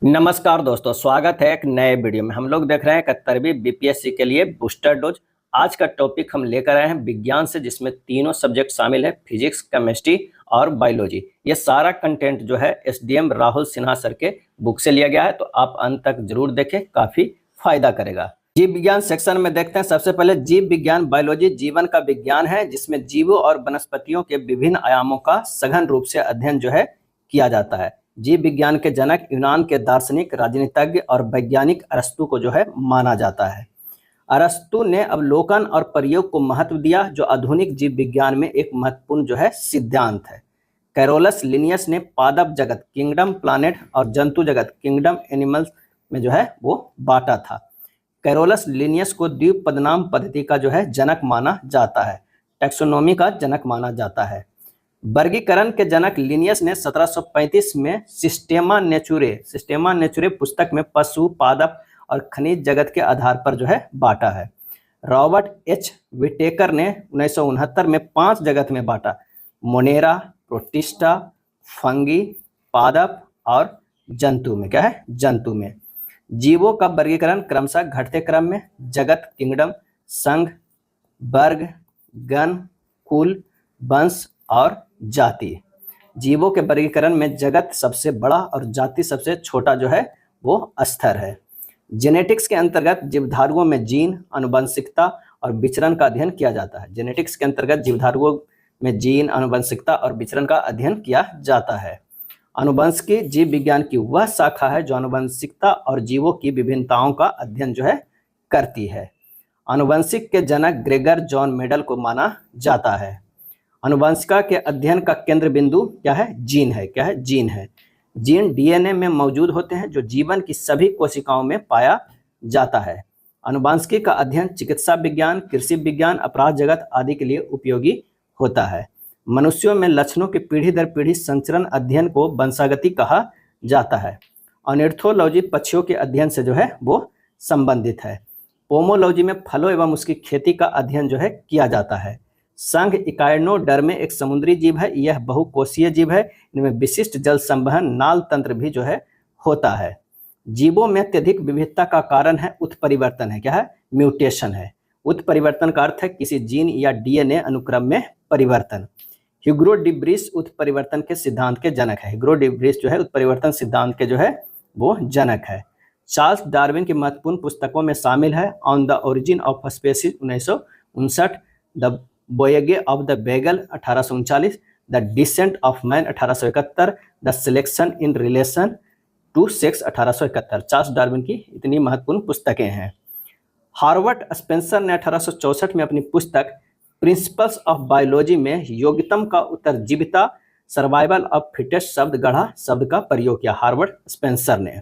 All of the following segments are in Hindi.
नमस्कार दोस्तों, स्वागत है एक नए वीडियो में। हम लोग देख रहे हैं 71वीं बीपीएससी के लिए बूस्टर डोज। आज का टॉपिक हम लेकर आए हैं विज्ञान से, जिसमें तीनों सब्जेक्ट शामिल है, फिजिक्स, केमिस्ट्री और बायोलॉजी। ये सारा कंटेंट जो है एसडीएम राहुल सिन्हा सर के बुक से लिया गया है, तो आप अंत तक जरूर देखें, काफी फायदा करेगा। जीव विज्ञान सेक्शन में देखते हैं। सबसे पहले जीव विज्ञान बायोलॉजी जीवन का विज्ञान है, जिसमें जीवों और वनस्पतियों के विभिन्न आयामों का सघन रूप से अध्ययन जो है किया जाता है। जीव विज्ञान के जनक यूनान के दार्शनिक, राजनीतिज्ञ और वैज्ञानिक अरस्तु को जो है माना जाता है। अरस्तु ने अवलोकन और प्रयोग को महत्व दिया, जो आधुनिक जीव विज्ञान में एक महत्वपूर्ण जो है सिद्धांत है। कैरोलस लिनियस ने पादप जगत किंगडम प्लानेट और जंतु जगत किंगडम एनिमल्स में जो है वो बांटा था। कैरोलस लिनियस को द्वीप पदनाम पद्धति का जो है जनक माना जाता है, टैक्सोनॉमी का जनक माना जाता है। वर्गीकरण के जनक लिनियस ने 1735 में सिस्टेमा नेचुरे पुस्तक में पशु, पादप और खनिज जगत के आधार पर जो है बांटा है। रॉबर्ट एच विटेकर ने 1969 में 5 जगत में बांटा: मोनेरा, प्रोटिस्टा, फंगी, पादप और जंतु में। क्या है? जंतु में। जीवों का वर्गीकरण क्रमशः घटते क्रम में जगत, किंगडम, संघ, वर्ग, गण, कुल, वंश और जाति। जीवों के वर्गीकरण में जगत सबसे बड़ा और जाति सबसे छोटा जो है वो स्तर है। जेनेटिक्स के अंतर्गत जीवधारुओं में जीन, आनुवंशिकता और विचरण का अध्ययन किया जाता है। जेनेटिक्स के अंतर्गत जीवधारुओं में जीन, आनुवंशिकता और विचरण का अध्ययन किया जाता है। आनुवंशिकी जीव विज्ञान की वह शाखा है जो आनुवंशिकता और जीवों की विभिन्नताओं का अध्ययन जो है करती है। आनुवंशिक के जनक ग्रेगर जॉन मेंडल को माना जाता है। आनुवंशिका के अध्ययन का केंद्र बिंदु क्या है? जीन है। क्या है? जीन है। जीन डीएनए में मौजूद होते हैं, जो जीवन की सभी कोशिकाओं में पाया जाता है। आनुवंशिकी का अध्ययन चिकित्सा विज्ञान, कृषि विज्ञान, अपराध जगत आदि के लिए उपयोगी होता है। मनुष्यों में लक्षणों के पीढ़ी दर पीढ़ी संचरण अध्ययन को वंशागति कहा जाता है। ऑर्निथोलॉजी पक्षियों के अध्ययन से जो है वो संबंधित है। पोमोलॉजी में फलों एवं उसकी खेती का अध्ययन जो है किया जाता है। संघ इकाइनोडर्मे एक समुद्री जीव है। यह बहुकोषीय जीव है। इनमें विशिष्ट जल संवहन नाल तंत्र भी जो है होता है। जीवों में अत्यधिक विविधता का कारण है उत्परिवर्तन है। क्या है? म्यूटेशन है। उत्परिवर्तन का अर्थ है किसी जीन या डीएनए अनुक्रम में परिवर्तन। ह्यूगो डी ब्रिस उत्परिवर्तन के सिद्धांत के जनक है। ह्यूगो डी ब्रिस जो है उत्परिवर्तन सिद्धांत के जो है वो जनक है। चार्ल्स डार्विन की महत्वपूर्ण पुस्तकों में शामिल है on the origin of species 1959, the voyage of the Beagle 1839, the descent of man 1871, the selection in relation to sex 1871। Charles Darwin की इतनी महत्वपूर्ण पुस्तकें हैं। हार्वर्ड स्पेंसर ने 1864 में अपनी पुस्तक प्रिंसिपल्स ऑफ बायोलॉजी में योग्यतम का उत्तरजीविता सर्वाइवल ऑफ फिटेस्ट शब्द गढ़ा शब्द का प्रयोग किया। हार्वर्ड स्पेंसर ने।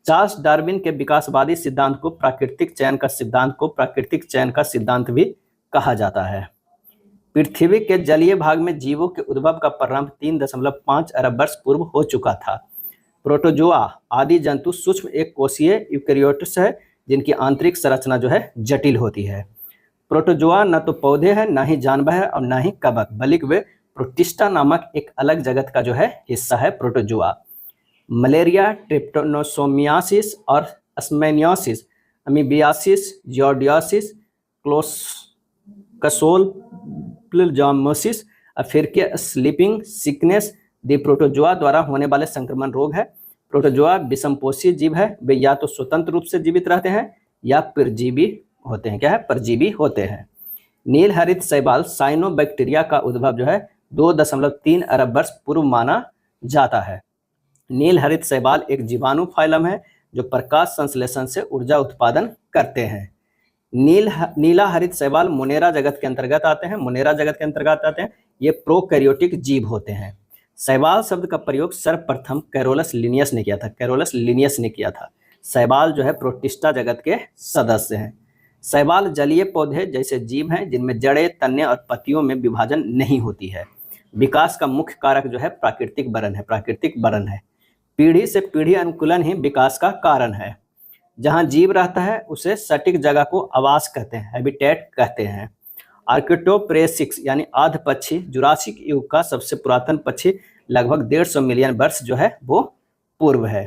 चार्ल्स डार्विन के विकासवादी सिद्धांत को प्राकृतिक चयन का सिद्धांत भी कहा जाता है। पृथ्वी के जलीय भाग में जीवों के उद्भव का प्रारंभ 3.5 अरब वर्ष पूर्व हो चुका था। प्रोटोजोआ आदि जंतु सूक्ष्म एक कोषीय यूकेरियोट्स है, जिनकी आंतरिक संरचना जो है जटिल होती है। प्रोटोजोआ न तो पौधे हैं, न ही जानवर है और न ही कवक, बल्कि वे प्रोटिस्टा नामक एक अलग जगत का जो है हिस्सा है। प्रोटोजोआ मलेरिया, ट्रिप्टोनोसोमियासिस और अस्मेनियोसिस, अमीबियासिस, जियोडियासिस, क्लोस्कसोल प्लजामोसिस, अफ्रीकीय स्लीपिंग सिकनेस दी प्रोटोजोआ द्वारा होने वाले संक्रमण रोग है। प्रोटोजोआ विषमपोषी जीव है। वे या तो स्वतंत्र रूप से जीवित रहते हैं या परजीवी होते हैं। क्या है? परजीवी होते हैं। नील हरित शैवाल साइनोबैक्टीरिया का उद्भव जो है 2.3 अरब वर्ष पूर्व माना जाता है। नील हरित शैवाल एक जीवाणु फाइलम है जो प्रकाश संश्लेषण से ऊर्जा उत्पादन करते हैं। नीला हरित शैवाल मोनेरा जगत के अंतर्गत आते हैं। ये प्रोकैरियोटिक जीव होते हैं। शैवाल शब्द का प्रयोग सर्वप्रथम कैरोलस लिनियस ने किया था। शैवाल जो है प्रोटिस्टा जगत के सदस्य हैं। शैवाल जलीय पौधे जैसे जीव हैं, जिनमें जड़ें, तने और पत्तियों में विभाजन नहीं होती है। विकास का मुख्य कारक जो है प्राकृतिक बरन है। पीढ़ी से पीढ़ी अनुकूलन ही विकास का कारण है। जहां जीव रहता है उसे सटीक जगह को आवास कहते हैं, हैबिटेट कहते हैं। आर्किटोप्रेसिक्स यानी आध पक्षी जुरासिक युग का सबसे पुरातन पक्षी लगभग 150 मिलियन वर्ष जो है वो पूर्व है।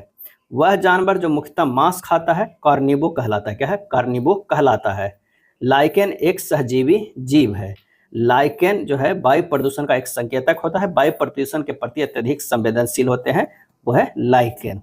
वह जानवर जो मुख्यतः मांस खाता है कार्निवोर कहलाता है। क्या है? कार्निवोर कहलाता है। लाइकेन एक सहजीवी जीव है। लाइकेन जो है वायु प्रदूषण का एक संकेतक होता है। वायु प्रदूषण के प्रति अत्यधिक संवेदनशील होते हैं, वो है लाइकेन।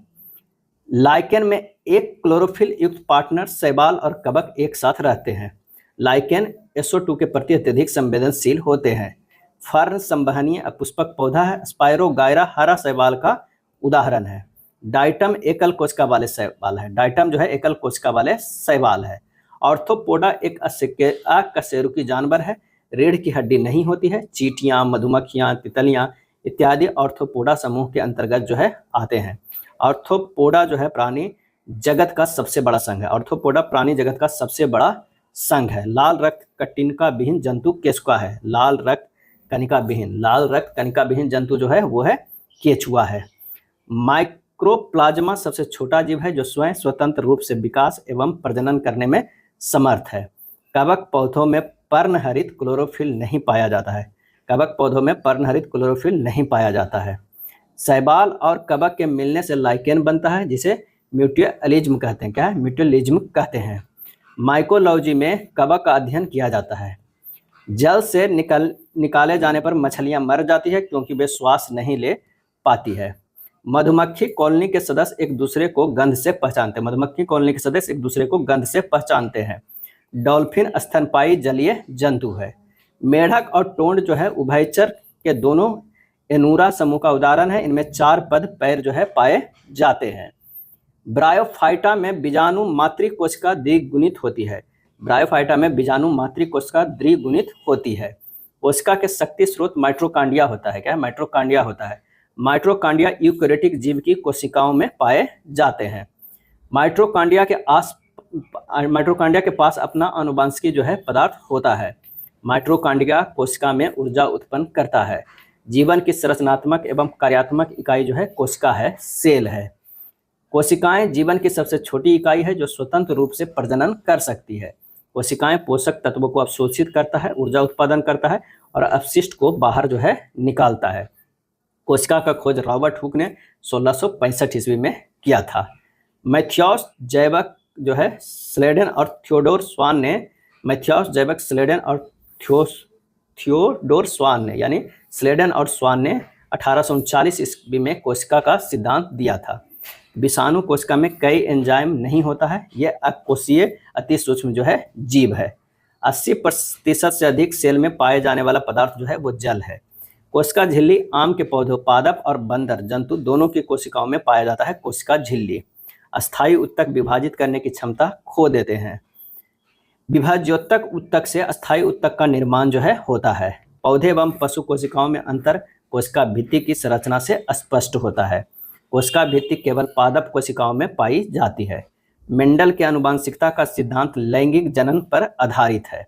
लाइकेन में एक क्लोरोफिल युक्त पार्टनर शैवाल और कवक एक साथ रहते हैं। लाइकेन SO2 के प्रति अत्यधिक संवेदनशील होते हैं। फर्न संवहनीय अपुष्पक पौधा है। स्पायरोगायरा हरा शैवाल का उदाहरण है। डाइटम एकल कोशिका वाले शैवाल है। डाइटम जो है एकल कोशिका वाले शैवाल है। ऑर्थोपोडा एक अकशेरुकी जानवर है। रीढ़ की हड्डी नहीं होती है। चींटियां, मधुमक्खियां, तितलियां इत्यादि ऑर्थोपोडा समूह के अंतर्गत जो है आते हैं। ऑर्थोपोडा जो है प्राणी जगत का सबसे बड़ा संघ है। ऑर्थोपोडा प्राणी जगत का सबसे बड़ा संघ है। लाल रक्त कनिका विहीन जंतु केचुआ है। लाल रक्त कनिका विहीन जंतु जो है वो है केचुआ है। माइक्रोप्लाज्मा सबसे छोटा जीव है जो स्वयं स्वतंत्र रूप से विकास एवं प्रजनन करने में समर्थ है। कवक पौधों में पर्णहरित क्लोरोफिल नहीं पाया जाता है। कवक पौधों में पर्णहरित क्लोरोफिल नहीं पाया जाता है। शैवाल और कवक के मिलने से लाइकेन बनता है, जिसे म्यूचुअलिज्म कहते हैं। क्या है? म्यूचुअलिज्म कहते हैं। माइकोलॉजी में कवक का अध्ययन किया जाता है। जल से निकाले जाने पर मछलियां मर जाती है क्योंकि वे श्वास नहीं ले पाती है। मधुमक्खी कॉलोनी के सदस्य एक दूसरे को गंध से पहचानते हैं। मधुमक्खी कॉलोनी के सदस्य एक दूसरे को गंध से पहचानते हैं। डॉल्फिन स्तनपायी जलीय जंतु है। मेढक और टोंड जो है उभयचर के दोनों एनूरा समूह का उदाहरण है। इनमें 4 पद पैर जो है पाए जाते हैं। ब्रायोफाइटा में बीजाणु मातृकोशिका द्विगुणित होती है। ब्रायोफाइटा में बीजाणु मातृकोशिका द्विगुणित होती है। कोशिका के शक्ति स्रोत माइटोकॉन्ड्रिया होता है। क्या है? माइटोकॉन्ड्रिया होता है। माइटोकॉन्ड्रिया यूकेरियोटिक जीव की कोशिकाओं में पाए जाते हैं। माइटोकॉन्ड्रिया के पास अपना आनुवंशिकी जो है पदार्थ होता है। माइटोकॉन्ड्रिया कोशिका में ऊर्जा उत्पन्न करता है। जीवन की संरचनात्मक एवं कार्यात्मक इकाई जो है कोशिका है, सेल है। कोशिकाएं जीवन की सबसे छोटी इकाई है जो स्वतंत्र रूप से प्रजनन कर सकती है। कोशिकाएं पोषक तत्वों को अवशोषित करता है, ऊर्जा उत्पादन करता है और अपशिष्ट को बाहर जो है निकालता है। कोशिका का खोज रॉबर्ट हुक ने 1665 ईस्वी में किया था। मैथ्यूस जैवक जो है स्लेडन और थियोडोर स्वान ने मैथ्यूस जैवक स्लेडन और थियोडोर स्वान ने यानी स्लेडन और स्वान ने 1839 ईस्वी में कोशिका का सिद्धांत दिया था। विषाणु कोशिका में कई एंजाइम नहीं होता है। यह अकोशीय अति सूक्ष्म जो है जीव है। 80% से अधिक सेल में पाए जाने वाला पदार्थ जो है वो जल है। कोशिका झिल्ली आम के पौधों, पादप और बंदर जंतु दोनों की कोशिकाओं में पाया जाता है। कोशिका झिल्ली अस्थायी उत्तक विभाजित करने की क्षमता खो देते हैं। विभाज्योत्तक उत्तक से अस्थायी उत्तक का निर्माण जो है होता है। पौधे एवं पशु कोशिकाओं में अंतर कोशिका भित्ति की संरचना से स्पष्ट होता है। कोशिका भित्ति केवल पादप कोशिकाओं में पाई जाती है। मेंडल के आनुवंशिकता का सिद्धांत लैंगिक जनन पर आधारित है।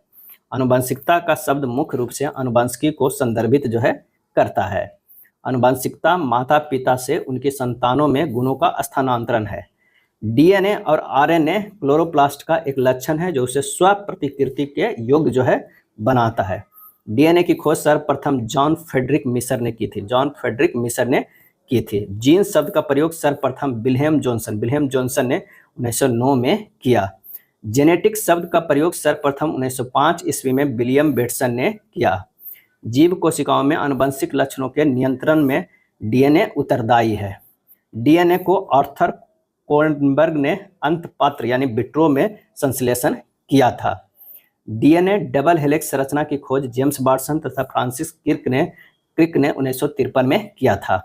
आनुवंशिकता का शब्द मुख्य रूप से आनुवंशिकी को संदर्भित जो है करता है। आनुवंशिकता माता पिता से उनकी संतानों में गुणों का स्थानांतरण है। डीएनए और आरएनए क्लोरोप्लास्ट का एक लक्षण है जो उसे स्वप्रतिकृति के योग्य जो है बनाता है। डीएनए की खोज सर्वप्रथम जॉन फ्रेडरिक मिसर ने की थी। जीन शब्द का प्रयोग सर्वप्रथम विल्हेम जॉनसन ने 1909 में किया। जेनेटिक शब्द का प्रयोग सर्वप्रथम 1905 ईस्वी में विलियम बेटसन ने किया। जीव कोशिकाओं में आनुवंशिक लक्षणों के नियंत्रण में डीएनए उत्तरदायी है। डीएनए को आर्थर कोनबर्ग ने अंतपात्र यानी विट्रो में संश्लेषण किया था। डीएनए डबल हेलिक्स संरचना की खोज जेम्स वाटसन तथा फ्रांसिस क्रिक ने 1953 में किया था।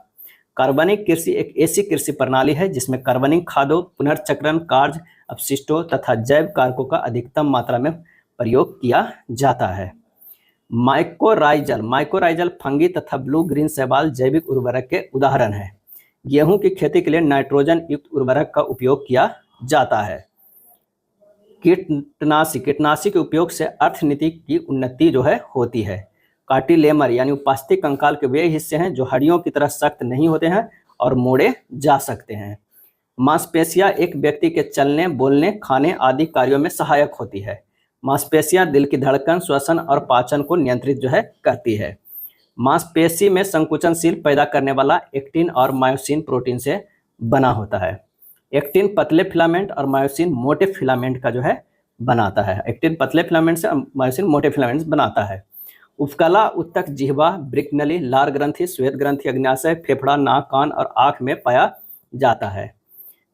कार्बनिक कृषि एक ऐसी कृषि प्रणाली है जिसमें कार्बनिक खादों, पुनर्चक्रण कार्य, अपशिष्टों तथा जैव कारकों का अधिकतम मात्रा में प्रयोग किया जाता है। माइकोराइजल फंगी तथा ब्लू ग्रीन शैवाल जैविक उर्वरक के उदाहरण हैं। गेहूं की खेती के लिए नाइट्रोजन युक्त उर्वरक का उपयोग किया जाता है। कीटनाशी के उपयोग से अर्थनीति की उन्नति जो है होती है। कार्टिलेमर यानी उपास्थि कंकाल के वे हिस्से हैं जो हड्डियों की तरह सख्त नहीं होते हैं और मोड़े जा सकते हैं। मांसपेशियां एक व्यक्ति के चलने, बोलने, खाने आदि कार्यों में सहायक होती है। मांसपेशियां दिल की धड़कन, श्वसन और पाचन को नियंत्रित जो है करती है। मांसपेशी में संकुचनशील पैदा करने वाला एक्टिन और मायोसिन प्रोटीन से बना होता है। एक्टिन पतले फिलामेंट और मायोसिन मोटे फिलामेंट का जो है बनाता है। एक्टिन पतले फिलामेंट से मायोसिन मोटे फिलामेंट बनाता है। उपकला, उत्तक, जिह्वा, वृक्कनली, लार ग्रंथि, श्वेत ग्रंथि, अग्न्याशय, फेफड़ा, नाक, कान और आंख में पाया जाता है।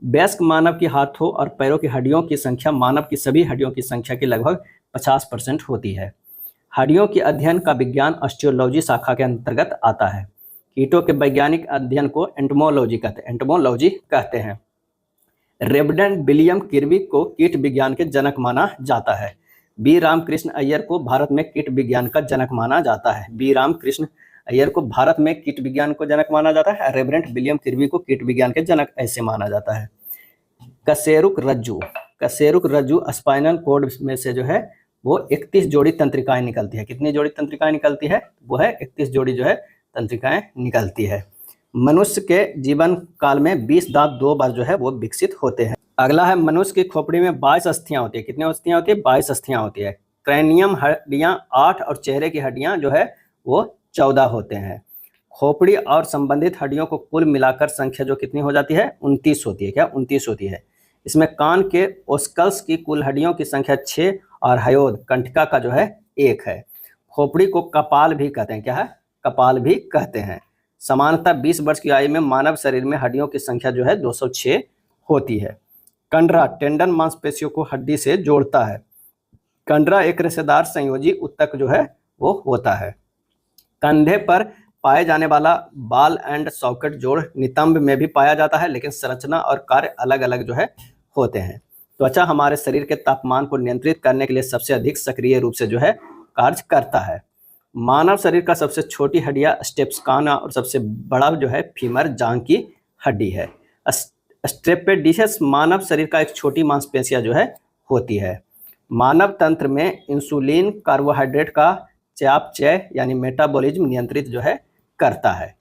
वयस्क मानव की हाथों और पैरों की हड्डियों की संख्या मानव की सभी हड्डियों की संख्या की लगभग 50% होती है। हड्डियों के अध्ययन का विज्ञान ऑस्टियोलॉजी शाखा के अंतर्गत आता है। कीटों के वैज्ञानिक अध्ययन को एंटोमोलॉजी कहते हैं। रेवडेंट विलियम किर्बी को कीट विज्ञान के जनक माना जाता है। बी रामकृष्ण अय्यर को भारत में कीट विज्ञान का जनक माना जाता है। बी रामकृष्ण अय्यर को भारत में कीट विज्ञान को जनक माना जाता है। रेवरेंट विलियम किर्बी को कीट विज्ञान के जनक ऐसे माना जाता है। कशेरुक रज्जु स्पाइनल कॉर्ड में से जो है वो 31 जोड़ी तंत्रिकाएं निकलती है। कितनी जोड़ी तंत्रिकाएं निकलती है? वो है 31 जोड़ी जो है तंत्रिकाएं निकलती है। मनुष्य के जीवन काल में 20 दांत 2 बार जो है वो विकसित होते हैं। अगला है मनुष्य की खोपड़ी में 22 अस्थियां होती है। कितनी अस्थियां होती है? 22 अस्थियां होती है। क्रैनियम हड्डियां 8 और चेहरे की हड्डियां जो है वो 14 होते हैं। खोपड़ी और संबंधित हड्डियों को कुल मिलाकर संख्या जो कितनी हो जाती है? 29 होती है। क्या? 29 होती है। इसमें कान के ओस्कल्स की कुल हड्डियों की संख्या 6 और हयोद कंठिका का जो है 1 है। खोपड़ी को कपाल भी कहते हैं। क्या है? कपाल भी कहते हैं। सामान्यतः 20 वर्ष की आयु में मानव शरीर में हड्डियों की संख्या जो है 206 होती है। कंडरा टेंडन मांसपेशियों को हड्डी से जोड़ता है। कंडरा एक रेशेदार संयोजी उत्तक जो है वो होता है। कंधे पर पाए जाने वाला बाल एंड सॉकेट जोड़ नितंब में भी पाया जाता है, लेकिन संरचना और कार्य अलग अलग जो है होते हैं। त्वचा हमारे शरीर के तापमान को नियंत्रित करने के लिए सबसे अधिक सक्रिय रूप से जो है कार्य करता है। मानव शरीर का सबसे छोटी हड्डियां स्टेप्सकाना और सबसे बड़ा जो है फीमर जांघ की हड्डी है। स्ट्रेपेडियस मानव शरीर का एक छोटी मांसपेशियां जो है होती है। मानव तंत्र में इंसुलिन कार्बोहाइड्रेट का चयापचय यानी मेटाबॉलिज्म नियंत्रित जो है करता है।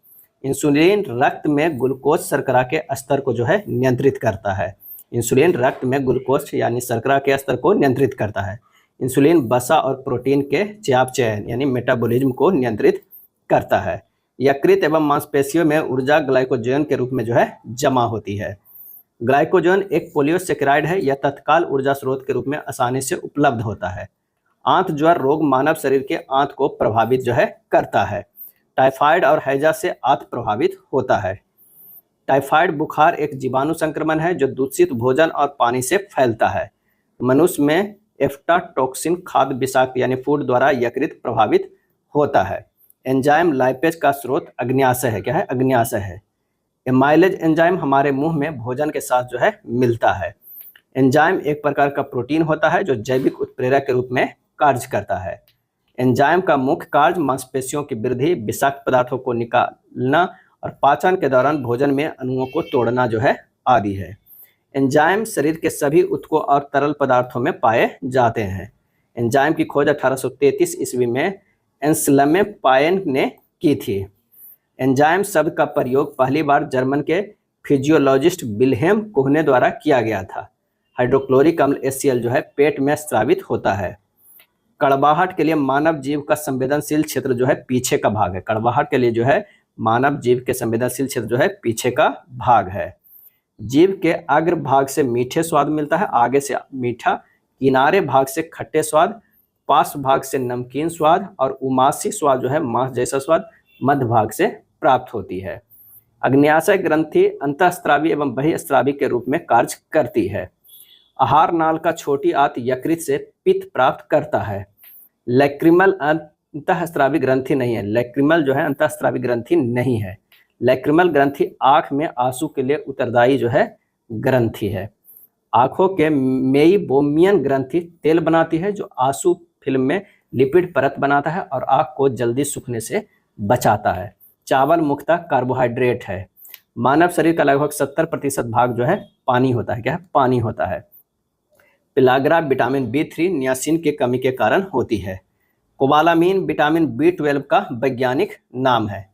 इंसुलिन रक्त में ग्लूकोज शर्करा के स्तर को जो है नियंत्रित करता है। इंसुलिन रक्त में ग्लूकोज यानी शर्करा के स्तर को नियंत्रित करता है। इंसुलिन वसा और प्रोटीन के चयापचय यानी मेटाबॉलिज्म को नियंत्रित करता है। यकृत एवं मांसपेशियों में ऊर्जा ग्लाइकोजन के रूप में जो है जमा होती है। ग्लाइकोजन एक पोलियोसेकेराइड है। यह तत्काल ऊर्जा स्रोत के रूप में आसानी से उपलब्ध होता है। आंत ज्वर रोग मानव शरीर के आंत को प्रभावित जो है करता है। टाइफाइड और हैजा से आंत प्रभावित होता है। टाइफाइड बुखार एक जीवाणु संक्रमण है जो दूषित भोजन और पानी से फैलता है। मनुष्य में एफ्लाटॉक्सिन खाद्य विषाक्त यानी फूड द्वारा यकृत प्रभावित होता है। एंजाइम लाइपेज का स्रोत अग्न्याशय है। क्या है? अग्न्याशय है। एमाइलेज एंजाइम हमारे मुंह में भोजन के साथ जो है मिलता है। एंजाइम एक प्रकार का प्रोटीन होता है जो जैविक उत्प्रेरक के रूप में कार्य करता है। एंजाइम का मुख्य कार्य मांसपेशियों की वृद्धि, विषाक्त पदार्थों को निकालना और पाचन के दौरान भोजन में अणुओं को तोड़ना जो है आदि है। एंजाइम शरीर के सभी ऊतकों और तरल पदार्थों में पाए जाते हैं। एंजाइम की खोज 1833 ईस्वी में एंसलमे पायन ने की थी। एंजाइम शब्द का प्रयोग पहली बार जर्मन के फिजियोलॉजिस्ट विल्हेम कोहने द्वारा किया गया था। हाइड्रोक्लोरिक अम्ल HCl जो है पेट में स्रावित होता है। कड़वाहट के लिए मानव जीव का संवेदनशील क्षेत्र जो है पीछे का भाग है। कड़वाहट के लिए जो है मानव जीव के संवेदनशील क्षेत्र जो है पीछे का भाग है। जीव के अग्र भाग से मीठे स्वाद मिलता है, आगे से मीठा, किनारे भाग से खट्टे स्वाद, पार्श्व भाग से नमकीन स्वाद और उमासी स्वाद जो है मांस जैसा स्वाद मध्य भाग से प्राप्त होती है। अग्न्याशय ग्रंथि अंतःस्रावी एवं बहिःस्रावी के रूप में कार्य करती है। आहार नाल का छोटी आंत यकृत से पित्त प्राप्त करता है। लैक्रिमल अंतःस्रावी ग्रंथि नहीं है। लैक्रिमल जो है अंतःस्रावी ग्रंथि नहीं है। लैक्रिमल ग्रंथि आंख में आंसू के लिए उत्तरदायी जो है ग्रंथि है। आंखों के मेइबोमियन ग्रंथि तेल बनाती है जो आंसू फिल्म में लिपिड परत बनाता है और आंख को जल्दी सूखने से बचाता है। चावल मुख्यतः कार्बोहाइड्रेट है। मानव शरीर का लगभग 70% भाग जो है पानी होता है। क्या है? पानी होता है। पिलाग्रा विटामिन B3 नियासिन की कमी के कारण होती है। कोबालामीन विटामिन B12 का वैज्ञानिक नाम है।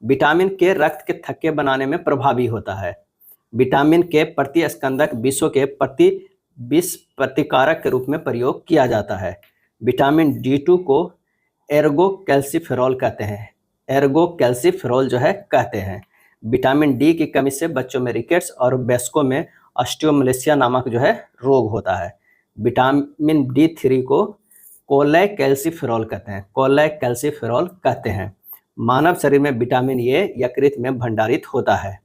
विटामिन के रक्त के थक्के बनाने में प्रभावी होता है। विटामिन के प्रतिस्कंदक विषों के प्रति विष प्रतिकारक के रूप में प्रयोग किया जाता है। विटामिन D2 को एर्गो कैल्सीफेरॉल कहते हैं। एर्गो कैल्सीफेरॉल जो है कहते हैं। विटामिन डी की कमी से बच्चों में रिकेट्स और वयस्कों में ऑस्टियोमलेशिया नामक जो है रोग होता है। विटामिन D3 को कोलेकैल्सिफेरॉल कहते हैं, कोलेकैल्सिफेरॉल कहते हैं। मानव शरीर में विटामिन ए यकृत में भंडारित होता है।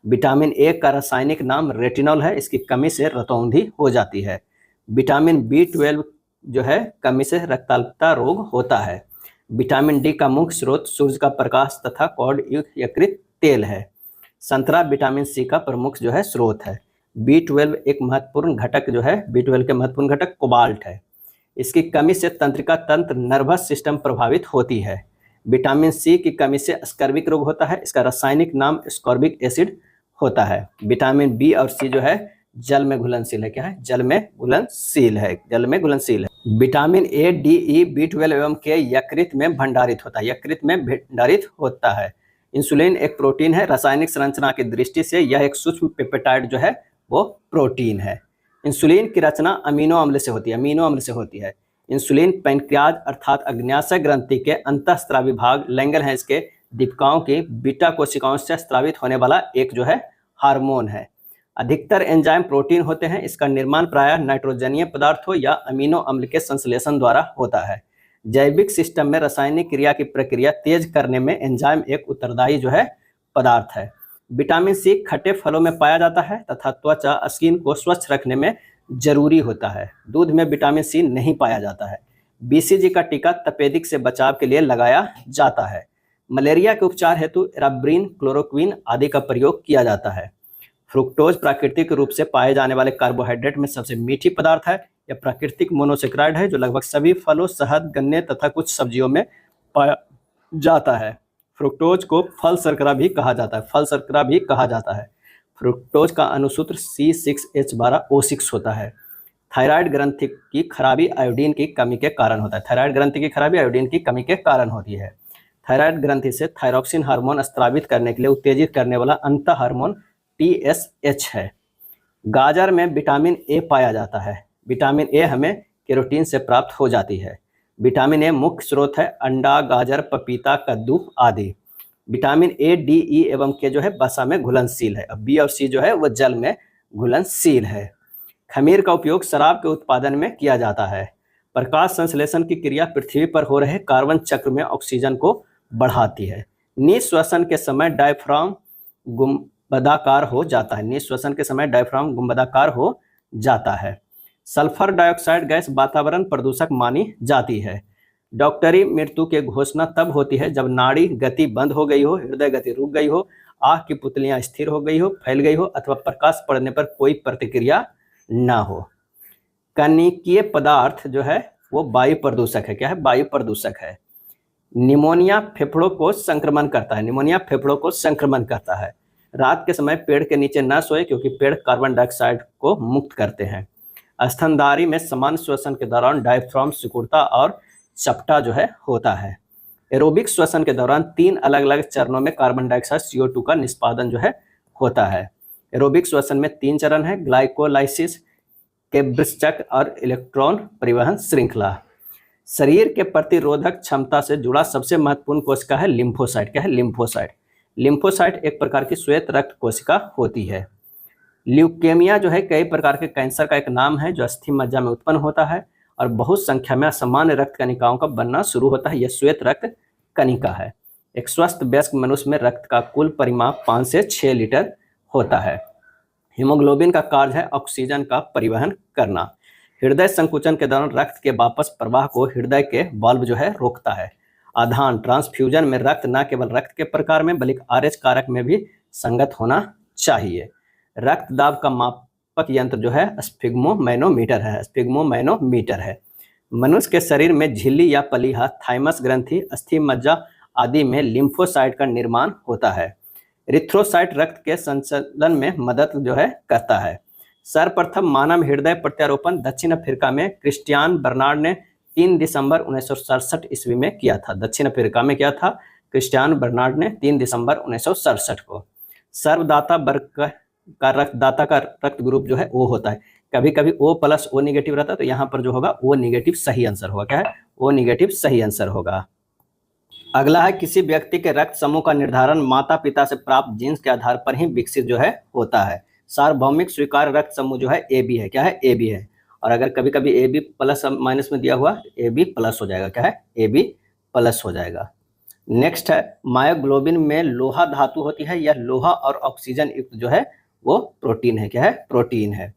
विटामिन ए का रासायनिक नाम रेटिनॉल है, इसकी कमी से रतौंधी हो जाती है। विटामिन B12 जो है कमी से रक्ताल्पता रोग होता है। विटामिन डी का मुख्य स्रोत सूर्य का प्रकाश तथा कॉड युक्त यकृत तेल है। संतरा विटामिन सी का प्रमुख जो है स्रोत है। B12 एक महत्वपूर्ण घटक जो है, B12 के महत्वपूर्ण घटक कोबाल्ट है। इसकी कमी से तंत्रिका तंत्र नर्वस सिस्टम प्रभावित होती है। विटामिन सी की कमी से स्कर्विक रोग होता है, इसका रासायनिक नाम स्कॉर्बिक एसिड होता है। विटामिन बी और सी जो है जल में घुलनशील है। क्या है? जल में घुलनशील है, जल में घुलनशील है। Vitamin A, D, E, B12 एवं के यकृत में भंडारित होता है, यकृत में भंडारित होता है। इंसुलिन एक प्रोटीन है, रासायनिक संरचना की दृष्टि से यह एक सूक्ष्म पेप्टाइड जो है वो प्रोटीन है। इंसुलिन की रचना अमीनो अम्ल से होती है, अमीनो अम्ल से होती है। इंसुलिन पैंक्रियाज अर्थात अग्न्याशय ग्रंथि के अंतःस्रावी भाग लैंगरहैंस के दीपिकाओं की बीटा कोशिकाओं से स्रावित होने वाला एक जो है हार्मोन है। अधिकतर एंजाइम प्रोटीन होते हैं, इसका निर्माण प्रायः नाइट्रोजनीय पदार्थों या अमीनो अम्ल के संश्लेषण द्वारा होता है। जैविक सिस्टम में रासायनिक क्रिया की प्रक्रिया तेज करने में एंजाइम एक उत्तरदायी जो है पदार्थ है। विटामिन सी खट्टे फलों में पाया जाता है तथा त्वचा स्किन को स्वच्छ रखने में जरूरी होता है। दूध में विटामिन सी नहीं पाया जाता है। BCG का टीका तपेदिक से बचाव के लिए लगाया जाता है। मलेरिया के उपचार हेतु एराब्रिन, क्लोरोक्विन आदि का प्रयोग किया जाता है। फ्रुक्टोज प्राकृतिक रूप से पाए जाने वाले कार्बोहाइड्रेट में सबसे मीठी पदार्थ है। यह प्राकृतिक मोनोसेक्राइड है जो लगभग सभी फलों, शहद, गन्ने तथा कुछ सब्जियों में पाया जाता है। फ्रुक्टोज को फल शर्करा भी कहा जाता है, फल शर्करा भी कहा जाता है। फ्रुक्टोज का अनुसूत्र C6H12O6 होता है। थायराइड ग्रंथि की खराबी आयोडीन की कमी के कारण होता है, थायराइड ग्रंथि की खराबी आयोडीन की कमी के कारण होती है। थायराइड ग्रंथि से थायरॉक्सिन हार्मोन स्रावित करने के लिए उत्तेजित करने वाला अंतः हार्मोन TSH है। गाजर में विटामिन ए पाया जाता है। विटामिन ए हमें केरोटीन से प्राप्त हो जाती है। विटामिन ए मुख्य स्रोत है अंडा, गाजर, पपीता, कद्दू आदि। विटामिन ए, डी, ई एवं के जो है वसा में घुलनशील है। अब बी और सी जो है वो जल में घुलनशील है। खमीर का उपयोग शराब के उत्पादन में किया जाता है। प्रकाश संश्लेषण की क्रिया पृथ्वी पर हो रहे कार्बन चक्र में ऑक्सीजन को बढ़ाती है। निःश्वसन के समय डायफ्राम गुंबदाकार हो जाता है, निःश्वसन के समय डायफ्राम गुंबदाकार हो जाता है। सल्फर डाइऑक्साइड गैस वातावरण प्रदूषक मानी जाती है। डॉक्टरी मृत्यु की घोषणा तब होती है जब नाड़ी गति बंद हो गई हो, हृदय गति रुक गई हो, आँख की पुतलियां स्थिर हो गई हो, फैल गई हो अथवा प्रकाश पड़ने पर कोई प्रतिक्रिया ना हो। कणिकीय पदार्थ जो है वो वायु प्रदूषक है। क्या है? वायु प्रदूषक है। निमोनिया फेफड़ों को संक्रमण करता है, निमोनिया फेफड़ों को संक्रमण करता है। रात के समय पेड़ के नीचे न सोए क्योंकि पेड़ कार्बन डाइऑक्साइड को मुक्त करते हैं। स्तनधारी में समान श्वसन के दौरान डायफ्राम सिकुड़ता और चपटा जो है होता है। एरोबिक श्वसन के दौरान 3 अलग अलग चरणों में कार्बन डाइऑक्साइड CO2 का निष्पादन जो है होता है। एरोबिक श्वसन में 3 चरण है, ग्लाइकोलाइसिस, केब्रिस्चक और इलेक्ट्रॉन परिवहन श्रृंखला। शरीर के प्रतिरोधक क्षमता से जुड़ा सबसे महत्वपूर्ण कोशिका है लिम्फोसाइट। क्या है? लिम्फोसाइट। लिम्फोसाइट एक प्रकार की श्वेत रक्त कोशिका होती है। ल्यूकेमिया जो है कई प्रकार के कैंसर का एक नाम है जो अस्थि मज्जा में उत्पन्न होता है और बहुत संख्या में असामान्य रक्त कणिकाओं का बनना शुरू होता है। यह श्वेत रक्त कणिका है। एक स्वस्थ वयस्क मनुष्य में रक्त का कुल परिमाप 5 से 6 लीटर होता है। हीमोग्लोबिन का कार्य है ऑक्सीजन का परिवहन करना। हृदय संकुचन के दौरान रक्त के वापस प्रवाह को हृदय के वाल्व जो है रोकता है। आधान ट्रांसफ्यूजन में रक्त न केवल रक्त के प्रकार में बल्कि RH कारक में भी संगत होना चाहिए। रक्त दाब का मापक यंत्र जो है स्फिग्मोमैनोमीटर है, स्फिग्मोमैनोमीटर है। मनुष्य के शरीर में झिल्ली या पलीहा, थाइमस ग्रंथि, अस्थि मज्जा आदि में लिम्फोसाइट का निर्माण होता है। इरिथ्रोसाइट रक्त के संचलन में मदद जो है करता है। सर्वप्रथम मानव हृदय प्रत्यारोपण दक्षिण अफ्रीका में क्रिस्टियान बर्नार्ड ने 3 दिसंबर 1967 ईस्वी में किया था। दक्षिण अफ्रीका में क्या था? क्रिस्टियान बर्नार्ड ने 3 दिसंबर 1967 को। सर्वदाता वर्ग का रक्तदाता का रक्त ग्रुप जो है O होता है। कभी कभी O+O निगेटिव रहता है, तो यहाँ पर जो होगा O निगेटिव सही आंसर होगा। क्या है? O निगेटिव सही आंसर होगा। अगला है किसी व्यक्ति के रक्त समूह का निर्धारण माता पिता से प्राप्त जीन्स के आधार पर ही विकसित जो है होता है। सार्वभौमिक स्वीकार्य रक्त समूह जो है AB है, क्या है, AB है। और अगर कभी कभी AB प्लस माइनस में दिया हुआ AB प्लस हो जाएगा, क्या है, AB प्लस हो जाएगा। नेक्स्ट है मायोग्लोबिन में लोहा धातु होती है या लोहा और ऑक्सीजन युक्त जो है वो प्रोटीन है, क्या है, प्रोटीन है।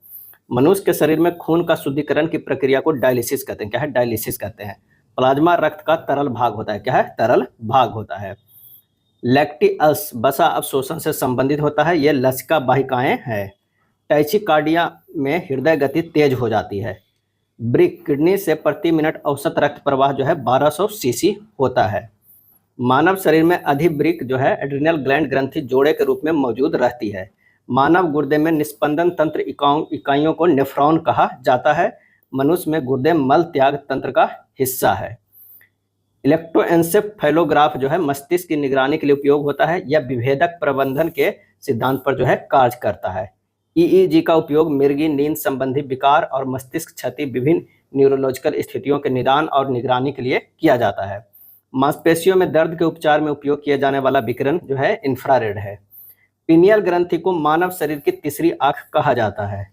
मनुष्य के शरीर में खून का शुद्धिकरण की प्रक्रिया को डायलिसिस कहते हैं, क्या है, डायलिसिस कहते हैं। प्लाज्मा रक्त का तरल भाग होता है, क्या है, तरल भाग होता है। लैक्टियस वसा अवशोषण से संबंधित होता है, ये लसिका वाहिकाएं हैं। टैचिकार्डिया में हृदय गति तेज हो जाती है। ब्रिक किडनी से प्रति मिनट औसत रक्त प्रवाह जो है 1200 सीसी होता है। मानव शरीर में अधिवृक्क जो है एड्रिनल ग्लैंड ग्रंथि जोड़े के रूप में मौजूद रहती है। मानव गुर्दे में निस्पंदन तंत्र इकाइयों को नेफ्रॉन कहा जाता है। मनुष्य में गुर्दे मल त्याग तंत्र का हिस्सा है। इलेक्ट्रोएन्सेफेलोग्राफ जो है मस्तिष्क की निगरानी के लिए उपयोग होता है। यह विभेदक प्रबंधन के सिद्धांत पर जो है कार्य करता है। EEG का उपयोग मिर्गी नींद संबंधी विकार और मस्तिष्क क्षति विभिन्न न्यूरोलॉजिकल स्थितियों के निदान और निगरानी के लिए किया जाता है। मांसपेशियों में दर्द के उपचार में उपयोग किया जाने वाला विकिरण जो है इंफ्रारेड है। पीनियल ग्रंथि को मानव शरीर की तीसरी आंख कहा जाता है।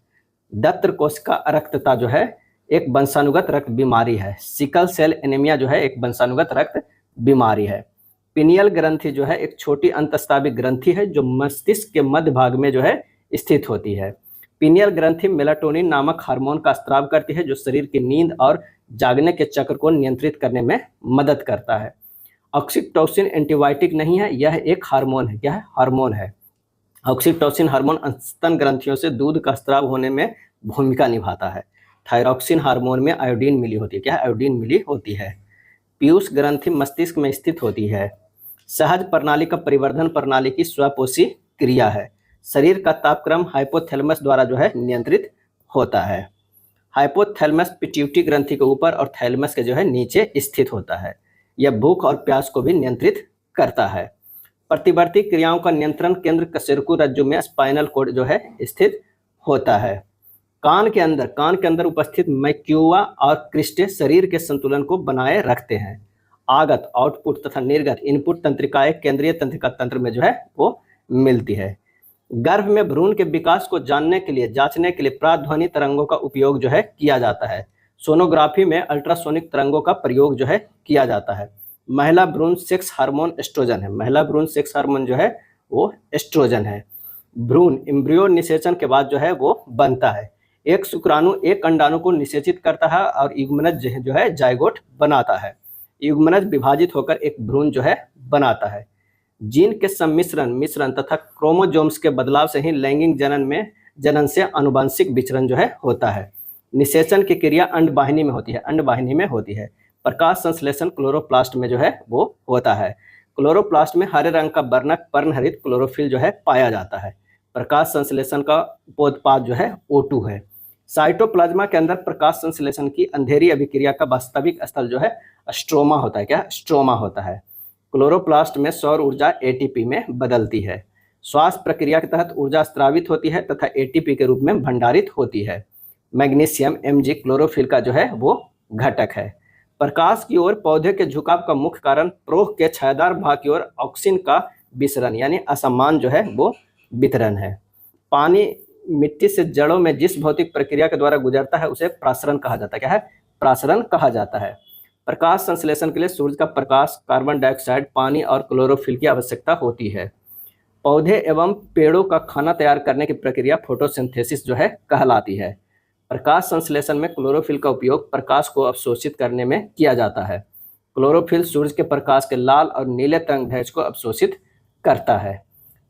दत्र कोशिका अरक्तता जो है एक वंशानुगत रक्त बीमारी है। सिकल सेल एनीमिया जो है एक वंशानुगत रक्त बीमारी है। पीनियल ग्रंथि जो है एक छोटी अंतस्रावी ग्रंथि है जो मस्तिष्क के मध्य भाग में जो है स्थित होती है। पीनियल ग्रंथि मेलाटोनिन नामक हार्मोन का स्राव करती है जो शरीर की नींद और जागने के चक्र को नियंत्रित करने में मदद करता है। ऑक्सीटोसिन एंटीबायोटिक नहीं है, यह एक हार्मोन है, क्या है, हार्मोन है। ऑक्सीटोसिन हार्मोन स्तन ग्रंथियों से दूध का स्राव होने में भूमिका निभाता है। थायरॉक्सिन हार्मोन में आयोडीन मिली होती है, क्या है, आयोडीन मिली होती है। पीयूष ग्रंथि मस्तिष्क में स्थित होती है। सहज प्रणाली का परिवर्धन प्रणाली की स्वपोषी क्रिया है। शरीर का तापक्रम हाइपोथैलेमस द्वारा जो है नियंत्रित होता है। हाइपोथैलेमस पिट्यूटरी ग्रंथि के ऊपर और थैलेमस के जो है नीचे स्थित होता है। यह भूख और प्यास को भी नियंत्रित करता है। प्रतिवर्ती क्रियाओं का नियंत्रण केंद्र कशेरुकी रज्जु में स्पाइनल कॉर्ड जो है स्थित होता है। कान के अंदर उपस्थित मैक्यूवा और क्रिस्टे शरीर के संतुलन को बनाए रखते हैं। आगत आउटपुट तथा निर्गत इनपुट तंत्रिकाएं केंद्रीय तंत्रिका तंत्र में जो है वो मिलती है। गर्भ में भ्रूण के विकास को जांचने के लिए प्राध्वनि तरंगों का उपयोग जो है किया जाता है। सोनोग्राफी में अल्ट्रासोनिक तरंगों का प्रयोग जो है किया जाता है। महिला भ्रूण सेक्स हार्मोन एस्ट्रोजन है। महिला भ्रूण सेक्स हार्मोन जो है वो एस्ट्रोजन है। भ्रूण एम्ब्रियो निषेचन के बाद जो है वो बनता है। एक शुक्राणु एक अंडाणु को निषेचित करता है और युग्मनज जो है जायगोट बनाता है। युग्मनज विभाजित होकर एक भ्रूण जो है बनाता है। जीन के मिश्रण तथा क्रोमोजोम्स के बदलाव से ही लैंगिक जनन से आनुवंशिक विचरण जो है होता है। निषेचन की क्रिया अंडवाहिनी में होती है। प्रकाश संश्लेषण क्लोरोप्लास्ट में जो है वो होता है। क्लोरोप्लास्ट में हरे रंग का वर्णक पर्णहरित क्लोरोफिल जो है पाया जाता है। प्रकाश संश्लेषण का उपोत्पाद जो है O2 है। साइटोप्लाज्मा के अंदर प्रकाश संश्लेषण की अंधेरी अभिक्रिया का वास्तविक स्थल जो है स्ट्रोमा होता है, क्या, स्ट्रोमा होता है। क्लोरोप्लास्ट में सौर ऊर्जा ATP में बदलती है। श्वास प्रक्रिया के तहत ऊर्जा स्रावित होती है तथा ATP के रूप में भंडारित होती है। मैग्नीशियम Mg क्लोरोफिल का जो है वो घटक है। प्रकाश की ओर पौधे के झुकाव का मुख्य कारण प्रोह के छायादार भाग की ओर ऑक्सीजन का विसरण यानी असमान जो है वो वितरण है। पानी मिट्टी से जड़ों में जिस भौतिक प्रक्रिया के द्वारा गुजरता है उसे प्रासरण कहा जाता है, क्या है, प्रासरण कहा जाता है। प्रकाश संश्लेषण के लिए सूर्य का प्रकाश, कार्बन डाइऑक्साइड, पानी और क्लोरोफिल की आवश्यकता होती है। पौधे एवं पेड़ों का खाना तैयार करने की प्रक्रिया फोटोसिंथेसिस जो है कहलाती है। प्रकाश संश्लेषण में क्लोरोफिल का उपयोग प्रकाश को अवशोषित करने में किया जाता है। क्लोरोफिल सूर्य के प्रकाश के लाल और नीले तरंगदैर्घ्य को अवशोषित करता है।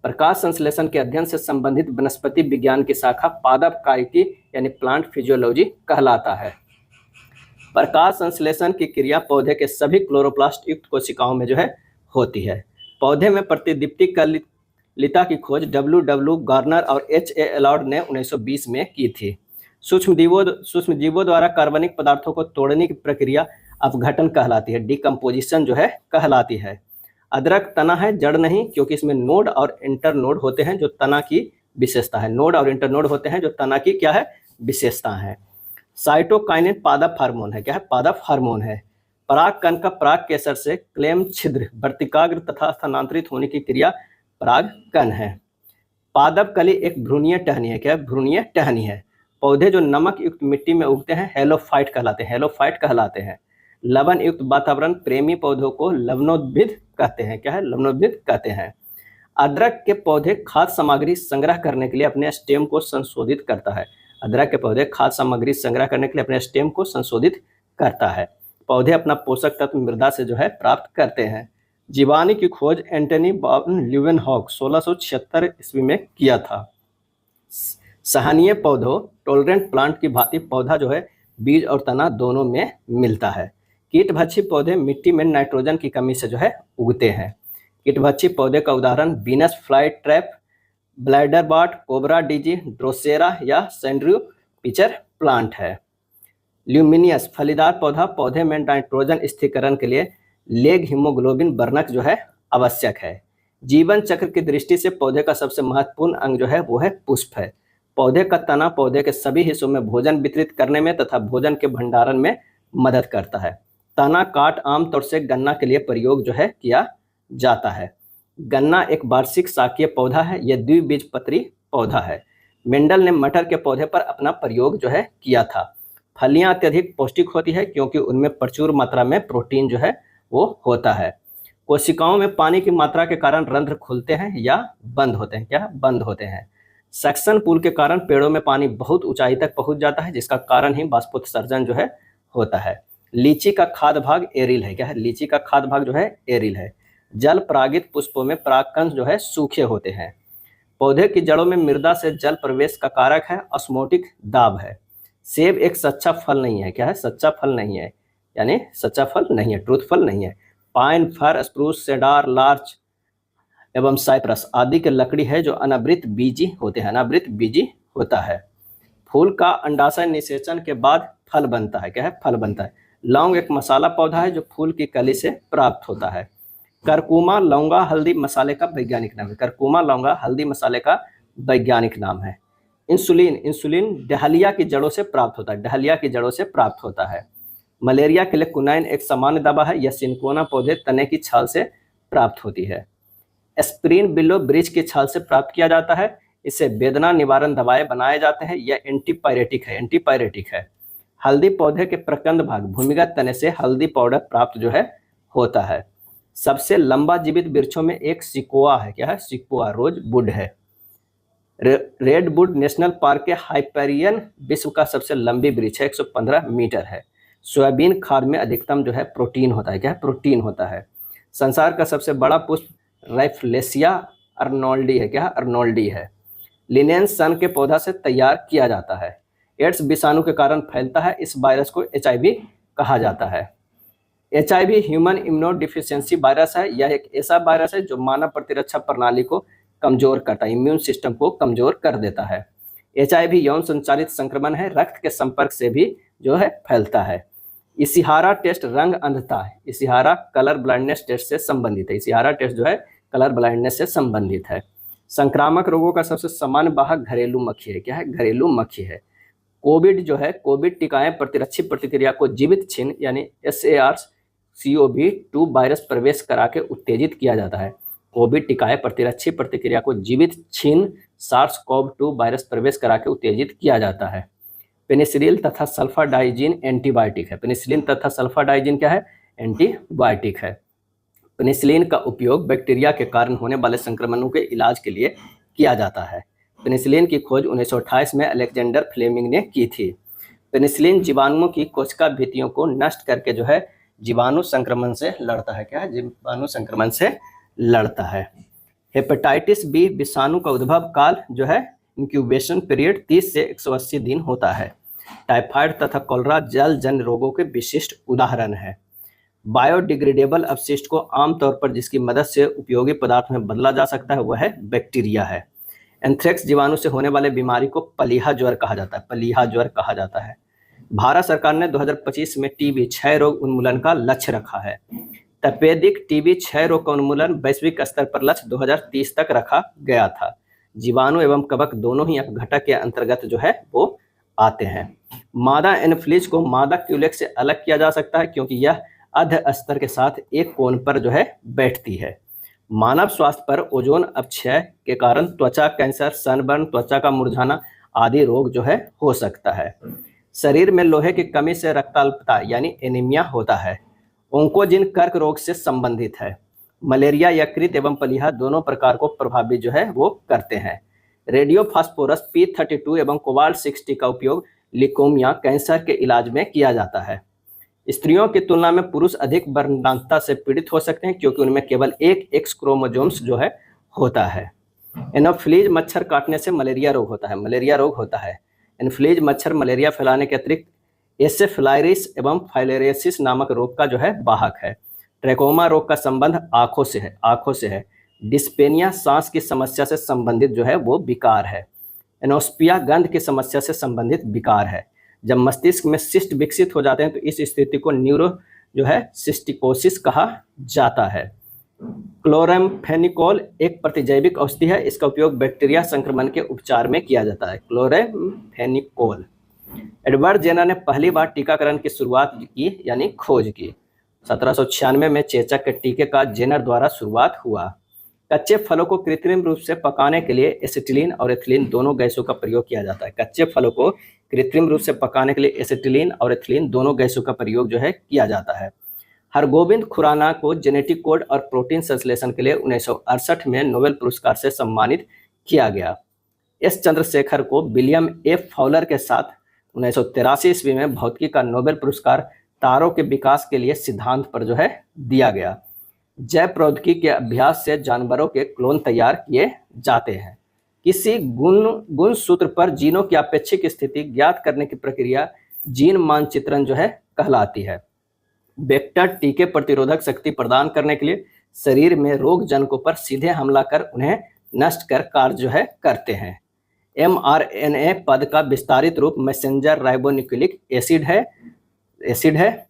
प्रकाश संश्लेषण के अध्ययन से संबंधित वनस्पति विज्ञान की शाखा पादपकायिकी यानी प्लांट फिजियोलॉजी कहलाता है। प्रकाश संश्लेषण की क्रिया पौधे के सभी क्लोरोप्लास्ट युक्त कोशिकाओं में जो है होती है। पौधे में प्रतिदीप्ति कलिता की खोज W. गार्नर और H. A. एलॉर्ड ने 1920 में की थी। सूक्ष्म जीवों द्वारा कार्बनिक पदार्थों को तोड़ने की प्रक्रिया अपघटन कहलाती है, डिकम्पोजिशन जो है कहलाती है। अदरक तना है, जड़ नहीं, क्योंकि इसमें नोड और इंटरनोड होते हैं जो तना की विशेषता है। नोड और इंटरनोड होते हैं जो तना की क्या है, विशेषता है। साइटोकाइनिन पादप हार्मोन है, क्या है, पादप हार्मोन है। परागकण का पराग केसर से क्लेम छिद्र वर्तिकाग्र तथा स्थानांतरित होने की क्रिया परागकण है। पादप कली एक भ्रूणीय टहनी है। क्या है? भ्रूणीय टहनी है। पौधे जो नमक युक्त मिट्टी में उगते हैं हेलोफाइट कहलाते हैं। हेलोफाइट कहलाते हैं। लवण युक्त वातावरण प्रेमी पौधों को लवणोद्भिद कहते हैं। क्या है? लवणोद्भिद कहते हैं। अदरक के पौधे खाद्य सामग्री संग्रह करने के लिए अपने स्टेम को संशोधित करता है। अदरक के पौधे खाद्य सामग्री संग्रह करने के लिए अपने स्टेम को संशोधित करता है। पौधे अपना पोषक तत्व मृदा से जो है प्राप्त करते हैं। जीवाणु की खोज एंटनी वॉन ल्यूवेनहॉक 1676 ईस्वी में किया था। सहानीय पौधों टॉलरेंट प्लांट की भांति पौधा जो है बीज और तना दोनों में मिलता है। कीटभक्षी पौधे मिट्टी में नाइट्रोजन की कमी से जो है उगते हैं। कीटभक्षी पौधे का उदाहरण Venus fly trap, bladderwort, cobra डीजी, ड्रोसेरा या सैंड्रू पिचर प्लांट है। ल्यूमिनियस फलीदार पौधा पौधे में नाइट्रोजन स्थिरीकरण के लिए लेग हीमोग्लोबिन वर्णक जो है आवश्यक है। जीवन चक्र की दृष्टि से पौधे का सबसे महत्वपूर्ण अंग जो है वो है पुष्प है। पौधे का तना पौधे के सभी हिस्सों में भोजन वितरित करने में तथा भोजन के भंडारण में मदद करता है। तना काट आमतौर से गन्ना के लिए प्रयोग जो है किया जाता है। गन्ना एक वार्षिक शाकीय पौधा है। यह द्विबीजपत्री पौधा है। मेंडल ने मटर के पौधे पर अपना प्रयोग जो है किया था। फलियां अत्यधिक पौष्टिक होती है क्योंकि उनमें प्रचुर मात्रा में प्रोटीन जो है वो होता है। कोशिकाओं में पानी की मात्रा के कारण रंध्र खुलते हैं या बंद होते हैं। क्या? बंद होते हैं। सक्शन पुल के कारण पेड़ों में पानी बहुत ऊंचाई तक पहुंच जाता है, जिसका कारण ही बाष्पोत्सर्जन जो है होता है। लीची का खाद्य भाग एरिल है। क्या है? लीची का खाद्य भाग जो है एरिल है। जल परागित पुष्पों में परागकण जो है सूखे होते हैं। पौधे की जड़ों में मृदा से जल प्रवेश का कारक है ऑस्मोटिक दाब है। सेब एक सच्चा फल नहीं है। क्या है? सच्चा फल नहीं है, यानी सच्चा फल नहीं है, ट्रूथ फल नहीं है। पाइन, फर, स्प्रूस, सेडार, लार्च एवं साइप्रस आदि के लकड़ी है जो अनावृत बीजी होते हैं। अनावृत बीजी होता है। फूल का अंडाशय निषेचन के बाद फल बनता है। क्या है? फल बनता है। लौंग एक मसाला पौधा है जो फूल की कली से प्राप्त होता है। करकुमा लौंगा हल्दी मसाले का वैज्ञानिक नाम है। करकुमा लौंगा हल्दी मसाले का वैज्ञानिक नाम है। इंसुलिन इंसुलिन डहलिया की जड़ों से प्राप्त होता है। डहलिया की जड़ों से प्राप्त होता है। मलेरिया के लिए कुनाइन एक सामान्य दवा है। यह सिनकोना पौधे तने की छाल से प्राप्त होती है। एस्प्रिन बिलो वृक्ष की छाल से प्राप्त किया जाता है। इससे वेदना निवारण दवाएं बनाए जाते हैं। यह एंटीपायरेटिक है। एंटीपायरेटिक है। हल्दी पौधे के प्रकंद भाग भूमिगत तने से हल्दी पाउडर प्राप्त जो है होता है। सबसे लंबा जीवित वृक्षों में एक सिकोआ है। क्या है? सिकोआ रोज वुड है। रेडवुड नेशनल पार्क के हाइपेरियन विश्व का सबसे लंबी वृक्ष है। 115 मीटर है। सोयाबीन खाद में अधिकतम जो है प्रोटीन होता है। क्या है? प्रोटीन होता है। संसार का सबसे बड़ा पुष्प राइफलेसिया अर्नोल्डी है। क्या? अर्नोल्डी है। लिनेन सन के पौधा से तैयार किया जाता है। एड्स विषाणु के कारण फैलता है। इस वायरस को HIV कहा जाता है। HIV ह्यूमन इम्यूनोडिफिशियेंसी वायरस है। यह एक ऐसा वायरस है जो मानव प्रतिरक्षा प्रणाली को कमजोर करता है, इम्यून सिस्टम को कमजोर कर देता है। HIV यौन संचालित संक्रमण है। रक्त के संपर्क से भी जो है फैलता है। इशिहारा टेस्ट रंग अंधता है। इशिहारा कलर ब्लाइंडनेस टेस्ट से संबंधित है। इशिहारा टेस्ट जो है कलर ब्लाइंडनेस से संबंधित है। संक्रामक रोगों का सबसे सामान्य वाहक घरेलू मक्खी है। क्या है? घरेलू मक्खी है। कोविड जो है कोविड टीकाएं प्रतिरक्षी प्रतिक्रिया को जीवित छीन यानी SARS-CoV-2 वायरस प्रवेश करा के उत्तेजित किया जाता है। कोविड टीकाएं प्रतिरक्षी प्रतिक्रिया को जीवित छीन SARS-CoV-2 वायरस प्रवेश करा के उत्तेजित किया जाता है। पेनिसिलिन तथा सल्फाडाइजिन एंटीबायोटिक है। पेनिसिलिन तथा सल्फाडाइजिन क्या है? एंटीबायोटिक है। पेनिसिलिन का उपयोग बैक्टीरिया के कारण होने वाले संक्रमणों के इलाज के लिए किया जाता है। पेनिसिलिन की खोज 1928 में अलेक्जेंडर फ्लेमिंग ने की थी। पेनिसिलिन जीवाणुओं की कोशिका भित्तियों को नष्ट करके जो है जीवाणु संक्रमण से लड़ता है। क्या है? जीवाणु संक्रमण से लड़ता है। हेपेटाइटिस बी विषाणु का उद्भव काल जो है इंक्यूबेशन पीरियड 30 से 180 दिन होता है। टाइफाइड तथा कॉलरा जल जन्य रोगों के विशिष्ट उदाहरण है। बायोडिग्रेडेबल अपशिष्ट को आमतौर पर जिसकी मदद से उपयोगी पदार्थ में बदला जा सकता है वह है बैक्टीरिया है। एंथ्रेक्स जीवाणु से होने वाले बीमारी को पलीहा ज्वर कहा जाता है। पलीहा ज्वर कहा जाता है। भारत सरकार ने 2025 में टीबी क्षय रोग उन्मूलन का लक्ष्य रखा है। तपेदिक टीबी क्षय रोग का उन्मूलन वैश्विक स्तर पर लक्ष्य 2030 तक रखा गया था। जीवाणु एवं कवक दोनों ही घटक के अंतर्गत जो है वो आते हैं। मादा एनोफिलीज को मादा क्यूलेक्स से अलग किया जा सकता है क्योंकि यह अध स्तर के साथ एक कोण पर जो है बैठती है। मानव स्वास्थ्य पर ओजोन अपक्षय के कारण त्वचा कैंसर, सनबर्न, त्वचा का मुरझाना आदि रोग जो है हो सकता है। शरीर में लोहे की कमी से रक्ताल्पता यानी एनीमिया होता है। ओंकोजिन कर्क रोग से संबंधित है। मलेरिया, यकृत एवं प्लीहा दोनों प्रकार को प्रभावित जो है वो करते हैं। रेडियो फास्फोरस P32 एवं कोबाल्ट 60 का उपयोग लिकोमिया कैंसर के इलाज में किया जाता है। स्त्रियों की तुलना में पुरुष अधिक वर्णांतता से पीड़ित हो सकते हैं क्योंकि उनमें केवल एक एक्स क्रोमोसोम्स जो है होता है। एनोफ्लीज मच्छर काटने से मलेरिया रोग होता है। मलेरिया रोग होता है। एनोफ्लीज मच्छर मलेरिया फैलाने के अतिरिक्त एसेफ्लाइटिस एवं फाइलेरियोसिस नामक रोग का जो है वाहक है। ट्रैकोमा रोग का संबंध आंखों से है। डिस्पेनिया सांस की समस्या से संबंधित जो है वो विकार है। एनोस्पिया गंध की समस्या से संबंधित विकार है। जब मस्तिष्क में सिस्ट विकसित हो जाते हैं तो इस स्थिति को न्यूरो जो है सिस्टिकोसिस कहा जाता है। क्लोरेम्फेनिकोल एक प्रतिजैविक औषधि है। इसका उपयोग बैक्टीरिया संक्रमण के उपचार में किया जाता है। क्लोरेम्फेनिकोल। एडवर्ड जेनर ने पहली बार टीकाकरण की शुरुआत की यानी खोज की। 1796 में चेचक के टीके का जेनर द्वारा शुरुआत हुआ। कच्चे फलों को कृत्रिम रूप से पकाने के लिए एसिटिलीन और एथिलीन दोनों गैसों का प्रयोग किया जाता है। कच्चे फलों को कृत्रिम रूप से पकाने के लिए एसिटिलीन और एथिलीन दोनों गैसों का प्रयोग जो है किया जाता है। हरगोविंद खुराना को जेनेटिक कोड और प्रोटीन संश्लेषण के लिए 1968 में नोबेल पुरस्कार से सम्मानित किया गया। एस चंद्रशेखर को विलियम एफ फाउलर के साथ 1983 ईस्वी में भौतिकी का नोबेल पुरस्कार तारों के विकास के लिए सिद्धांत पर जो है दिया गया। जैव प्रौद्योगिकी के अभ्यास से जानवरों के क्लोन तैयार किए जाते हैं। किसी गुण सूत्र पर जीनों की अपेक्षिक स्थिति ज्ञात करने की प्रक्रिया जीन मानचित्रण जो है कहलाती है। वेक्टर टीके प्रतिरोधक शक्ति प्रदान करने के लिए शरीर में रोग जनकों पर सीधे हमला कर उन्हें नष्ट कर कार्य जो है करते हैं। mRNA पद का विस्तारित रूप मैसेंजर राइबोन्यूक्लिक एसिड है।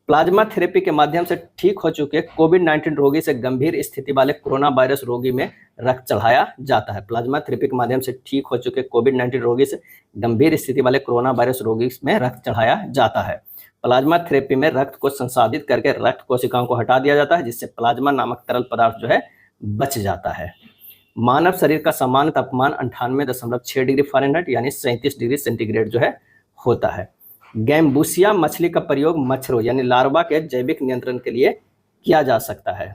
प्लाज्मा थेरेपी के माध्यम से ठीक हो चुके कोविड-19 रोगी से गंभीर स्थिति वाले कोरोना वायरस रोगी में रक्त चढ़ाया जाता है। प्लाज्मा थेरेपी के माध्यम से ठीक हो चुके कोविड-19 रोगी से गंभीर स्थिति वाले कोरोना वायरस रोगी में रक्त चढ़ाया जाता है। प्लाज्मा थेरेपी में रक्त को संसाधित करके रक्त कोशिकाओं को हटा दिया जाता है, जिससे प्लाज्मा नामक तरल पदार्थ जो है बच जाता है। मानव शरीर का सामान्य तापमान 98.6 डिग्री फ़ारेनहाइट यानी 37 डिग्री सेंटीग्रेड जो है होता है। गैम्बूसिया मछली का प्रयोग मच्छरों यानी लार्वा के जैविक नियंत्रण के लिए किया जा सकता है।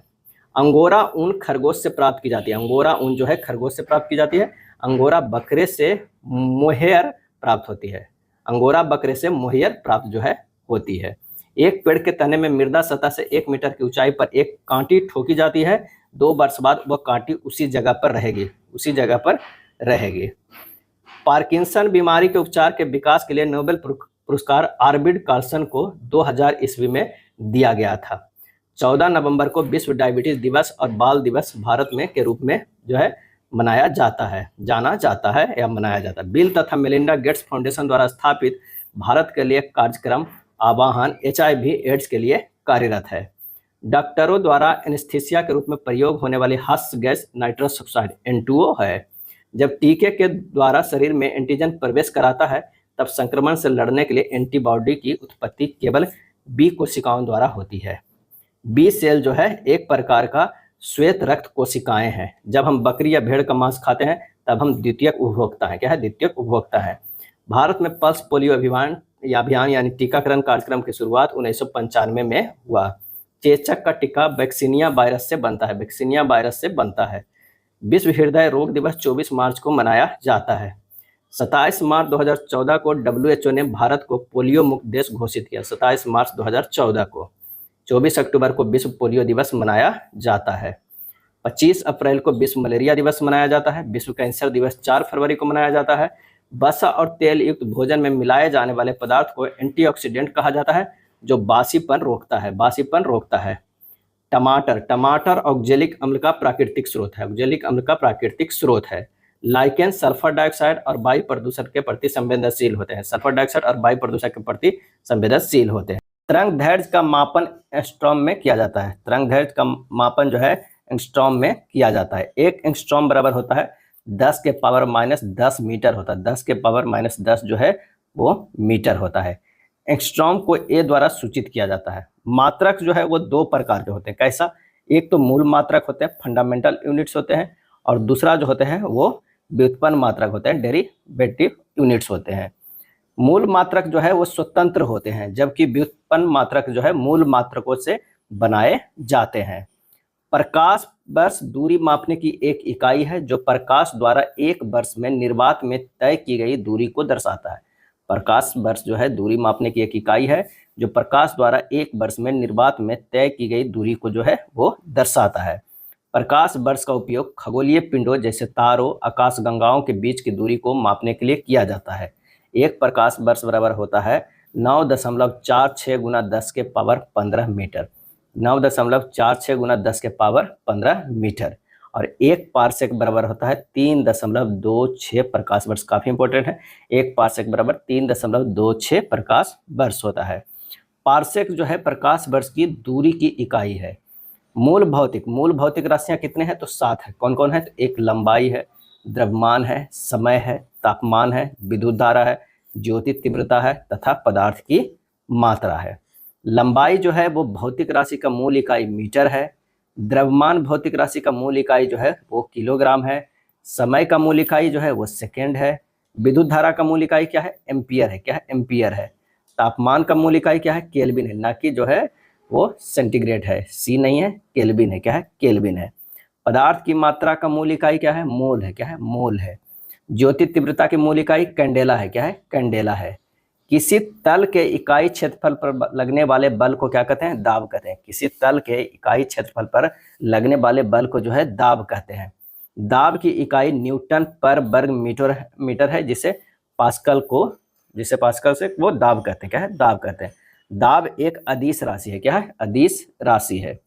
अंगोरा ऊन खरगोश से प्राप्त की जाती है। अंगोरा ऊन जो है खरगोश से प्राप्त की जाती है। अंगोरा बकरे से मोहेयर प्राप्त होती है। अंगोरा बकरे से मोहेयर प्राप्त जो है होती है। एक पेड़ के तने में मृदा सतह से 1 मीटर की ऊंचाई पर एक कांटी ठोकी जाती है। 2 वर्ष बाद वह कांटी उसी जगह पर रहेगी। पार्किंसन बीमारी के उपचार के विकास के लिए नोबेल पुरस्कार आर्बिड कार्सन को 2000 ईस्वी में दिया गया था। 14 नवंबर को विश्व डायबिटीज दिवस और बाल दिवस भारत में के रूप में जो है मनाया जाता है बिल तथा मेलिंडा गेट्स फाउंडेशन द्वारा स्थापित भारत के लिए कार्यक्रम आवाहन HIV एड्स के लिए कार्यरत है। डॉक्टरों द्वारा एनेस्थीसिया के रूप में प्रयोग होने वाली हास्य गैस नाइट्रस ऑक्साइड N2O है। जब टीके के द्वारा शरीर में एंटीजन प्रवेश कराता है तब संक्रमण से लड़ने के लिए एंटीबॉडी की उत्पत्ति केवल बी कोशिकाओं द्वारा होती है। बी सेल जो है एक प्रकार का श्वेत रक्त कोशिकाएं हैं। जब हम बकरी या भेड़ का मांस खाते हैं तब हम द्वितीयक उपभोक्ता है। भारत में पल्स पोलियो अभियान यानी टीकाकरण कार्यक्रम की शुरुआत 1995 में हुआ। चेचक का टीका वैक्सीनिया वायरस से बनता है। विश्व हृदय रोग दिवस 24 मार्च को मनाया जाता है। 27 मार्च 2014 को WHO ने भारत को पोलियो मुक्त देश घोषित किया। 27 मार्च 2014 को 24 अक्टूबर को विश्व पोलियो दिवस मनाया जाता है। 25 अप्रैल को विश्व मलेरिया दिवस मनाया जाता है। विश्व कैंसर दिवस 4 फरवरी को मनाया जाता है। वसा और तेल युक्त भोजन में मिलाए जाने वाले पदार्थ को एंटीऑक्सीडेंट कहा जाता है जो बासीपन रोकता है। टमाटर ऑक्जेलिक अम्ल का प्राकृतिक स्रोत है। लाइकेन सल्फर डाइऑक्साइड और वायु प्रदूषण के प्रति संवेदनशील होते हैं। तरंग दैर्ध्य का मापन एंगस्ट्रॉम में किया जाता है। तरंग दैर्ध्य का मापन जो है एंगस्ट्रॉम में किया जाता है। 1 एंगस्ट्रॉम बराबर होता है 10 के पावर -10 मीटर होता है। 10 के पावर -10 जो है वो मीटर होता है। एंगस्ट्रॉम को ए द्वारा सूचित किया जाता है। मात्रक जो है वो 2 प्रकार के होते हैं। कैसा? एक तो मूल मात्रक होते हैं, फंडामेंटल यूनिट्स होते हैं, और दूसरा जो होते हैं वो व्युत्पन्न मात्रक होते हैं, डेरिवेटिव यूनिट्स होते हैं। मूल मात्रक जो है वो स्वतंत्र होते हैं, जबकि व्युत्पन्न मात्रक जो है मूल मात्रकों से बनाए जाते हैं। प्रकाश वर्ष दूरी मापने की एक इकाई है जो प्रकाश द्वारा एक वर्ष में निर्वात में तय की गई दूरी को दर्शाता है। प्रकाश वर्ष जो है दूरी मापने की एक इकाई है जो प्रकाश द्वारा एक वर्ष में निर्वात में तय की गई दूरी को जो है वो दर्शाता है। प्रकाश वर्ष का उपयोग खगोलीय पिंडों जैसे तारों, आकाशगंगाओं के बीच की दूरी को मापने के लिए किया जाता है। एक प्रकाश वर्ष बराबर होता है 9.46 गुना 10 के पावर 15 मीटर। 9.46 गुना 10 के पावर 15 मीटर। और एक पारसेक बराबर होता है 3.26 प्रकाश वर्ष। काफी इंपॉर्टेंट है, एक पारसेक बराबर 3.26 प्रकाश वर्ष होता है। पारसेक जो है प्रकाश वर्ष की दूरी की इकाई है। मूल भौतिक राशियां कितने हैं? तो 7 है। कौन कौन है? तो एक लंबाई है, द्रव्यमान है, समय है, तापमान है, विद्युत धारा है, ज्योति तीव्रता है तथा पदार्थ की मात्रा है। लंबाई जो है वो भौतिक राशि का मूल इकाई मीटर है। द्रव्यमान भौतिक राशि का मूल इकाई जो है वो किलोग्राम है। समय का मूल इकाई जो है वो सेकेंड है। विद्युत धारा का मूल इकाई क्या है? एम्पियर है। क्या है? एम्पियर है। तापमान का मूल इकाई क्या है? केल्विन है, ना कि जो है वो सेंटीग्रेड है, सी नहीं है, केल्विन है। क्या है? केल्विन है। पदार्थ की मात्रा का मूल इकाई क्या है? मोल है। क्या है? मोल है। ज्योति तीव्रता की मूल इकाई कैंडेला है। क्या है? कैंडेला है। किसी तल के इकाई क्षेत्रफल पर लगने वाले बल को क्या कहते हैं? दाब कहते हैं। किसी तल के इकाई क्षेत्रफल पर लगने वाले बल को जो है दाब कहते हैं। दाब की इकाई न्यूटन पर वर्ग मीटर है, जिसे पास्कल से वो दाब कहते हैं। क्या है? दाब कहते हैं। दाब एक अदिश राशि है। क्या है? अदिश राशि है।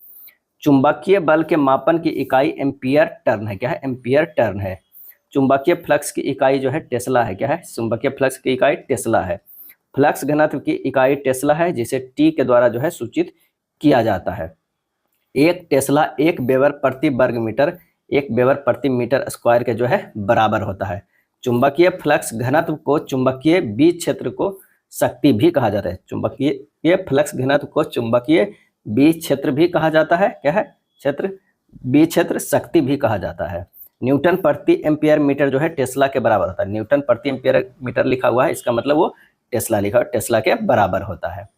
चुंबकीय बल के मापन की इकाई एम्पियर टर्न है। क्या है? एम्पियर टर्न है। चुंबकीय फ्लक्स की इकाई जो है टेस्ला है। क्या है? चुंबकीय फ्लक्स की इकाई टेस्ला है। फ्लक्स घनत्व की इकाई टेस्ला है, जिसे टी के द्वारा जो है सूचित किया जाता है। एक टेस्ला 1 वेबर प्रति वर्ग मीटर, 1 वेबर प्रति मीटर स्क्वायर के जो है बराबर होता है। चुंबकीय फ्लक्स घनत्व को चुंबकीय बीज क्षेत्र को शक्ति भी कहा जाता है। चुंबकीय फ्लक्स घनत्व को चुंबकीय बीज क्षेत्र भी कहा जाता है। क्या है? बीज क्षेत्र शक्ति भी कहा जाता है। न्यूटन प्रति एम्पियर मीटर जो है टेस्ला के बराबर होता है। न्यूटन प्रति एम्पियर मीटर लिखा हुआ है, इसका मतलब वो टेस्ला लिखा है, टेस्ला के बराबर होता है।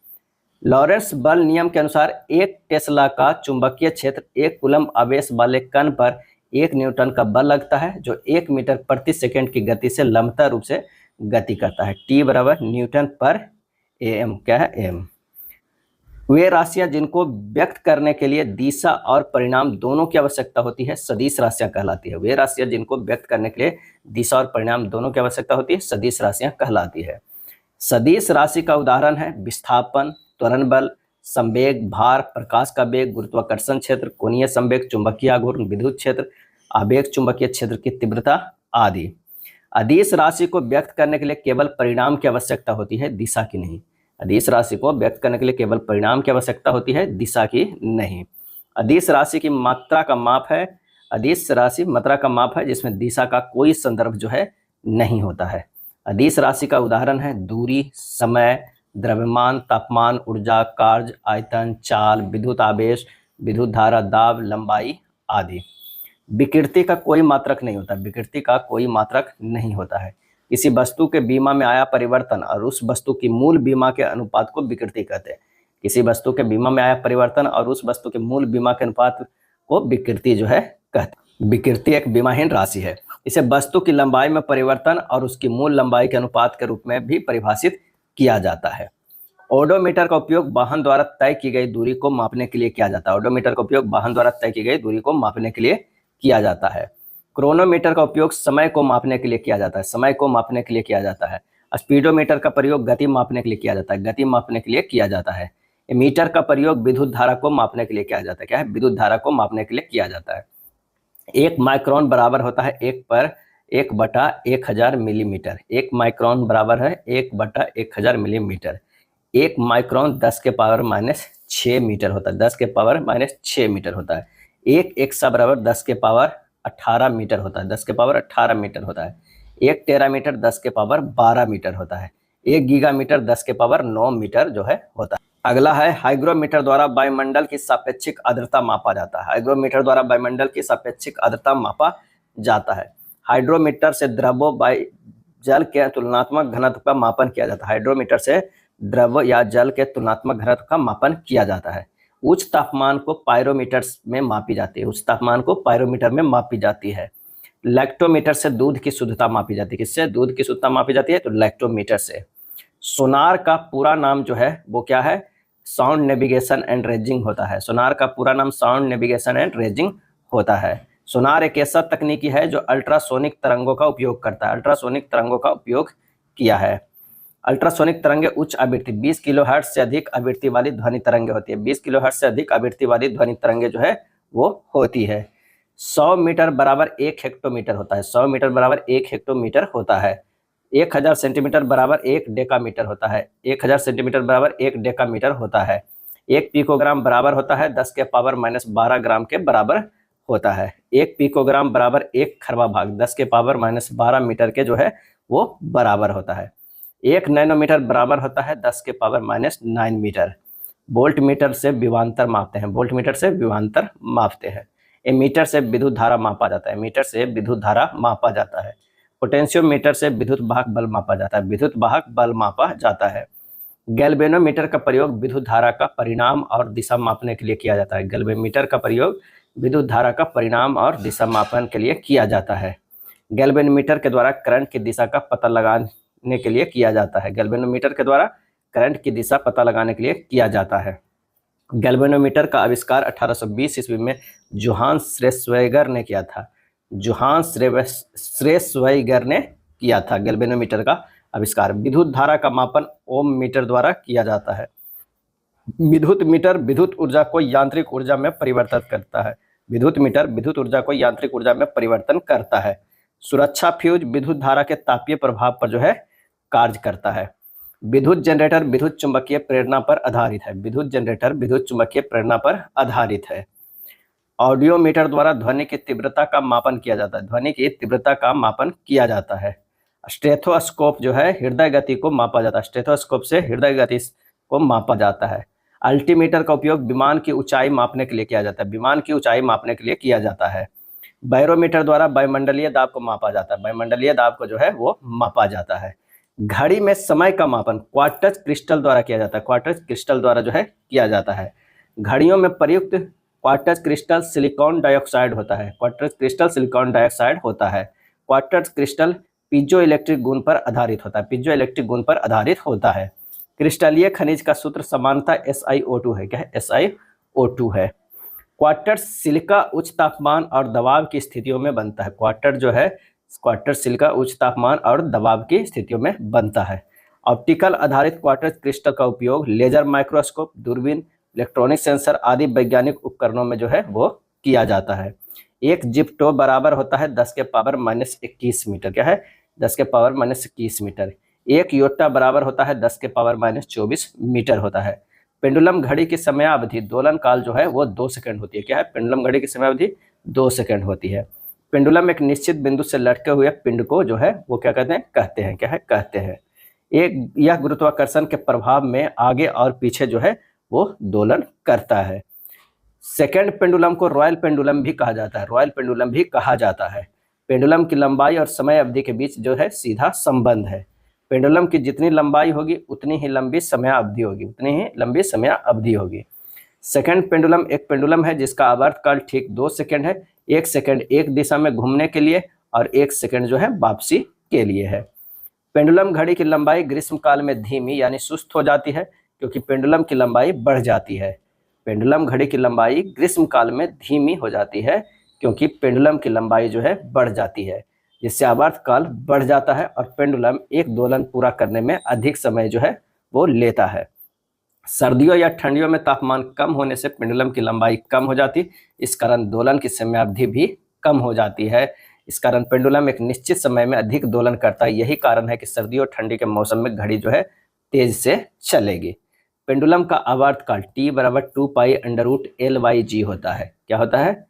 लॉरेंस बल नियम के अनुसार एक टेस्ला का चुंबकीय क्षेत्र 1 कूलम्ब आवेश वाले कण पर 1 न्यूटन का बल लगता है, जो 1 मीटर प्रति सेकंड की गति से लंबता रूप से गति करता है। टी बराबर न्यूटन पर एम। क्या है? एम। वे राशियां जिनको व्यक्त करने के लिए दिशा और परिणाम दोनों की आवश्यकता होती है, सदिश राशियां कहलाती है। वे राशियां जिनको व्यक्त करने के लिए दिशा और परिणाम दोनों की आवश्यकता होती है, सदिश राशियां कहलाती है। सदिश राशि का उदाहरण है विस्थापन, त्वरण बल, संवेग, भार, प्रकाश का वेग, गुरुत्वाकर्षण क्षेत्र, कोणीय संवेग, चुंबकीय आघूर्ण, विद्युत क्षेत्र, आवेग चुंबकीय क्षेत्र की तीव्रता आदि। अदिश राशि को व्यक्त करने के लिए केवल परिणाम की आवश्यकता होती है, दिशा की नहीं। अदिश राशि को व्यक्त करने के लिए केवल परिणाम की आवश्यकता होती है, दिशा की नहीं। अदिश राशि की मात्रा का माप है। अदिश राशि मात्रा का माप है जिसमें दिशा का कोई संदर्भ जो है नहीं होता है। अदिश राशि का उदाहरण है दूरी, समय, द्रव्यमान, तापमान, ऊर्जा, कार्य, आयतन, चाल, विद्युत आवेश, विद्युत धारा, दाब, लंबाई आदि। विकृति का कोई मात्रक नहीं होता। विकृति का कोई मात्रक नहीं होता है। किसी वस्तु के बीमा में आया परिवर्तन और उस वस्तु की मूल बीमा के अनुपात को विकृति कहते हैं। किसी वस्तु के बीमा में आया परिवर्तन और उस वस्तु के मूल बीमा के अनुपात को विकृति जो है कहते हैं। विकृति एक बीमाहीन राशि है। इसे वस्तु की लंबाई में परिवर्तन और उसकी मूल लंबाई के अनुपात के रूप में भी परिभाषित किया जाता है। ओडोमीटर का उपयोग वाहन द्वारा तय की गई दूरी को मापने के लिए किया जाता है। ओडोमीटर का उपयोग वाहन द्वारा तय की गई दूरी को मापने के लिए किया जाता है। क्रोनोमीटर का उपयोग समय को मापने के लिए किया जाता है। समय को मापने के लिए किया जाता है। स्पीडोमीटर का प्रयोग गति मापने के लिए किया जाता है। गति मापने के लिए किया जाता है। मीटर का प्रयोग विद्युत धारा को मापने के लिए किया जाता है। क्या है? विद्युत धारा को मापने के लिए किया जाता है। 1 माइक्रोन बराबर होता है 1/1000 मिलीमीटर। 1 माइक्रोन बराबर है 1/1000 मिलीमीटर। 1 माइक्रोन 10 के पावर -6 मीटर होता है। 10 के पावर -6 मीटर होता है। 1 एक्सा बराबर 10 के पावर 18 मीटर होता है। 10 के पावर 18 मीटर होता है। 1 टेरामीटर 10 के पावर 12 मीटर होता है। 1 गीगामीटर 10 के पावर 9 मीटर जो है होता है। अगला है हाइग्रोमीटर द्वारा वायुमंडल की सापेक्षिक आर्द्रता मापा जाता है। हाइग्रोमीटर द्वारा वायुमंडल की सापेक्षिक आर्द्रता मापा जाता है। हाइड्रोमीटर से द्रवों वायु जल के तुलनात्मक घनत्व का मापन किया जाता है। हाइड्रोमीटर से द्रव या जल के तुलनात्मक घनत्व का मापन किया जाता है। उच्च तापमान को पायरोमीटर में मापी जाती है। उच्च तापमान को पायरोमीटर में मापी जाती है। लैक्टोमीटर से दूध की शुद्धता मापी जाती है। किससे दूध की शुद्धता मापी जाती है? तो लैक्टोमीटर से। सोनार का पूरा नाम जो है वो क्या है? साउंड नेविगेशन एंड रेंजिंग होता है। सोनार का पूरा नाम साउंड नेविगेशन एंड रेंजिंग होता है। सोनार एक ऐसा तकनीकी है जो अल्ट्रासोनिक तरंगों का उपयोग करता है। अल्ट्रासोनिक तरंगों का उपयोग किया है। अल्ट्रासोनिक तरंगे उच्च आवृत्ति 20 किलोहर्ट्ज से अधिक आवृत्ति वाली ध्वनि तरंगे होती है। 20 किलोहर्ट्ज से अधिक आवृत्ति वाली ध्वनि तरंगे जो है वो होती है। 100 मीटर बराबर 1 हेक्टोमीटर होता है। 100 मीटर बराबर 1 हेक्टोमीटर होता है। 1000 सेंटीमीटर बराबर 1 डेकामीटर होता है। 1000 सेंटीमीटर बराबर 1 डेकामीटर होता है। 1 पिकोग्राम बराबर होता है 10 के पावर -12 ग्राम के बराबर होता है। 1 पिकोग्राम बराबर 1 खरवा भाग 10 के पावर -12 मीटर के जो है वो बराबर होता है। 1 नैनोमीटर बराबर होता है 10 के पावर -9 मीटर। वोल्ट मीटर से विभवांतर मापते हैं। वोल्ट मीटर से विभवांतर मापते हैं। एमीटर से विद्युत धारा मापा जाता है। मीटर से विद्युत धारा मापा जाता है। पोटेंशियोमीटर से विद्युत वाहक बल मापा जाता है। विद्युत वाहक बल मापा जाता है। गैल्वेनोमीटर का प्रयोग विद्युत धारा का परिणाम और दिशा मापने के लिए किया जाता है। गैल्वेनोमीटर का प्रयोग विद्युत धारा का परिणाम और दिशा मापन के लिए किया जाता है। गैल्वेनोमीटर के द्वारा करंट की दिशा का पता लगाने के लिए किया जाता है। गैल्वेनोमीटर के द्वारा करंट की दिशा पता लगाने के लिए किया जाता है। गैल्वेनोमीटर का आविष्कार 1820 ईस्वी में जोहान्स श्वेरस्वाइगर ने किया था। जोहान्स श्वेरस्वाइगर ने किया था गैल्वेनोमीटर का आविष्कार। विद्युत धारा का मापन ओम मीटर द्वारा किया जाता है। विद्युत मीटर विद्युत ऊर्जा को यांत्रिक ऊर्जा में परिवर्तित करता है। विद्युत मीटर विद्युत ऊर्जा को यांत्रिक ऊर्जा में परिवर्तन करता है। सुरक्षा फ्यूज विद्युत धारा के तापीय प्रभाव पर जो है कार्य करता है। विद्युत जनरेटर विद्युत चुंबकीय प्रेरणा पर आधारित है। विद्युत जनरेटर विद्युत चुंबकीय प्रेरणा पर आधारित है। ऑडियोमीटर द्वारा ध्वनि की तीव्रता का मापन किया जाता है। ध्वनि की तीव्रता का मापन किया जाता है। स्टेथोस्कोप जो है हृदय गति को मापा जाता है। स्टेथोस्कोप से हृदय गति को मापा जाता है। अल्टीमीटर का उपयोग विमान की ऊंचाई मापने के लिए किया जाता है। विमान की ऊंचाई मापने के लिए किया जाता है। बैरोमीटर द्वारा वायुमंडलीय दाब को मापा जाता है। वायुमंडलीय दाब को जो है वो मापा जाता है। घड़ी में समय का मापन क्वार्ट्ज क्रिस्टल द्वारा किया जाता है। क्वार्ट्ज क्रिस्टल द्वारा जो है किया जाता है। घड़ियों में प्रयुक्त क्वार्ट्ज क्रिस्टल सिलिकॉन डाइऑक्साइड होता है। क्वार्ट्ज क्रिस्टल सिलिकॉन डाइऑक्साइड होता है। क्वार्ट्ज क्रिस्टल पीजो इलेक्ट्रिक गुण पर आधारित होता है। पीजो इलेक्ट्रिक गुण पर आधारित होता है। क्रिस्टलीय खनिज का सूत्र समानता SiO2 है। क्या है? SiO2 है। क्वार्टर सिलिका उच्च तापमान और दबाव की स्थितियों में बनता है। क्वार्टर जो है क्वार्टर सिलिका उच्च तापमान और दबाव की स्थितियों में बनता है। ऑप्टिकल आधारित क्वार्टर क्रिस्टल का उपयोग लेजर माइक्रोस्कोप, दूरबीन, इलेक्ट्रॉनिक सेंसर आदि वैज्ञानिक उपकरणों में जो है वो किया जाता है। एक जिप्टो बराबर होता है 10 के पावर -21 मीटर। क्या है? 10 के पावर -21 मीटर। एक योटा बराबर होता है 10 के पावर -24 मीटर होता है। पेंडुलम घड़ी की समयावधि दोलन काल जो है वो 2 सेकंड होती है। क्या है? पेंडुलम घड़ी की समयावधि 2 सेकंड होती है। पेंडुलम एक निश्चित बिंदु से लटके हुए पिंड को जो है वो क्या कहते हैं? कहते हैं। क्या है? कहते हैं। एक यह गुरुत्वाकर्षण के प्रभाव में आगे और पीछे जो है वो दोलन करता है। सेकंड पेंडुलम को रॉयल पेंडुलम भी कहा जाता है। रॉयल पेंडुलम भी कहा जाता है। पेंडुलम की लंबाई और समय अवधि के बीच जो है सीधा संबंध है। पेंडुलम की जितनी लंबाई होगी उतनी ही लंबी समय अवधि होगी। उतनी ही लंबी समय अवधि होगी। सेकंड पेंडुलम एक पेंडुलम है जिसका आवर्तकाल ठीक 2 सेकंड है। 1 सेकंड एक दिशा में घूमने के लिए और 1 सेकंड जो है वापसी के लिए है। पेंडुलम घड़ी की लंबाई ग्रीष्मकाल में धीमी यानी सुस्त हो जाती है क्योंकि पेंडुलम की लंबाई बढ़ जाती है। पेंडुलम घड़ी की लंबाई ग्रीष्मकाल में धीमी हो जाती है क्योंकि पेंडुलम की लंबाई जो है बढ़ जाती है, जिससे आवर्तकाल बढ़ जाता है और पेंडुलम एक दोलन पूरा करने में अधिक समय जो है वो लेता है। सर्दियों या ठंडियों में तापमान कम होने से पेंडुलम की लंबाई कम हो जाती, इस कारण दोलन की समयावधि भी कम हो जाती है। इस कारण पेंडुलम एक निश्चित समय में अधिक दोलन करता है। यही कारण है कि सर्दी और ठंडी के मौसम में घड़ी जो है तेज से चलेगी। पेंडुलम का आवर्तकाल T बराबर 2π√L/g होता है। क्या होता है?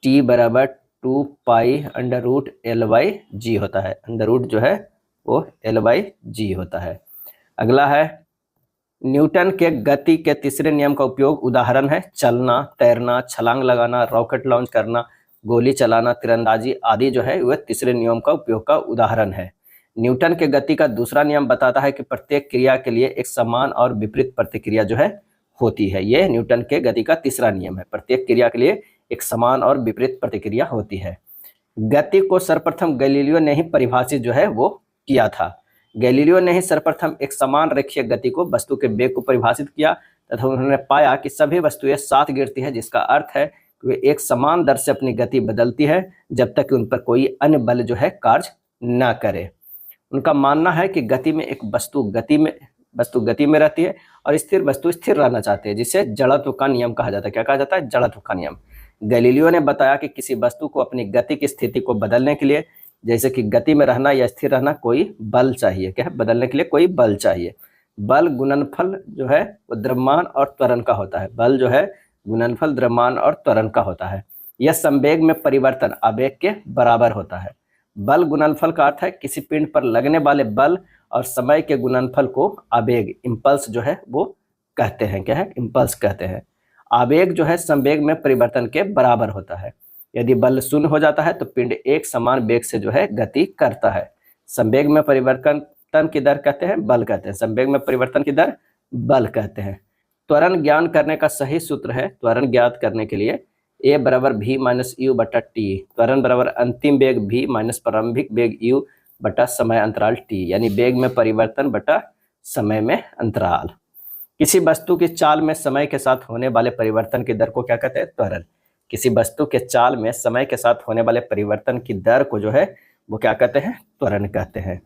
T बराबर 2π√L/g होता है। अंडर रूट जो है वो L/g होता है। अगला है न्यूटन के गति के तीसरे नियम का उपयोग उदाहरण है चलना, तैरना, छलांग लगाना, रॉकेट लॉन्च करना, गोली चलाना, तीरंदाजी आदि जो है वह तीसरे नियम का उपयोग का उदाहरण है। न्यूटन के गति का दूसरा नियम बताता है कि प्रत्येक क्रिया के लिए एक समान और विपरीत प्रतिक्रिया जो है होती है। यह न्यूटन के गति का तीसरा नियम है, प्रत्येक क्रिया के लिए एक समान और विपरीत प्रतिक्रिया होती है। गति को सर्वप्रथम गैलीलियो ने ही परिभाषित जो है वो किया था। गैलीलियो ने ही सर्वप्रथम एक समान रेखीय गति को वस्तु के वेग को परिभाषित किया तथा उन्होंने पाया कि सभी वस्तुएं साथ गिरती है, जिसका अर्थ है कि वे एक समान दर से अपनी गति बदलती है जब तक कि उन पर कोई अन्य बल जो है कार्य न करे। उनका मानना है कि गति में एक वस्तु गति में रहती है और स्थिर वस्तु स्थिर रहना चाहती है, जिसे जड़त्व का नियम कहा जाता है। क्या कहा जाता है? जड़त्व का नियम। गैलीलियो ने बताया कि किसी वस्तु को अपनी गति की स्थिति को बदलने के लिए, जैसे कि गति में रहना या स्थिर रहना, कोई बल चाहिए। क्या है? बदलने के लिए कोई बल चाहिए। बल गुणनफल जो है वो द्रव्यमान और त्वरण का होता है। बल जो है गुणनफल द्रव्यमान और त्वरण का होता है। यह संवेग में परिवर्तन आवेग के बराबर होता है। बल गुणनफल का अर्थ है किसी पिंड पर लगने वाले बल और समय के गुणनफल को आवेग, इम्पल्स जो है वो कहते हैं। क्या है? इम्पल्स कहते हैं। आवेग जो है संवेग में परिवर्तन के बराबर होता है। यदि बल शून्य हो जाता है तो पिंड एक समान वेग से जो है गति करता है। संवेग में परिवर्तन की दर कहते हैं बल कहते हैं। संवेग में परिवर्तन की दर बल कहते हैं। त्वरण ज्ञान करने का सही सूत्र है, त्वरण ज्ञात करने के लिए a बराबर v माइनस यू बटा टी। त्वरण बराबर अंतिम वेग v माइनस प्रारंभिक वेग u बटा समय अंतराल t, यानी वेग में परिवर्तन बटा समय में अंतराल। किसी वस्तु की चाल में समय के साथ होने वाले परिवर्तन की दर को क्या कहते हैं? त्वरण। किसी वस्तु के चाल में समय के साथ होने वाले परिवर्तन की दर को जो है वो क्या कहते हैं? त्वरण कहते हैं।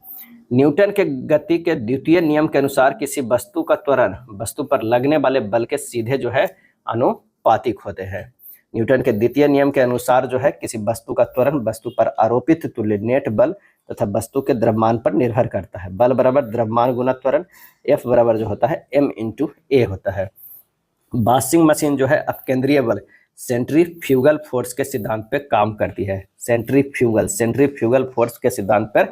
न्यूटन के गति के द्वितीय नियम के अनुसार किसी वस्तु का त्वरण वस्तु पर लगने वाले बल के सीधे जो है अनुपातिक होते हैं। न्यूटन के द्वितीय नियम के अनुसार जो है किसी वस्तु का त्वरण वस्तु पर आरोपित तुल्य नेट बल तथा वस्तु के द्रव्यमान पर निर्भर करता है। बल बराबर द्रव्यमान गुना त्वरण, F बराबर जो होता है m इंटू ए होता है। वॉशिंग मशीन जो है अपकेंद्रीय बल सेंट्रीफ्यूगल फोर्स के सिद्धांत पर काम करती है। सेंट्रीफ्यूगल फोर्स के सिद्धांत पर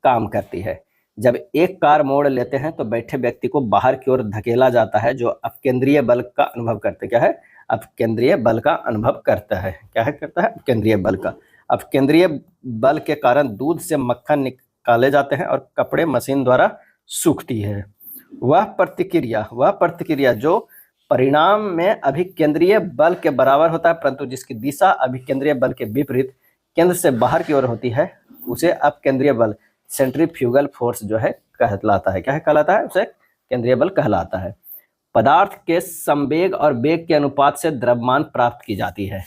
काम करती है। जब एक कार मोड़ लेते हैं तो बैठे व्यक्ति को बाहर की ओर धकेला जाता है, जो अपकेंद्रीय बल का अनुभव करते हैं। क्या है? अपकेंद्रीय बल का अनुभव करता है। क्या है? करता है अपकेंद्रीय बल का। अपकेंद्रीय बल के कारण दूध से मक्खन निकाले जाते हैं और कपड़े मशीन द्वारा सूखती है। वह प्रतिक्रिया जो परिणाम में अभिकेंद्रीय बल के बराबर होता है, परंतु जिसकी दिशा अभिकेंद्रीय बल के विपरीत केंद्र से बाहर की ओर होती है, उसे अपकेंद्रीय बल सेंट्रीफ्यूगल फोर्स जो है कहलाता है। क्या है? कहलाता है? उसे केंद्रीय बल कहलाता है। पदार्थ के संवेग और वेग के अनुपात से द्रव्यमान प्राप्त की जाती है।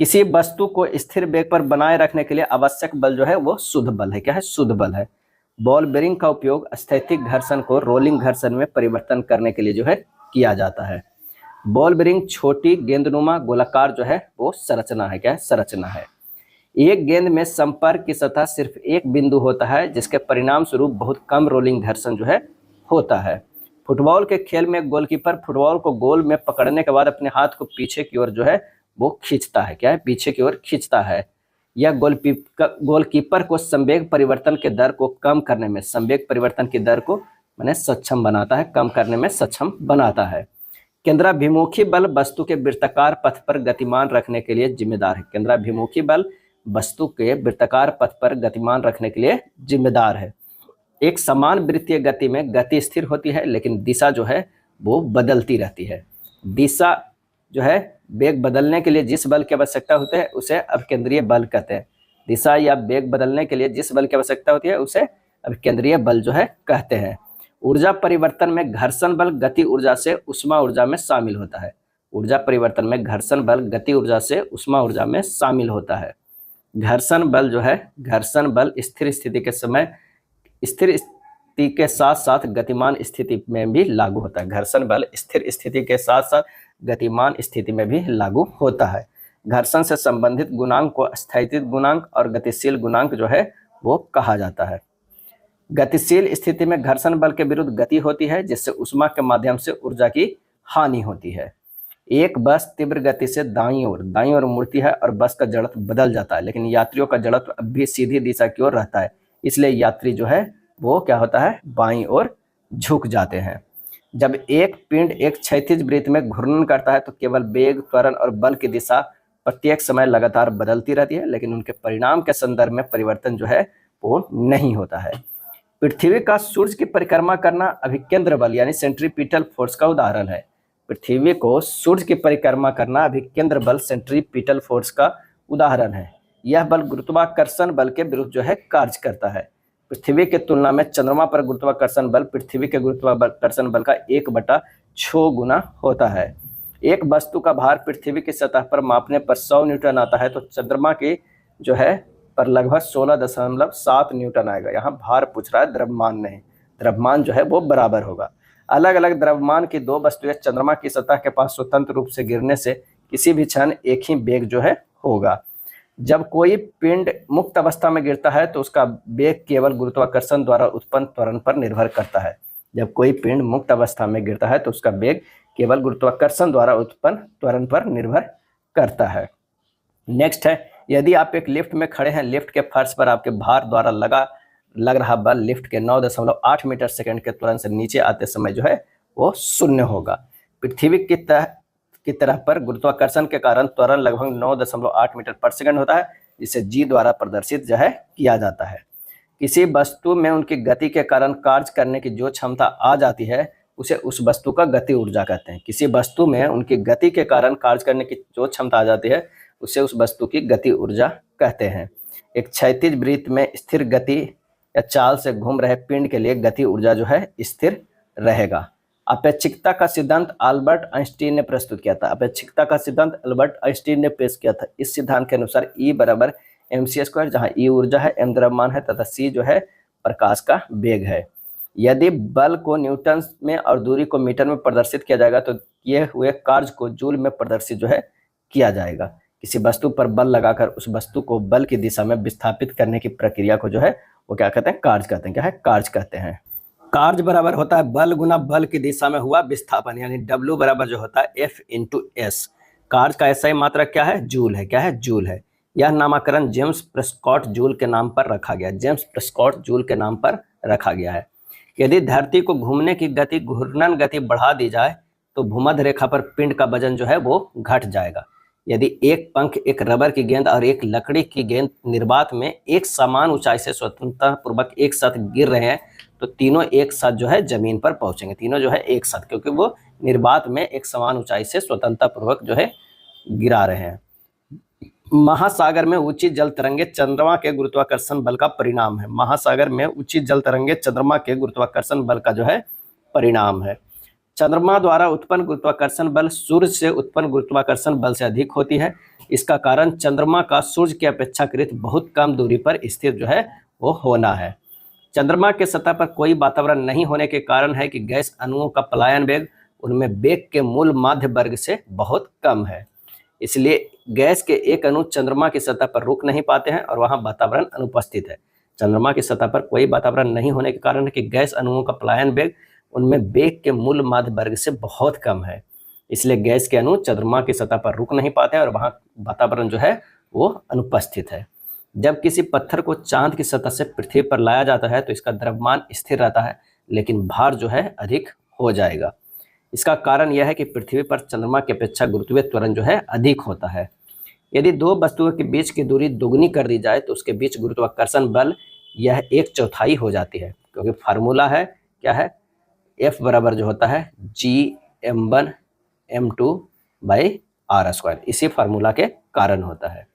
किसी वस्तु को स्थिर वेग पर बनाए रखने के लिए आवश्यक बल जो है वो शुद्ध बल है। क्या है? शुद्ध बल है। बॉल बेरिंग का उपयोग स्थैतिक घर्षण को रोलिंग घर्षण में परिवर्तन करने के लिए जो है किया जाता है। बॉल बेरिंग छोटी गेंदनुमा गोलाकार जो है वो संरचना है। क्या है? संरचना है। एक गेंद में संपर्क की सतह सिर्फ एक बिंदु होता है, जिसके परिणाम स्वरूप बहुत कम रोलिंग घर्षण जो है होता है। फुटबॉल के खेल में गोलकीपर फुटबॉल को गोल में पकड़ने के बाद अपने हाथ को पीछे की ओर जो है वो खींचता है। क्या है? पीछे की ओर खींचता है। यह गोलकीपर को संवेग परिवर्तन के दर को कम करने में, संवेग परिवर्तन की दर को माने सक्षम बनाता है, कम करने में सक्षम बनाता है। केंद्राभिमुखी बल वस्तु के वृत्ताकार पथ पर गतिमान रखने के लिए जिम्मेदार है। केंद्राभिमुखी बल वस्तु के वृत्ताकार पथ पर गतिमान रखने के लिए जिम्मेदार है। एक समान वृत्तीय गति में गति स्थिर होती है, लेकिन दिशा जो है वो बदलती रहती है। दिशा जो है वेग बदलने के लिए जिस बल की आवश्यकता होती है उसे अपकेंद्रीय बल कहते हैं। दिशा या वेग बदलने के लिए जिस बल की आवश्यकता होती है उसे अपकेंद्रीय बल जो है कहते हैं। ऊर्जा परिवर्तन में घर्षण बल गति ऊर्जा से उष्मा ऊर्जा में शामिल होता है। ऊर्जा परिवर्तन में घर्षण बल गति ऊर्जा से उष्मा ऊर्जा में शामिल होता है। घर्षण बल जो है, घर्षण बल स्थिर स्थिति के समय स्थिर स्थिति के साथ साथ गतिमान स्थिति में भी लागू होता है। घर्षण बल स्थिर स्थिति के साथ साथ गतिमान स्थिति में भी लागू होता है। घर्षण से संबंधित गुणांक को स्थायित्व गुणांक और गतिशील गुणांक जो है वो कहा जाता है। गतिशील स्थिति में घर्षण बल के विरुद्ध गति होती है, जिससे उष्मा के माध्यम से ऊर्जा की हानि होती है। एक बस तीव्र गति से दाईं ओर मुड़ती है और बस का जड़त्व बदल जाता है, लेकिन यात्रियों का जड़त्व अब भी सीधी दिशा की ओर रहता है, इसलिए यात्री जो है वो क्या होता है, बाईं ओर झुक जाते हैं। जब एक पिंड एक क्षैतिज वृत्त में घूर्णन करता है तो केवल वेग, त्वरण और बल की दिशा प्रत्येक समय लगातार बदलती रहती है, लेकिन उनके परिणाम के संदर्भ में परिवर्तन जो है वो नहीं होता है। पृथ्वी का सूर्य की परिक्रमा करना अभिकेंद्र बल यानी सेंट्रीपिटल फोर्स का उदाहरण है। पृथ्वी को सूर्य की परिक्रमा करना अभिकेंद्र बल सेंट्रीपिटल फोर्स का उदाहरण है। यह बल गुरुत्वाकर्षण बल के विरुद्ध जो है कार्य करता है। पृथ्वी की तुलना में चंद्रमा पर गुरुत्वाकर्षण बल पृथ्वी के गुरुत्वाकर्षण बल का 1/6 गुना होता है। एक वस्तु का भार पृथ्वी की सतह पर मापने पर 100 न्यूटन आता है तो चंद्रमा की जो है पर लगभग 16.7 न्यूटन आएगा। यहाँ भार पूछ रहा है, द्रव्यमान नहीं। द्रव्यमान जो है वो बराबर होगा। अलग अलग द्रव्यमान की दो वस्तुएं चंद्रमा की सतह के पास स्वतंत्र रूप से गिरने से किसी भी क्षण एक ही वेग जो है होगा। जब कोई पिंड मुक्त अवस्था में गिरता है तो उसका वेग केवल गुरुत्वाकर्षण द्वारा उत्पन्न त्वरण पर निर्भर करता है। जब कोई पिंड मुक्त अवस्था में गिरता है तो उसका वेग केवल गुरुत्वाकर्षण द्वारा उत्पन्न त्वरण पर निर्भर करता है। नेक्स्ट है, यदि आप एक लिफ्ट में खड़े हैं, लिफ्ट के फर्श पर आपके भार द्वारा लग रहा बल लिफ्ट के 9.8 मीटर सेकंड के त्वरण से नीचे आते समय जो है वो 0 होगा। पृथ्वी की तरह पर गुरुत्वाकर्षण के कारण त्वरण लगभग 9.8 मीटर पर सेकंड होता है, जिसे जी द्वारा प्रदर्शित जो है किया जाता है। किसी वस्तु में उनकी गति के कारण कार्य करने की जो क्षमता आ जाती है उसे उस वस्तु का गति ऊर्जा कहते हैं। किसी वस्तु में उनकी गति के कारण कार्य करने की जो क्षमता आ जाती है उसे उस वस्तु की गति ऊर्जा कहते हैं। एक क्षैतिज वृत्त में स्थिर गति या चाल से घूम रहे पिंड के लिए गति ऊर्जा जो है स्थिर रहेगा। अपेक्षिकता का सिद्धांत अल्बर्ट आइंस्टीन ने प्रस्तुत किया था। अपेक्षिकता का सिद्धांत अल्बर्ट आइंस्टीन ने पेश किया था। इस सिद्धांत के अनुसार E बराबर mc², जहाँ E ऊर्जा है, m द्रव्यमान है तथा c जो है प्रकाश का वेग है। यदि बल को न्यूटन में और दूरी को मीटर में प्रदर्शित किया जाएगा तो किए हुए कार्य को जूल में प्रदर्शित जो है किया जाएगा। किसी वस्तु पर बल लगाकर उस वस्तु को बल की दिशा में विस्थापित करने की प्रक्रिया को जो है वो क्या कहते हैं? कार्य कहते हैं। क्या है? कार्य कहते हैं। कार्य बराबर होता है बल गुना बल की दिशा में हुआ विस्थापन, यानी W बराबर जो होता है F × S। कार्य का ऐसा ही मात्रक क्या है? जूल है। क्या है? जूल है। यह नामकरण जेम्स प्रेस्कॉट जूल के नाम पर रखा गया। जेम्स प्रेस्कॉट जूल के नाम पर रखा गया है। यदि धरती को घूमने की गति घूर्णन गति बढ़ा दी जाए तो भूमध्य रेखा पर पिंड का वजन जो है वो घट जाएगा। यदि एक पंख, एक रबर की गेंद और एक लकड़ी की गेंद निर्वात में एक समान ऊंचाई से स्वतंत्रता पूर्वक एक साथ गिर रहे हैं तो तीनों एक साथ जो है जमीन पर पहुंचेंगे। तीनों जो है एक साथ, क्योंकि वो निर्वात में एक समान ऊंचाई से स्वतंत्रता पूर्वक जो है गिरा रहे हैं। महासागर में ऊंची जल तरंगे चंद्रमा के गुरुत्वाकर्षण बल का परिणाम है। महासागर में ऊंची जल तरंगे चंद्रमा के गुरुत्वाकर्षण बल का जो है परिणाम है। चंद्रमा द्वारा उत्पन्न गुरुत्वाकर्षण बल सूर्य से उत्पन्न गुरुत्वाकर्षण बल से अधिक होती है। इसका कारण चंद्रमा का सूर्य की अपेक्षाकृत बहुत कम दूरी पर स्थित जो है वो होना है। चंद्रमा के सतह पर कोई वातावरण नहीं होने के कारण है कि गैस अणुओं का पलायन वेग उनमें वेग के मूल माध्य वर्ग से बहुत कम है। इसलिए गैस के एक अणु चंद्रमा की सतह पर रुक नहीं पाते हैं और वहां वातावरण अनुपस्थित है। चंद्रमा की सतह पर कोई वातावरण नहीं होने के कारण है कि गैस अणुओं का पलायन वेग उनमें वेग के मूल माध्य वर्ग से बहुत कम है। इसलिए गैस के अणु चंद्रमा की सतह पर रुक नहीं पाते हैं और वहां वातावरण जो है वो अनुपस्थित है। जब किसी पत्थर को चांद की सतह से पृथ्वी पर लाया जाता है तो इसका द्रव्यमान स्थिर रहता है, लेकिन भार जो है अधिक हो जाएगा। इसका कारण यह है कि पृथ्वी पर चंद्रमा की अपेक्षा गुरुत्वीय त्वरण जो है अधिक होता है। यदि दो वस्तुओं के बीच की दूरी दोगुनी कर दी जाए तो उसके बीच गुरुत्वाकर्षण बल यह 1/4 हो जाती है, क्योंकि फार्मूला है क्या है? F बराबर जो होता है Gm1m2/r²। इसी फार्मूला के कारण होता है।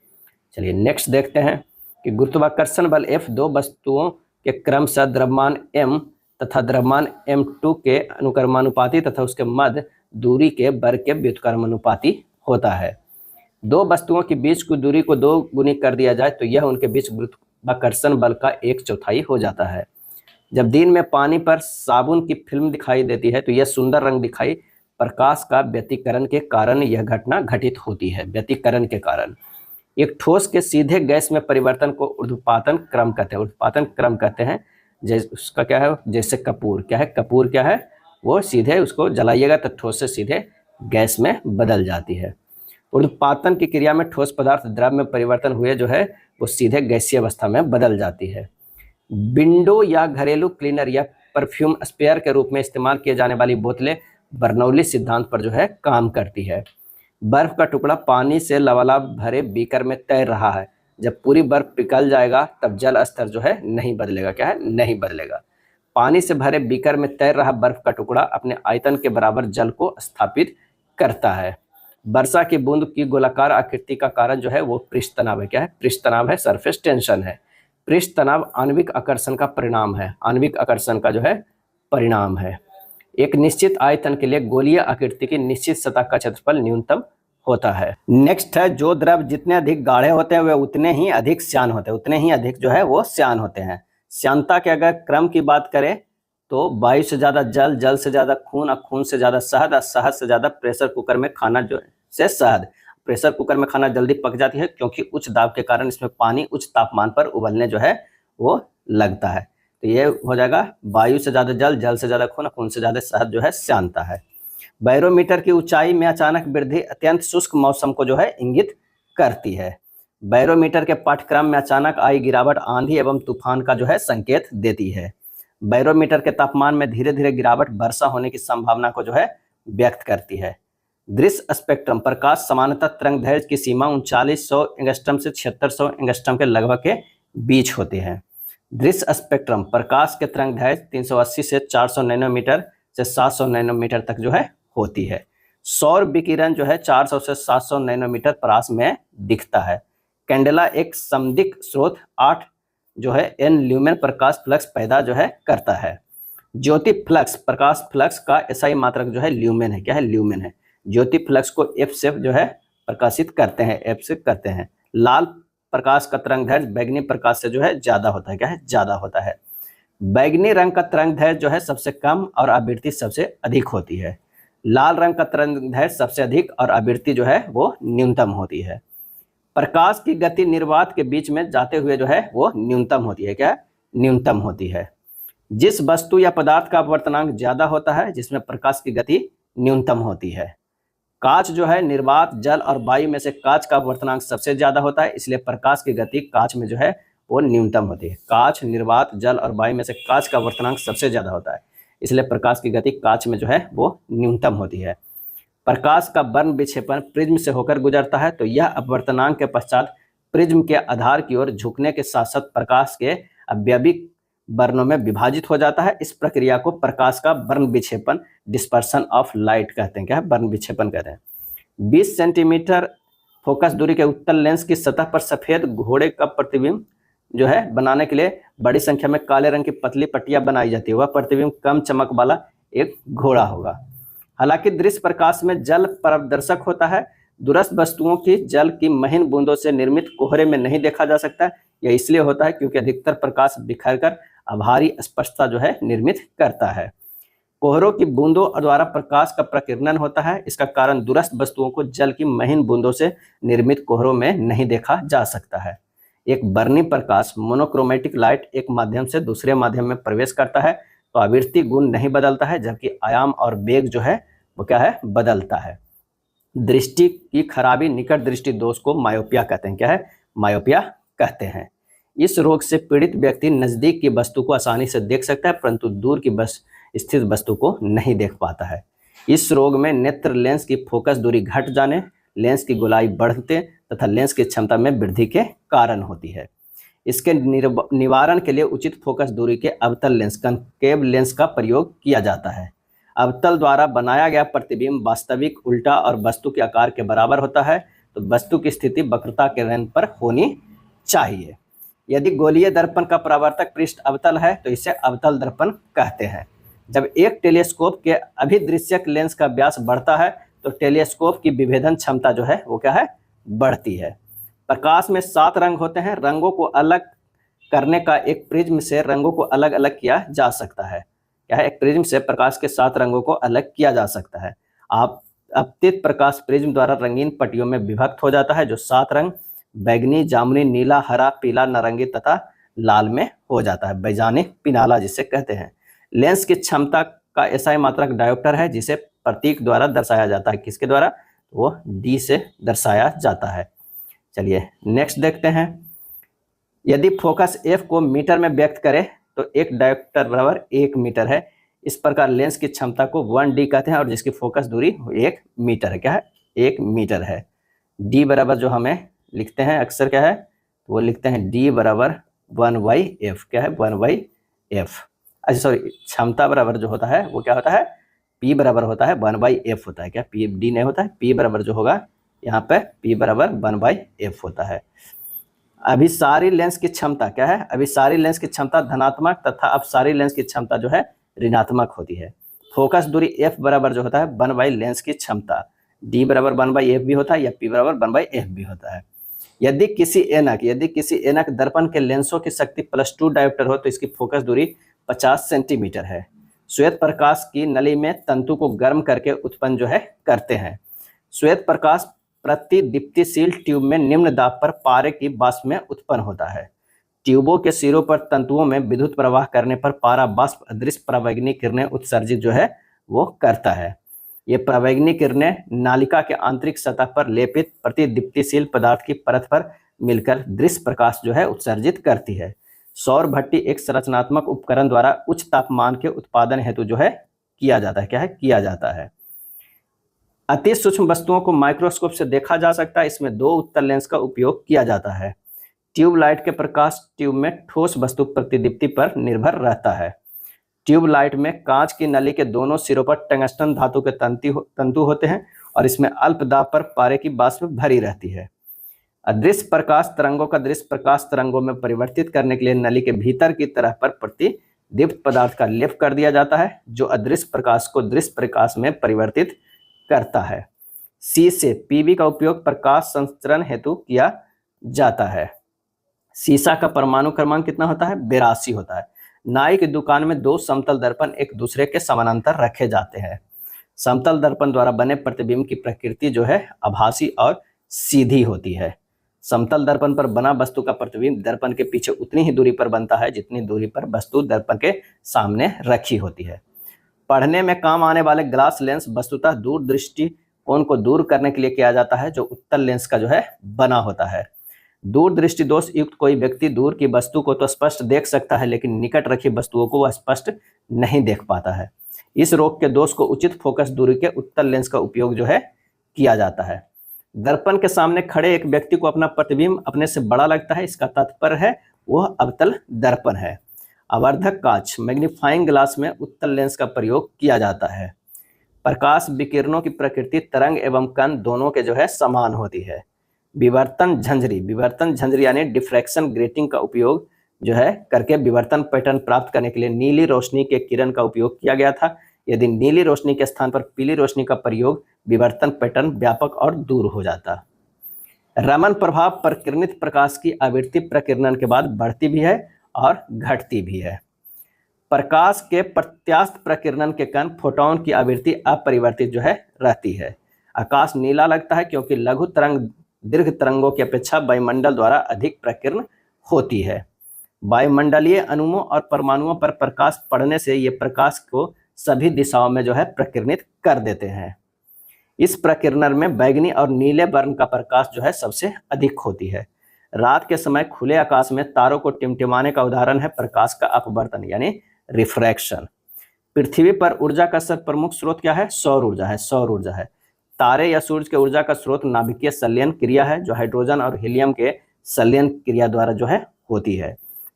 चलिए नेक्स्ट देखते हैं कि गुरुत्वाकर्षण बल F दो वस्तुओं के क्रमशः द्रव्यमान m तथा द्रव्यमान m2 के अनुक्रमानुपाती तथा उसके मध्य दूरी के वर्ग के व्युत्क्रमानुपाती होता है। दो वस्तुओं के बीच की दूरी को 2 गुनी कर दिया जाए तो यह उनके बीच गुरुत्वाकर्षण बल का 1/4 हो जाता है। जब दिन में पानी पर साबुन की फिल्म दिखाई देती है तो यह सुंदर रंग दिखाई प्रकाश का व्यतिकरण के कारण यह घटना घटित होती है। व्यतिकरण के कारण एक ठोस के सीधे गैस में परिवर्तन को ऊर्ध्वपातन क्रम कहते हैं। ऊर्ध्वपातन क्रम कहते हैं। जैसे उसका क्या है? जैसे कपूर क्या है? कपूर क्या है? वो सीधे उसको जलाइएगा तो ठोस से सीधे गैस में बदल जाती है। ऊर्ध्वपातन की क्रिया में ठोस पदार्थ द्रव में परिवर्तन हुए जो है वो सीधे गैसीय अवस्था में बदल जाती है। विंडो या घरेलू क्लीनर या परफ्यूम स्पेयर के रूप में इस्तेमाल किए जाने वाली बोतलें बर्नौली सिद्धांत पर जो है काम करती है। बर्फ का टुकड़ा पानी से लबालब भरे बीकर में तैर रहा है। जब पूरी बर्फ पिघल जाएगा तब जल स्तर जो है नहीं बदलेगा। क्या है? नहीं बदलेगा। पानी से भरे बीकर में तैर रहा बर्फ का टुकड़ा अपने आयतन के बराबर जल को स्थापित करता है। वर्षा की बूंद की गोलाकार आकृति का कारण जो है वो पृष्ठ तनाव है। क्या है? पृष्ठ तनाव है, सरफेस टेंशन है। पृष्ठ तनाव आणविक आकर्षण का परिणाम है। आणविक आकर्षण का जो है परिणाम है। एक निश्चित आयतन के लिए गोलीय आकृति की निश्चित सतह का क्षेत्रफल न्यूनतम होता है। नेक्स्ट है, जो द्रव जितने अधिक गाढ़े होते हैं वे उतने ही अधिक श्यान होते हैं। उतने ही अधिक जो है वो श्यान होते हैं। श्यानता के अगर क्रम की बात करें तो वायु से ज्यादा जल, जल से ज्यादा खून और खून से ज्यादा शहद और शहद से ज्यादा प्रेशर कुकर में खाना जो से शहद। प्रेशर कुकर में खाना जल्दी पक जाती है क्योंकि उच्च दाब के कारण इसमें पानी उच्च तापमान पर उबलने जो है वो लगता है। तो ये हो जाएगा वायु से ज्यादा जल, जल से ज्यादा खून, खून से ज्यादा शहद जो है श्यानता है। बैरोमीटर की ऊंचाई में अचानक वृद्धि अत्यंत शुष्क मौसम को जो है इंगित करती है। बैरोमीटर के पाठ्यक्रम में अचानक आई गिरावट आंधी एवं तूफान का जो है संकेत देती है। बैरोमीटर के तापमान में धीरे धीरे गिरावट वर्षा होने की संभावना को जो है व्यक्त करती है। दृश्य स्पेक्ट्रम प्रकाश सामान्यतः तरंग दैर्घ्य की सीमा 3900 एंगस्ट्रम से 7600 एंगस्ट्रम के लगभग के बीच होती है। दृश्य स्पेक्ट्रम प्रकाश के तरंग दैर्घ्य 380 से 400 नैनोमीटर से 700 नैनोमीटर तक जो है होती है। सौर विकिरण जो है 400 से 700 नैनोमीटर परास में दिखता है। कैंडेला एक समदिक स्रोत 8 जो है n ल्यूमेन प्रकाश फ्लक्स पैदा जो है करता है। ज्योति फ्लक्स प्रकाश फ्लक्स का एसआई मात्रक जो है ल्यूमेन है। क्या है? ल्यूमेन है। ज्योति फ्लक्स को एफ से जो है प्रकाशित करते हैं, एफ से करते हैं। लाल प्रकाश का तरंग दैर्घ्य बैगनी प्रकाश से जो है ज्यादा होता है। क्या है? ज्यादा होता है। बैगनी रंग का तरंग दैर्घ्य जो है सबसे कम और आवृत्ति सबसे अधिक होती है। लाल रंग का तरंग दैर्घ्य सबसे अधिक और आवृत्ति जो है वो न्यूनतम होती है। प्रकाश की गति निर्वात के बीच में जाते हुए जो है वो न्यूनतम होती है। क्या? न्यूनतम होती है। जिस वस्तु या पदार्थ का अपवर्तनांक ज्यादा होता है जिसमें प्रकाश की गति न्यूनतम होती है। कांच जो है निर्वात, जल और वायु में से कांच का अपवर्तनांक सबसे ज्यादा होता है, इसलिए प्रकाश की गति कांच में जो है वो न्यूनतम होती है। कांच, निर्वात, जल और वायु में से कांच का अपवर्तनांक सबसे ज्यादा होता है, इसलिए प्रकाश की गति कांच में जो है वो न्यूनतम होती है। प्रकाश का वर्ण विक्षेपण प्रिज्म से होकर गुजरता है, तो यह अपवर्तनांक के पश्चात प्रिज्म के आधार की ओर झुकने के साथ साथ प्रकाश के अवयविक वर्णों में विभाजित हो जाता है। इस प्रक्रिया को प्रकाश का वर्ण विक्षेपण, डिस्पर्सन ऑफ लाइट कहते हैं। क्या है? वर्ण विक्षेपण कहते हैं। 20 सेंटीमीटर फोकस दूरी के उत्तल लेंस की सतह पर सफेद घोड़े का प्रतिबिंब जो है बनाने के लिए बड़ी संख्या में काले रंग की पतली पट्टियां बनाई जाती है। वह प्रतिबिंब कम चमक वाला एक घोड़ा होगा। हालांकि दृश्य प्रकाश में जल पारदर्शक होता है। दूरस्थ वस्तुओं की जल की महीन बूंदों से निर्मित कोहरे में नहीं देखा जा सकता। यह इसलिए होता है क्योंकि अधिकतर प्रकाश बिखरकर अभारी स्पष्टता जो है निर्मित करता है। कोहरों की बूंदों द्वारा प्रकाश का प्रकीर्णन होता है। इसका कारण दूरस्थ वस्तुओं को जल की महीन बूंदों से निर्मित कोहरों में नहीं देखा जा सकता है। एक वर्णी प्रकाश मोनोक्रोमेटिक लाइट एक माध्यम से दूसरे माध्यम में प्रवेश करता है तो आवृत्ति गुण नहीं बदलता है, जबकि आयाम और वेग जो है वो क्या है? बदलता है। दृष्टि की खराबी, निकट दृष्टि दोष को मायोपिया कहते हैं। क्या है? मायोपिया कहते हैं। इस रोग से पीड़ित व्यक्ति नजदीक की वस्तु को आसानी से देख सकता है परंतु दूर की स्थित वस्तु को नहीं देख पाता है। इस रोग में नेत्र लेंस की फोकस दूरी घट जाने, लेंस की गोलाई बढ़ते तथा लेंस की क्षमता में वृद्धि के कारण होती है। इसके निवारण के लिए उचित फोकस दूरी के अवतल लेंस, कनकेव लेंस का प्रयोग किया जाता है। अवतल द्वारा बनाया गया प्रतिबिंब वास्तविक, उल्टा और वस्तु के आकार के बराबर होता है, तो वस्तु की स्थिति वक्रता के रेंज पर होनी चाहिए। यदि गोलीय दर्पण का परावर्तक पृष्ठ अवतल है तो इसे अवतल दर्पण कहते हैं। जब एक टेलीस्कोप के अभिदृश्यक लेंस का व्यास बढ़ता है तो टेलीस्कोप की विभेदन क्षमता जो है वो क्या है? बढ़ती है। प्रकाश में 7 रंग होते हैं। रंगों को अलग करने का एक प्रिज्म से रंगों को अलग अलग किया जा सकता है। क्या है? एक प्रिज्म से प्रकाश के 7 रंगों को अलग किया जा सकता है। आपतित प्रकाश प्रिज्म द्वारा रंगीन पट्टियों में विभक्त हो जाता है जो 7 रंग बैगनी, जामुनी, नीला, हरा, पीला, नारंगी तथा लाल में हो जाता है। वैजानिक पिनाला जिसे कहते हैं। लेंस की क्षमता का एसआई मात्रक डायोप्टर है जिसे प्रतीक द्वारा दर्शाया जाता है। किसके द्वारा? वो डी से दर्शाया जाता है। चलिए नेक्स्ट देखते हैं। यदि फोकस एफ को मीटर में व्यक्त करें तो तो एक डायोप्टर बराबर 1 मीटर है। इस प्रकार लेंस की क्षमता को 1d कहते हैं और जिसकी फोकस दूरी 1 मीटर है। क्या है? 1 मीटर है। d बराबर जो हमें लिखते हैं अक्सर क्या है, वो लिखते हैं d बराबर 1/f। क्या है? 1/f। अच्छा सॉरी, क्षमता बराबर जो होता है वो क्या होता है, p बराबर होता है 1/f होता है। क्या p d नहीं होता है, p बराबर जो होगा यहाँ पे p बराबर 1/f होता है। अभिसारी लेंस की क्षमता क्या है, अभिसारी लेंस की क्षमता धनात्मक तथा अपसारी लेंस की क्षमता जो है ऋणात्मक होती है। फोकस दूरी f बराबर जो होता है 1 लेंस की क्षमता, d बराबर 1/f भी होता है या p बराबर 1/f भी होता है। यदि किसी एनक दर्पण के लेंसों की शक्ति +2 डायोप्टर हो तो इसकी फोकस दूरी 50 सेंटीमीटर है। श्वेत प्रकाश की नली में तंतु को गर्म करके उत्पन्न जो है करते हैं। श्वेत प्रकाश प्रतिदीप्तिशील ट्यूब में निम्न दाब पर पारे की वाष्प में उत्पन्न होता है। ट्यूबों के सिरों पर तंतुओं में विद्युत प्रवाह करने पर पारा वाष्प अदृश्य परावैंगनी किरणें उत्सर्जित जो है वो करता है। ये परावैंगनी किरणें नालिका के आंतरिक सतह पर लेपित प्रतिदीप्तिशील पदार्थ की परत पर मिलकर दृश्य प्रकाश जो है उत्सर्जित करती है। सौर भट्टी एक संरचनात्मक उपकरण द्वारा उच्च तापमान के उत्पादन हेतु जो है किया जाता है। क्या है? किया जाता है। अति सूक्ष्म वस्तुओं को माइक्रोस्कोप से देखा जा सकता है। इसमें 2 उत्तल लेंस का उपयोग किया जाता है। ट्यूब लाइट के प्रकाश ट्यूब में ठोस वस्तु प्रतिदीप्ति पर निर्भर रहता है। ट्यूब लाइट में कांच की नली के दोनों सिरों पर टंगस्टन धातु के तंतु होते हैं और इसमें अल्प दाब पर पारे की वाष्प भरी रहती है। अदृश्य प्रकाश तरंगों का दृश्य प्रकाश तरंगों में परिवर्तित करने के लिए नली के भीतर की तरफ पर प्रतिदीप्त पदार्थ का लेप कर दिया जाता है जो अदृश्य प्रकाश को दृश्य प्रकाश में परिवर्तित करता है। सी से पीबी का उपयोग प्रकाश संचरण हेतु किया जाता है। सीसा का परमाणु क्रमांक कितना होता है? 82 होता है। नाई की दुकान में 2 समतल दर्पण एक दूसरे के समानांतर रखे जाते हैं। समतल दर्पण द्वारा बने प्रतिबिंब की प्रकृति जो है आभासी और सीधी होती है। समतल दर्पण पर बना वस्तु का प्रतिबिंब दर्पण के पीछे उतनी ही दूरी पर बनता है जितनी दूरी पर वस्तु दर्पण के सामने रखी होती है। पढ़ने में काम आने वाले ग्लास लेंस वस्तुतः दूरदृष्टि कोण को दूर करने के लिए किया जाता है जो उत्तल लेंस का जो है बना होता है। दूरदृष्टि दोष युक्त कोई व्यक्ति दूर की वस्तु को तो स्पष्ट देख सकता है लेकिन निकट रखी वस्तुओं को वह स्पष्ट नहीं देख पाता है। इस रोग के दोष को उचित फोकस दूरी के उत्तल लेंस का उपयोग जो है किया जाता है। दर्पण के सामने खड़े एक व्यक्ति को अपना प्रतिबिंब अपने से बड़ा लगता है, इसका तात्पर्य है वह अवतल दर्पण है। आवर्धक कांच मैग्नीफाइंग ग्लास में उत्तल लेंस का प्रयोग किया जाता है। प्रकाश विकिरणों की प्रकृति तरंग एवं कण दोनों के जो है समान होती है। विवर्तन झंझरी यानी डिफ्रैक्शन ग्रेटिंग का उपयोग जो है करके विवर्तन पैटर्न प्राप्त करने के लिए नीली रोशनी के किरण का उपयोग किया गया था। यदि नीली रोशनी के स्थान पर पीली रोशनी का प्रयोग विवर्तन पैटर्न व्यापक और दूर हो जाता। रमन प्रभाव प्रकिरणित प्रकाश की आवृत्ति प्रकिरणन के बाद बढ़ती भी है और घटती भी है। प्रकाश के प्रत्यास्थ प्रकिरणन के कारण फोटोन की आवृत्ति अपरिवर्तित जो है रहती है। आकाश नीला लगता है क्योंकि लघु तरंग दीर्घ तरंगों की अपेक्षा वायुमंडल द्वारा अधिक प्रकीर्ण होती है। वायुमंडलीय अणुओं और परमाणुओं पर प्रकाश पड़ने से ये प्रकाश को सभी दिशाओं में जो है प्रकीर्णित कर देते हैं। इस प्रकीर्णन में बैगनी और नीले वर्ण का प्रकाश जो है सबसे अधिक होती है। रात के समय खुले आकाश में तारों को टिमटिमाने का उदाहरण है प्रकाश का अपवर्तन यानी रिफ्रैक्शन। पृथ्वी पर ऊर्जा का सब प्रमुख स्रोत क्या है? सौर ऊर्जा है। तारे या सूर्य के ऊर्जा का स्रोत नाभिकीय संलयन क्रिया है जो हाइड्रोजन और हीलियम के संलयन क्रिया द्वारा जो है होती है।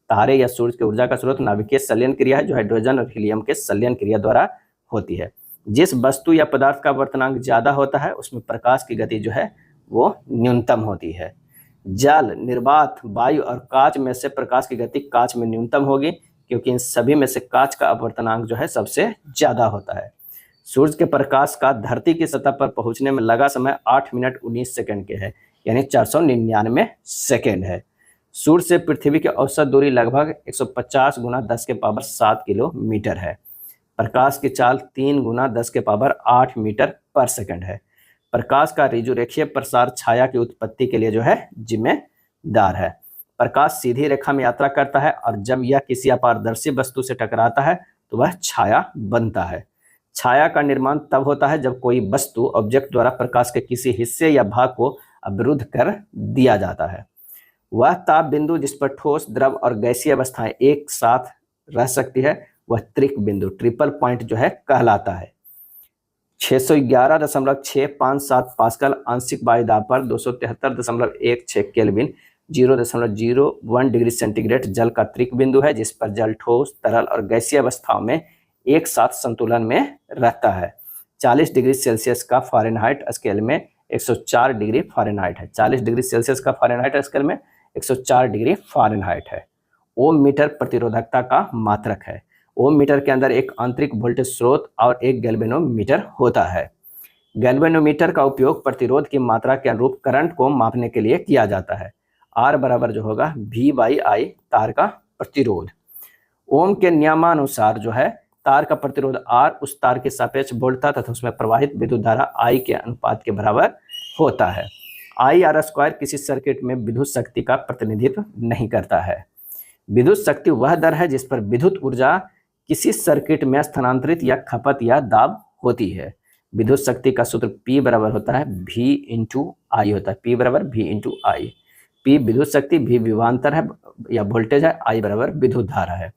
तारे या सूर्य के ऊर्जा का स्रोत नाभिकीय संलयन क्रिया है जो हाइड्रोजन और हीलियम के संलयन क्रिया द्वारा होती है। जिस वस्तु या पदार्थ का वर्तनांक ज्यादा होता है उसमें प्रकाश की गति जो है वो न्यूनतम होती है। जल, निर्वात, वायु और कांच में से प्रकाश की गति कांच में न्यूनतम होगी क्योंकि इन सभी में से कांच का अपवर्तनांक जो है सबसे ज्यादा होता है। सूर्य के प्रकाश का धरती की सतह पर पहुंचने में लगा समय 8 मिनट 19 सेकंड के है यानी 499 सेकंड है। सूर्य से पृथ्वी की औसत दूरी लगभग 150 गुना 10 के पावर 7 किलोमीटर है। प्रकाश की चाल 3 गुना 10 के पावर 8 मीटर पर सेकंड है। प्रकाश का ऋजुरेखीय प्रसार छाया की उत्पत्ति के लिए जो है जिम्मेदार है। प्रकाश सीधी रेखा में यात्रा करता है और जब यह किसी अपारदर्शी वस्तु से टकराता है तो वह छाया बनता है। छाया का निर्माण तब होता है जब कोई वस्तु ऑब्जेक्ट द्वारा प्रकाश के किसी हिस्से या भाग को अवरुद्ध कर दिया जाता है। वह ताप बिंदु जिस पर ठोस, द्रव और गैसीय अवस्थाएं एक साथ रह सकती है वह त्रिक बिंदु ट्रिपल पॉइंट जो है कहलाता है। 611.657 पास्कल आंशिक वायु दाब पर 273.16 केल्विन 0.01 डिग्री सेंटीग्रेड जल का त्रिक बिंदु है, जिस पर जल ठोस, तरल और गैसीय अवस्थाओं में एक साथ संतुलन में रहता है। 40 डिग्री सेल्सियस का फ़ारेनहाइट स्केल में 104 डिग्री फ़ारेनहाइट है। 40 डिग्री सेल्सियस का फ़ारेनहाइट स्केल में 104 डिग्री फ़ारेनहाइट है। ओम मीटर प्रतिरोधकता का मात्रक है। ओम मीटर के अंदर एक आंतरिक वोल्टेज स्रोत और एक गैल्वेनोमीटर होता है। गैल्वेनोमीटर का उपयोग प्रतिरोध की मात्रा के अनुरूप करंट को मापने के लिए किया जाता है। R बराबर जो होगा V/I तार का प्रतिरोध। ओम के नियमानुसार जो है तार का प्रतिरोध R उस तार के सापेक्ष वोल्टता तथा उसमें प्रवाहित विद्युत धारा I के अनुपात के बराबर होता है। IR² किसी सर्किट में विद्युत शक्ति का प्रतिनिधित्व नहीं करता है। विद्युत शक्ति वह दर है जिस पर विद्युत ऊर्जा किसी सर्किट में स्थानांतरित या खपत या दाब होती है। विद्युत शक्ति का सूत्र P बराबर होता है V/I होता है। P बराबर V/I। P विद्युत शक्ति, V विभवांतर है या वोल्टेज है, I बराबर विद्युत धारा है।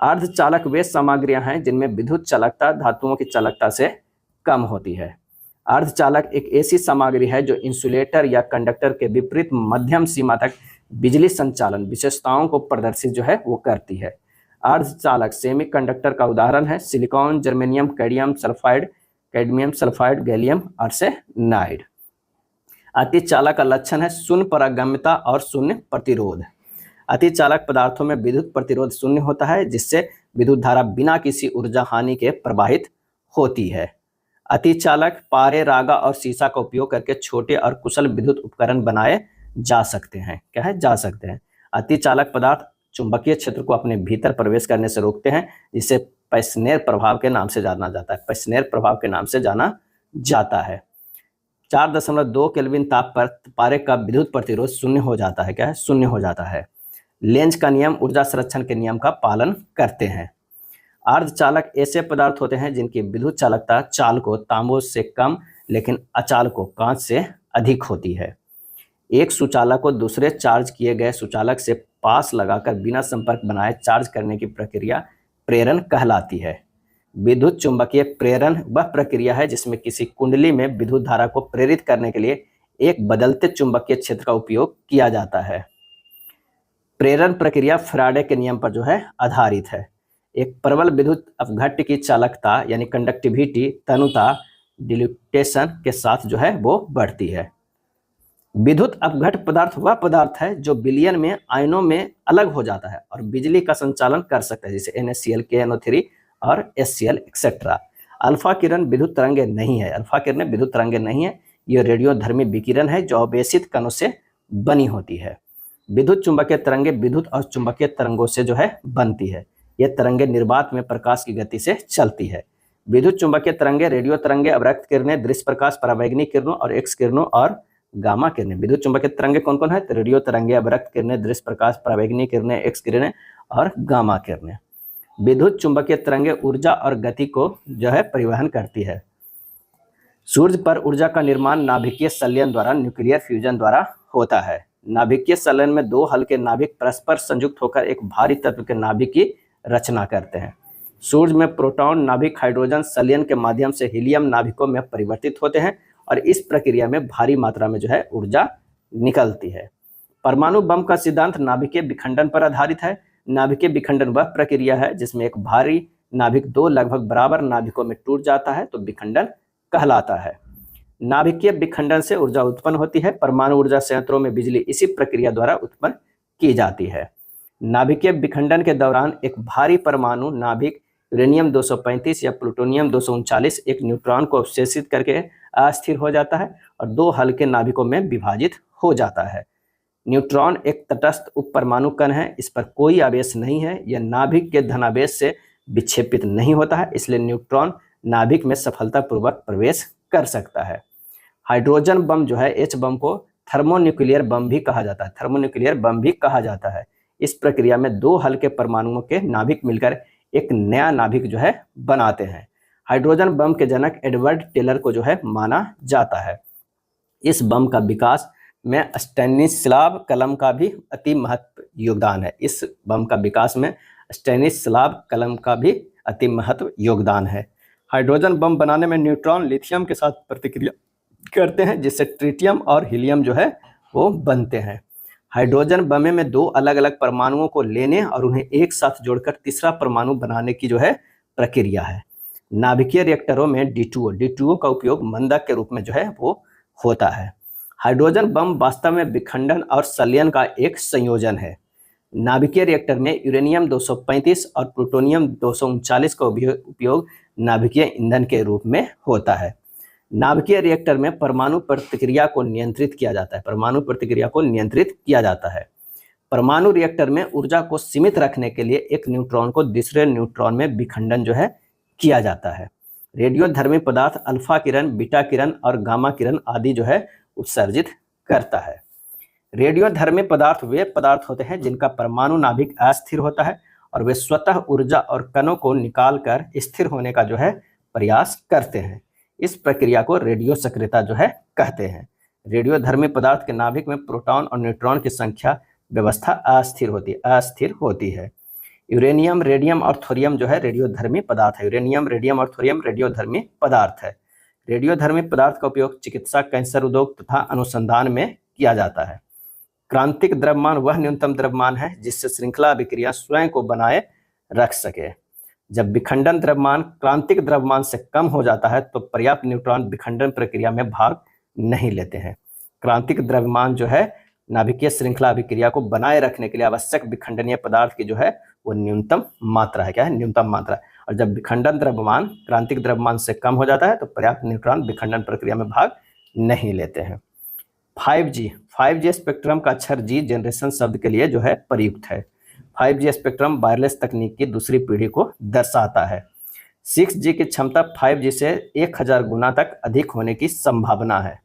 अर्धचालक वे सामग्रियां हैं जिनमें विद्युत चालकता धातुओं की चालकता से कम होती है। अर्धचालक एक ऐसी सामग्री है जो इंसुलेटर या कंडक्टर के विपरीत मध्यम सीमा तक बिजली संचालन विशेषताओं को प्रदर्शित जो है वो करती है। अर्धचालक सेमीकंडक्टर का उदाहरण है silicon, germanium, cadmium sulphide, gallium arsenide. अतिचालक का लक्षण है शून्य पारगम्यता और शून्य प्रतिरोध। अतिचालक पदार्थों में विद्युत प्रतिरोध शून्य होता है, जिससे विद्युत धारा बिना किसी ऊर्जा हानि के प्रवाहित होती है। अतिचालक पारे, रागा और सीसा का उपयोग करके छोटे और कुशल विद्युत उपकरण बनाए जा सकते हैं। क्या है? जा सकते हैं। अतिचालक पदार्थ चुंबकीय क्षेत्र को अपने भीतर प्रवेश करने से रोकते हैं, जिसे पैसनेर प्रभाव के नाम से जाना जाता है। पैसनेर प्रभाव के नाम से जाना जाता है। 4.2 केल्विन ताप पर पारे का विद्युत प्रतिरोध शून्य हो जाता है। क्या है? शून्य हो जाता है। लेंज का नियम ऊर्जा संरक्षण के नियम का पालन करते हैं। अर्धचालक ऐसे पदार्थ होते हैं जिनकी विद्युत चालकता चालकों तांबे से कम लेकिन अचालकों कांच से अधिक होती है। एक सुचालक को दूसरे चार्ज किए गए सुचालक से पास लगाकर बिना संपर्क बनाए चार्ज करने की प्रक्रिया प्रेरण कहलाती है। विद्युत चुंबकीय प्रेरण वह प्रक्रिया है जिसमें किसी कुंडली में विद्युत धारा को प्रेरित करने के लिए एक बदलते चुंबकीय क्षेत्र का उपयोग किया जाता है। प्रेरण प्रक्रिया फैराडे के नियम पर जो है आधारित है। एक प्रबल विद्युत अपघट्य की चालकता यानी कंडक्टिविटी तनुता डिल्यूटेशन के साथ जो है वो बढ़ती है। विद्युत अपघट्य पदार्थ वह पदार्थ है जो विलयन में आयनों में अलग हो जाता है और बिजली का संचालन कर सकता है, जैसे NaCl, KNO3 और HCl एक्सेट्रा। अल्फा किरण विद्युत तरंगे नहीं है। अल्फा किरणें विद्युत तरंगे नहीं है। ये रेडियोधर्मी विकिरण है जो अवेशित कणों से बनी होती है। विद्युत चुंबकीय तरंगे विद्युत और चुंबकीय तरंगों से जो है बनती है। ये तरंगे निर्वात में प्रकाश की गति से चलती है। विद्युत चुंबकीय तरंगे, रेडियो तरंगे, अवरक्त किरणें, दृश्य प्रकाश, परावैंगनिक किरणों और एक्स किरणों और गामा किरणें। विद्युत चुंबकीय तरंगे कौन कौन है? तो रेडियो तरंगे, अवरक्त किरणें, दृश्य प्रकाश, परावैंगनिक किरणें, एक्स किरणें और गामा किरणें। विद्युत चुंबकीय तरंगे ऊर्जा और गति को जो है परिवहन करती है। सूर्य पर ऊर्जा का निर्माण नाभिकीय संलयन द्वारा, न्यूक्लियर फ्यूजन द्वारा होता है। नाभिकीय संलयन में दो हल्के नाभिक परस्पर संयुक्त होकर एक भारी तत्व के नाभिक की रचना करते हैं। सूर्य में प्रोटॉन नाभिक हाइड्रोजन संलयन के माध्यम से हीलियम नाभिकों में परिवर्तित होते हैं और इस प्रक्रिया में भारी मात्रा में जो है ऊर्जा निकलती है। परमाणु बम का सिद्धांत नाभिकीय विखंडन पर आधारित है। नाभिकीय विखंडन वह प्रक्रिया है जिसमें एक भारी नाभिक दो लगभग बराबर नाभिकों में टूट जाता है तो विखंडन कहलाता है। नाभिकीय विखंडन से ऊर्जा उत्पन्न होती है। परमाणु ऊर्जा संयंत्रों में बिजली इसी प्रक्रिया द्वारा उत्पन्न की जाती है। नाभिकीय विखंडन के दौरान एक भारी परमाणु नाभिक यूरेनियम 235 या प्लूटोनियम 239 एक न्यूट्रॉन को अवशेषित करके अस्थिर हो जाता है और दो हल्के नाभिकों में विभाजित हो जाता है। न्यूट्रॉन एक तटस्थ उप परमाणु कण है। इस पर कोई आवेश नहीं है। यह नाभिक के धनावेश से विक्षेपित नहीं होता है, इसलिए न्यूट्रॉन नाभिक में सफलतापूर्वक प्रवेश कर सकता है। हाइड्रोजन बम जो है H बम को थर्मोन्यूक्लियर बम भी कहा जाता है। थर्मोन्यूक्लियर बम भी कहा जाता है। इस प्रक्रिया में दो हल्के परमाणुओं के नाभिक मिलकर एक नया नाभिक जो है बनाते हैं। हाइड्रोजन बम के जनक एडवर्ड टेलर को जो है माना जाता है। इस बम का विकास में स्टैनिस्लाव कलम का भी अति महत्व योगदान है। इस बम का विकास में स्टेनिस स्लाब कलम का भी अति महत्व योगदान है। हाइड्रोजन बम बनाने में न्यूट्रॉन लिथियम के साथ प्रतिक्रिया करते हैं, जिससे ट्रिटियम और हीलियम जो है वो बनते हैं। हाइड्रोजन बम में दो अलग अलग परमाणुओं को लेने और उन्हें एक साथ जोड़कर तीसरा परमाणु बनाने की जो है प्रक्रिया है। नाभिकीय रिएक्टरों में D2O का उपयोग मंदक के रूप में जो है वो होता है। हाइड्रोजन बम वास्तव में विखंडन और संलयन का एक संयोजन है। नाभिकीय रिएक्टर में यूरेनियम 235 और प्लूटोनियम 239 का उपयोग नाभिकीय ईंधन के रूप में होता है। नाभिकीय रिएक्टर में परमाणु प्रतिक्रिया को नियंत्रित किया जाता है। परमाणु रिएक्टर में ऊर्जा को सीमित रखने के लिए एक न्यूट्रॉन को दूसरे न्यूट्रॉन में विखंडन जो है किया जाता है। रेडियोधर्मी पदार्थ अल्फा किरण, बीटा किरण और गामा किरण आदि जो है उत्सर्जित करता है। रेडियोधर्मी पदार्थ वे पदार्थ होते हैं जिनका परमाणु नाभिक अस्थिर होता है और वे स्वतः ऊर्जा और कणों को निकालकर स्थिर होने का जो है प्रयास करते हैं। इस प्रक्रिया को रेडियो सक्रियता जो है कहते हैं। रेडियोधर्मी पदार्थ के नाभिक में प्रोटॉन और न्यूट्रॉन की संख्या व्यवस्था अस्थिर होती है। यूरेनियम, रेडियम और थोरियम जो है रेडियोधर्मी पदार्थ है। यूरेनियम, रेडियम और थोरियम रेडियोधर्मी पदार्थ है। रेडियोधर्मी पदार्थ का उपयोग चिकित्सा, कैंसर उद्योग तथा अनुसंधान में किया जाता है। क्रांतिक द्रव्यमान वह न्यूनतम द्रव्यमान है जिससे श्रृंखला अभिक्रिया स्वयं को बनाए रख सके। जब विखंडन द्रव्यमान क्रांतिक द्रव्यमान से कम हो जाता है तो पर्याप्त न्यूट्रॉन विखंडन प्रक्रिया में भाग नहीं लेते हैं। क्रांतिक द्रव्यमान जो है नाभिकीय श्रृंखला अभिक्रिया को बनाए रखने के लिए आवश्यक विखंडनीय पदार्थ की जो है वो न्यूनतम मात्रा है। क्या है? न्यूनतम मात्रा। और जब विखंडन द्रव्यमान क्रांतिक द्रव्यमान से कम हो जाता है तो पर्याप्त न्यूट्रॉन विखंडन प्रक्रिया में भाग नहीं लेते हैं। 5G स्पेक्ट्रम का अक्षर G जनरेशन शब्द के लिए जो है प्रयुक्त है। 5G स्पेक्ट्रम वायरलेस तकनीक की दूसरी पीढ़ी को दर्शाता है। 6G की क्षमता 5G से 1000 गुना तक अधिक होने की संभावना है।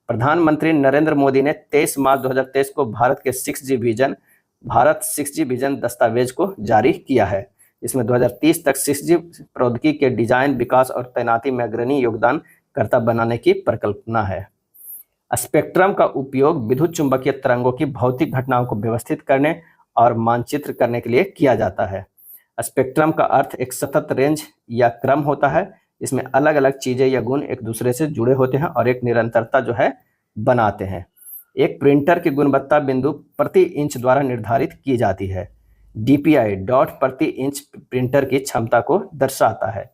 प्रधानमंत्री नरेंद्र मोदी ने 23 मार्च 2023 को भारत 6G विजन दस्तावेज को जारी किया है। इसमें 2030 तक 6G प्रौद्योगिकी के डिजाइन, विकास और तैनाती में अग्रणी योगदानकर्ता बनाने की परिकल्पना है। स्पेक्ट्रम का उपयोग विद्युत चुंबकीय तरंगों की भौतिक घटनाओं को व्यवस्थित करने और मानचित्र करने के लिए किया जाता है। स्पेक्ट्रम का अर्थ एक सतत रेंज या क्रम होता है। इसमें अलग अलग चीजें या गुण एक दूसरे से जुड़े होते हैं और एक निरंतरता जो है बनाते हैं। एक प्रिंटर की गुणवत्ता बिंदु प्रति इंच द्वारा निर्धारित की जाती है। DPI डॉट प्रति इंच प्रिंटर की क्षमता को दर्शाता है।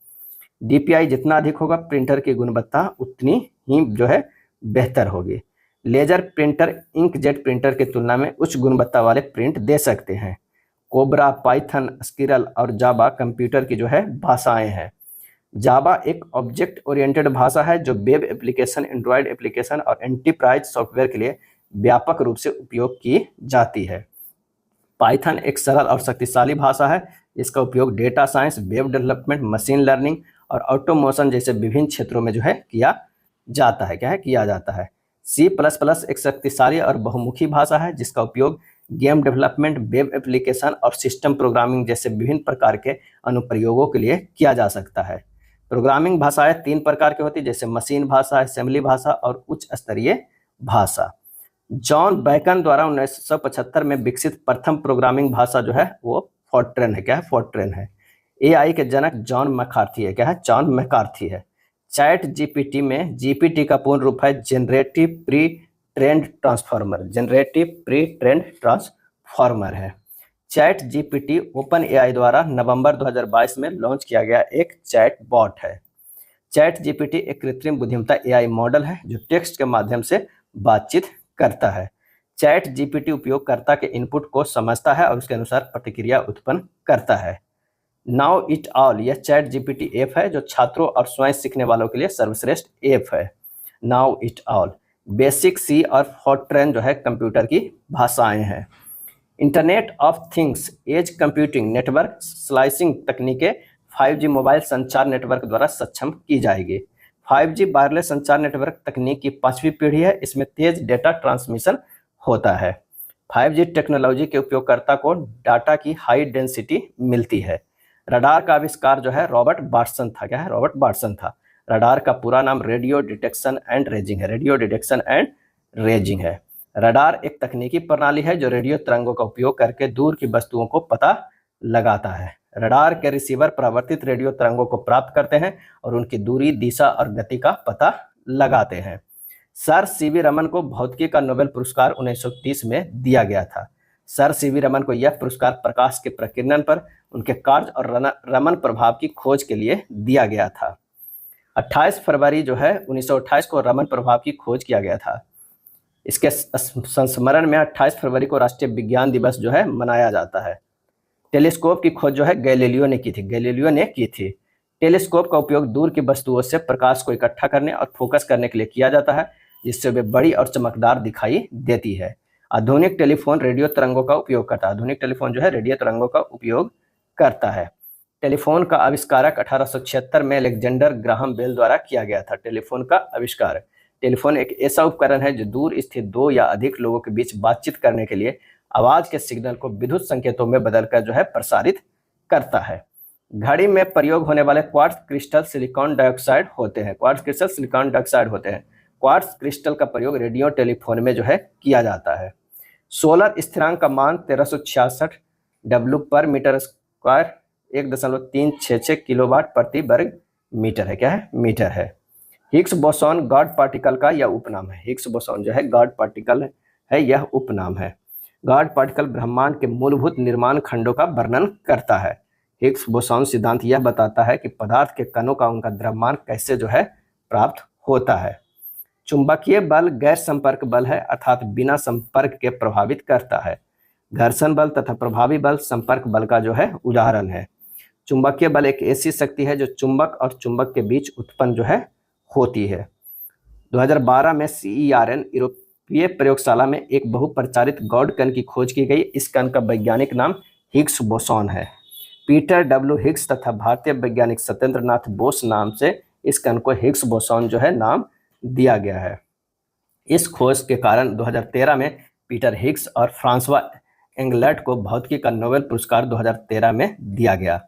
DPI जितना अधिक होगा प्रिंटर की गुणवत्ता उतनी ही जो है बेहतर होगी। लेजर प्रिंटर इंकजेट प्रिंटर की तुलना में उच्च गुणवत्ता वाले प्रिंट दे सकते हैं। कोबरा, पाइथन, स्किरल और जावा कंप्यूटर की जो है भाषाएं हैं। जावा एक ऑब्जेक्ट ओरिएंटेड भाषा है जो वेब एप्लीकेशन, एंड्रॉयड एप्लीकेशन और एंटरप्राइज सॉफ्टवेयर के लिए व्यापक रूप से उपयोग की जाती है। पाइथन एक सरल और शक्तिशाली भाषा है जिसका उपयोग data science, web development, machine learning और ऑटोमेशन जैसे विभिन्न क्षेत्रों में जो है किया जाता है। C++ एक शक्तिशाली और बहुमुखी भाषा है जिसका उपयोग गेम डेवलपमेंट, वेब एप्लीकेशन और सिस्टम प्रोग्रामिंग जैसे विभिन्न प्रकार के अनुप्रयोगों के लिए किया जा सकता है। प्रोग्रामिंग भाषाएं 3 प्रकार की होती है, जैसे मशीन भाषा, असेंबली भाषा और उच्च स्तरीय भाषा। जॉन बैकन द्वारा 1975 में विकसित प्रथम प्रोग्रामिंग भाषा जो है वो फोर्ट्रेन है। क्या है? फोर्ट्रेन है। AI के जनक जॉन मैकार्थी है। क्या है? जॉन मैकार्थी है। चैट GPT में GPT का पूर्ण रूप है जनरेटिव प्री ट्रेंड ट्रांसफॉर्मर है। चैट GPT OpenAI द्वारा नवंबर 2022 में लॉन्च किया गया एक चैट बॉट है। चैट GPT एक कृत्रिम बुद्धिमत्ता AI मॉडल है जो टेक्स्ट के माध्यम से बातचीत करता है। चैट GPT उपयोगकर्ता के इनपुट को समझता है और उसके अनुसार प्रतिक्रिया उत्पन्न करता है। नाउ इट ऑल यह चैट GPT ऐप है जो छात्रों और स्वयं सीखने वालों के लिए सर्वश्रेष्ठ ऐप है। Now it all basic C और फोर्ट्रेन जो है कंप्यूटर की भाषाएं हैं। Internet of things edge computing network slicing तकनीकें 5G मोबाइल संचार नेटवर्क द्वारा सक्षम की जाएगी। 5G वायरलेस संचार नेटवर्क तकनीक की 5वीं पीढ़ी है। इसमें तेज डेटा ट्रांसमिशन होता है। 5G टेक्नोलॉजी के उपयोगकर्ता को डाटा की हाई डेंसिटी मिलती है। रडार का आविष्कार जो है रॉबर्ट बाटसन था। क्या है? रॉबर्ट बाटसन था। रडार का पूरा नाम रेडियो डिटेक्शन एंड रेजिंग है। रडार एक तकनीकी प्रणाली है जो रेडियो तरंगों का उपयोग करके दूर की वस्तुओं को पता लगाता है। रडार के रिसीवर परावर्तित रेडियो तरंगों को प्राप्त करते हैं और उनकी दूरी, दिशा और गति का पता लगाते हैं। सर सीवी रमन को भौतिकी का नोबेल पुरस्कार 1930 में दिया गया था। सर सीवी रमन को यह पुरस्कार प्रकाश के प्रकीर्णन पर उनके कार्य और रमन प्रभाव की खोज के लिए दिया गया था। 28 फरवरी जो है 1928 को रमन प्रभाव की खोज किया गया था। इसके संस्मरण में 28 फरवरी को राष्ट्रीय विज्ञान दिवस जो है मनाया जाता है। टेलीस्कोप की खोज जो है गैलीलियो ने की थी। टेलीस्कोप का उपयोग दूर की वस्तुओं से प्रकाश को इकट्ठा करने और फोकस करने के लिए किया जाता है, जिससे वे बड़ी और चमकदार दिखाई देती है। आधुनिक टेलीफोन रेडियो तरंगों का उपयोग करता है। आधुनिक टेलीफोन जो है रेडियो तरंगों का उपयोग करता है। टेलीफोन का आविष्कारक 1876 में अलेक्जेंडर ग्राहम बेल द्वारा किया गया था। टेलीफोन का आविष्कार। टेलीफोन एक ऐसा उपकरण है जो दूर स्थित दो या अधिक लोगों के बीच बातचीत करने के लिए आवाज के सिग्नल को विद्युत संकेतों में बदलकर जो है प्रसारित करता है। घड़ी में प्रयोग होने वाले क्वार्ट्ज क्रिस्टल सिलिकॉन डाइऑक्साइड होते हैं। क्वार्ट्ज क्रिस्टल का प्रयोग रेडियो टेलीफोन में जो है किया जाता है। सोलर स्थिरांक का मान 1366 डब्ल्यू पर मीटर स्क्वायर 1.366 किलोवाट प्रति वर्ग मीटर है। क्या है? मीटर है। हिग्स बोसॉन गॉड पार्टिकल का यह उपनाम है। हिग्स बोसॉन जो है गॉड पार्टिकल है, यह उपनाम है। गॉड पार्टिकल ब्रह्मांड के मूलभूत निर्माण खंडों का वर्णन करता है। हिग्स बोसॉन सिद्धांत यह बताता है कि पदार्थ के कणों का उनका द्रव्यमान कैसे जो है प्राप्त होता है। चुंबकीय बल गैर संपर्क बल है, अर्थात बिना संपर्क के प्रभावित करता है। घर्षण बल तथा प्रभावी बल संपर्क बल का जो है उदाहरण है। चुंबकीय बल एक ऐसी शक्ति है जो चुंबक और चुंबक के बीच उत्पन्न जो है होती है। 2012 में CERN यूरोपीय प्रयोगशाला में एक बहुप्रचारित गॉड कण की खोज की गई। इस कण का वैज्ञानिक नाम हिग्स बोसॉन है। पीटर डब्ल्यू हिग्स तथा भारतीय वैज्ञानिक सत्येंद्र नाथ बोस नाम से इस कण को हिग्स बोसॉन जो है नाम दिया गया है। इस खोज के कारण 2013 में पीटर हिग्स और फ्रांसवा एंगलर्ट को भौतिकी का नोबेल पुरस्कार 2013 में दिया गया।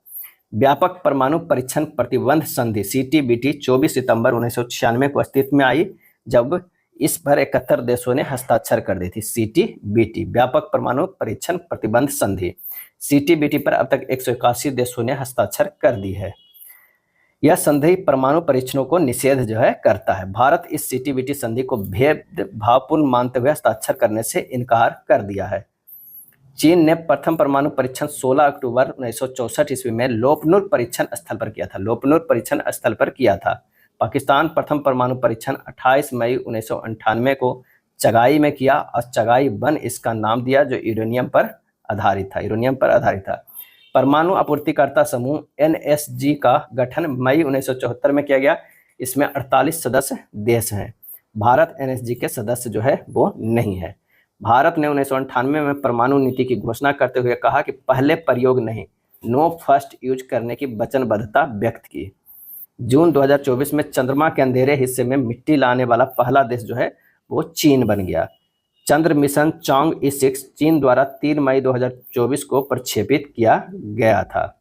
व्यापक परमाणु परीक्षण प्रतिबंध संधि CTBT 24 सितंबर 1996 को अस्तित्व में आई, जब इस पर 71 देशों ने हस्ताक्षर कर दी थी। CTBT व्यापक परमाणु परीक्षण प्रतिबंध संधि। CTBT पर अब तक 181 देशों ने हस्ताक्षर कर दी है। यह संधि परमाणु परीक्षणों को निषेध जो है करता है। भारत इस CTBT संधि को भेदभावपूर्ण मानते हुए हस्ताक्षर करने से इनकार कर दिया है। चीन ने प्रथम परमाणु परीक्षण 16 अक्टूबर 1964 ईस्वी में लोपनुर परीक्षण स्थल पर किया था। पाकिस्तान प्रथम परमाणु परीक्षण 28 मई 1998 को चगाई में किया और चगाई 1 इसका नाम दिया, जो यूरेनियम पर आधारित था। परमाणु आपूर्तिकर्ता समूह NSG का गठन मई 1974 में किया गया। इसमें 48 सदस्य देश हैं। भारत NSG के सदस्य जो है वो नहीं है। भारत ने 1998 में परमाणु नीति की घोषणा करते हुए कहा कि पहले प्रयोग नहीं, नो फर्स्ट यूज करने की वचनबद्धता व्यक्त की। जून 2024 में चंद्रमा के अंधेरे हिस्से में मिट्टी लाने वाला पहला देश जो है वो चीन बन गया। चंद्र मिशन चांग-E6 चीन द्वारा 3 मई 2024 को प्रक्षेपित किया गया था।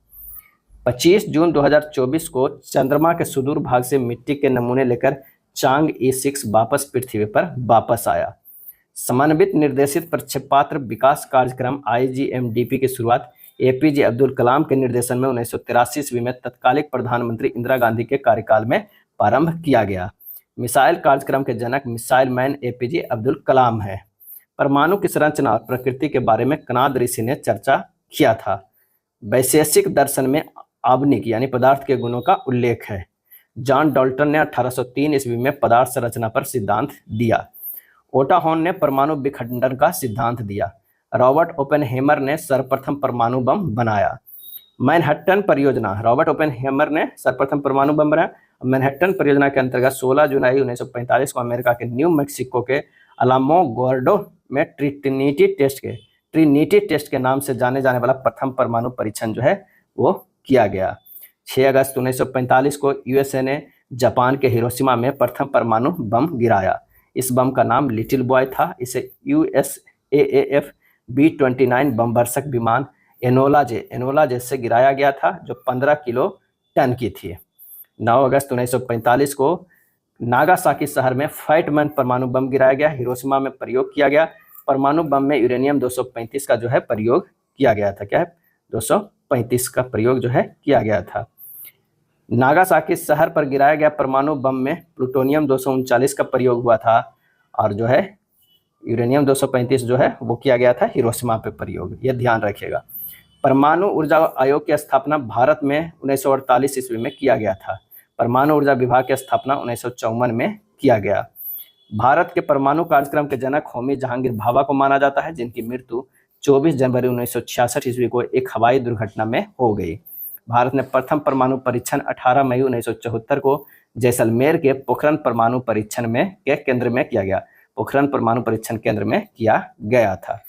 25 जून 2024 को चंद्रमा के सुदूर भाग से मिट्टी के नमूने लेकर चांग-E6 वापस पृथ्वी पर वापस आया। समन्वित निर्देशित प्रक्षेपास्त्र विकास कार्यक्रम IGMDP की शुरुआत APJ अब्दुल कलाम के निर्देशन में 1983 ईस्वी में तत्कालिक प्रधानमंत्री इंदिरा गांधी के कार्यकाल में प्रारंभ किया गया। मिसाइल कार्यक्रम के जनक missile man APJ Abdul Kalam है। परमाणु की संरचना और प्रकृति के बारे में कनाद ऋषि ने चर्चा किया था। वैशेषिक दर्शन में आवनिक यानी पदार्थ के गुणों का उल्लेख है। जॉन डाल्टन ने 1803 ईस्वी में पदार्थ संरचना पर सिद्धांत दिया। ओटा हॉर्न ने परमाणु विखंडन का सिद्धांत दिया। रॉबर्ट ओपेनहेमर ने सर्वप्रथम परमाणु बम बनाया। मैनहट्टन परियोजना, रॉबर्ट ओपेनहेमर ने सर्वप्रथम परमाणु बम बनाया। मैनहट्टन परियोजना के अंतर्गत 16 जुलाई 1945 को अमेरिका के न्यू मैक्सिको के अलामोगोर्डो में ट्रिनिटी टेस्ट के नाम से जाने जाने वाला प्रथम परमाणु परीक्षण जो है वो किया गया। 6 अगस्त 1945 को USA ने जापान के हिरोशिमा में प्रथम परमाणु बम गिराया। इस बम का नाम लिटिल बॉय था। इसे USAAF B-29 बमवर्षक विमान एनोला जे से गिराया गया था, जो 15 किलो टन की थी। 9 अगस्त 1945 को नागासाकी शहर में फैटमैन परमाणु बम गिराया गया। हिरोशिमा में प्रयोग किया गया परमाणु बम में यूरेनियम 235 का जो है प्रयोग किया गया था। क्या है? 235 235 का प्रयोग जो है किया गया था। नागासाकी शहर पर गिराया गया परमाणु बम में प्लूटोनियम 239 का प्रयोग हुआ था और जो है यूरेनियम 235 जो है वो किया गया था हिरोशिमा पे प्रयोग, ये ध्यान रखिएगा। परमाणु ऊर्जा आयोग की स्थापना भारत में 1948 ईस्वी में किया गया था। परमाणु ऊर्जा विभाग की स्थापना 1954 में किया गया। भारत के परमाणु कार्यक्रम के जनक होमी जहांगीर भाभा को माना जाता है, जिनकी मृत्यु 24 जनवरी 1966 ईस्वी को एक हवाई दुर्घटना में हो गई। भारत ने प्रथम परमाणु परीक्षण 18 मई 1974 को जैसलमेर के पोखरण परमाणु परीक्षण में के केंद्र में किया गया। पोखरण परमाणु परीक्षण केंद्र में किया गया था।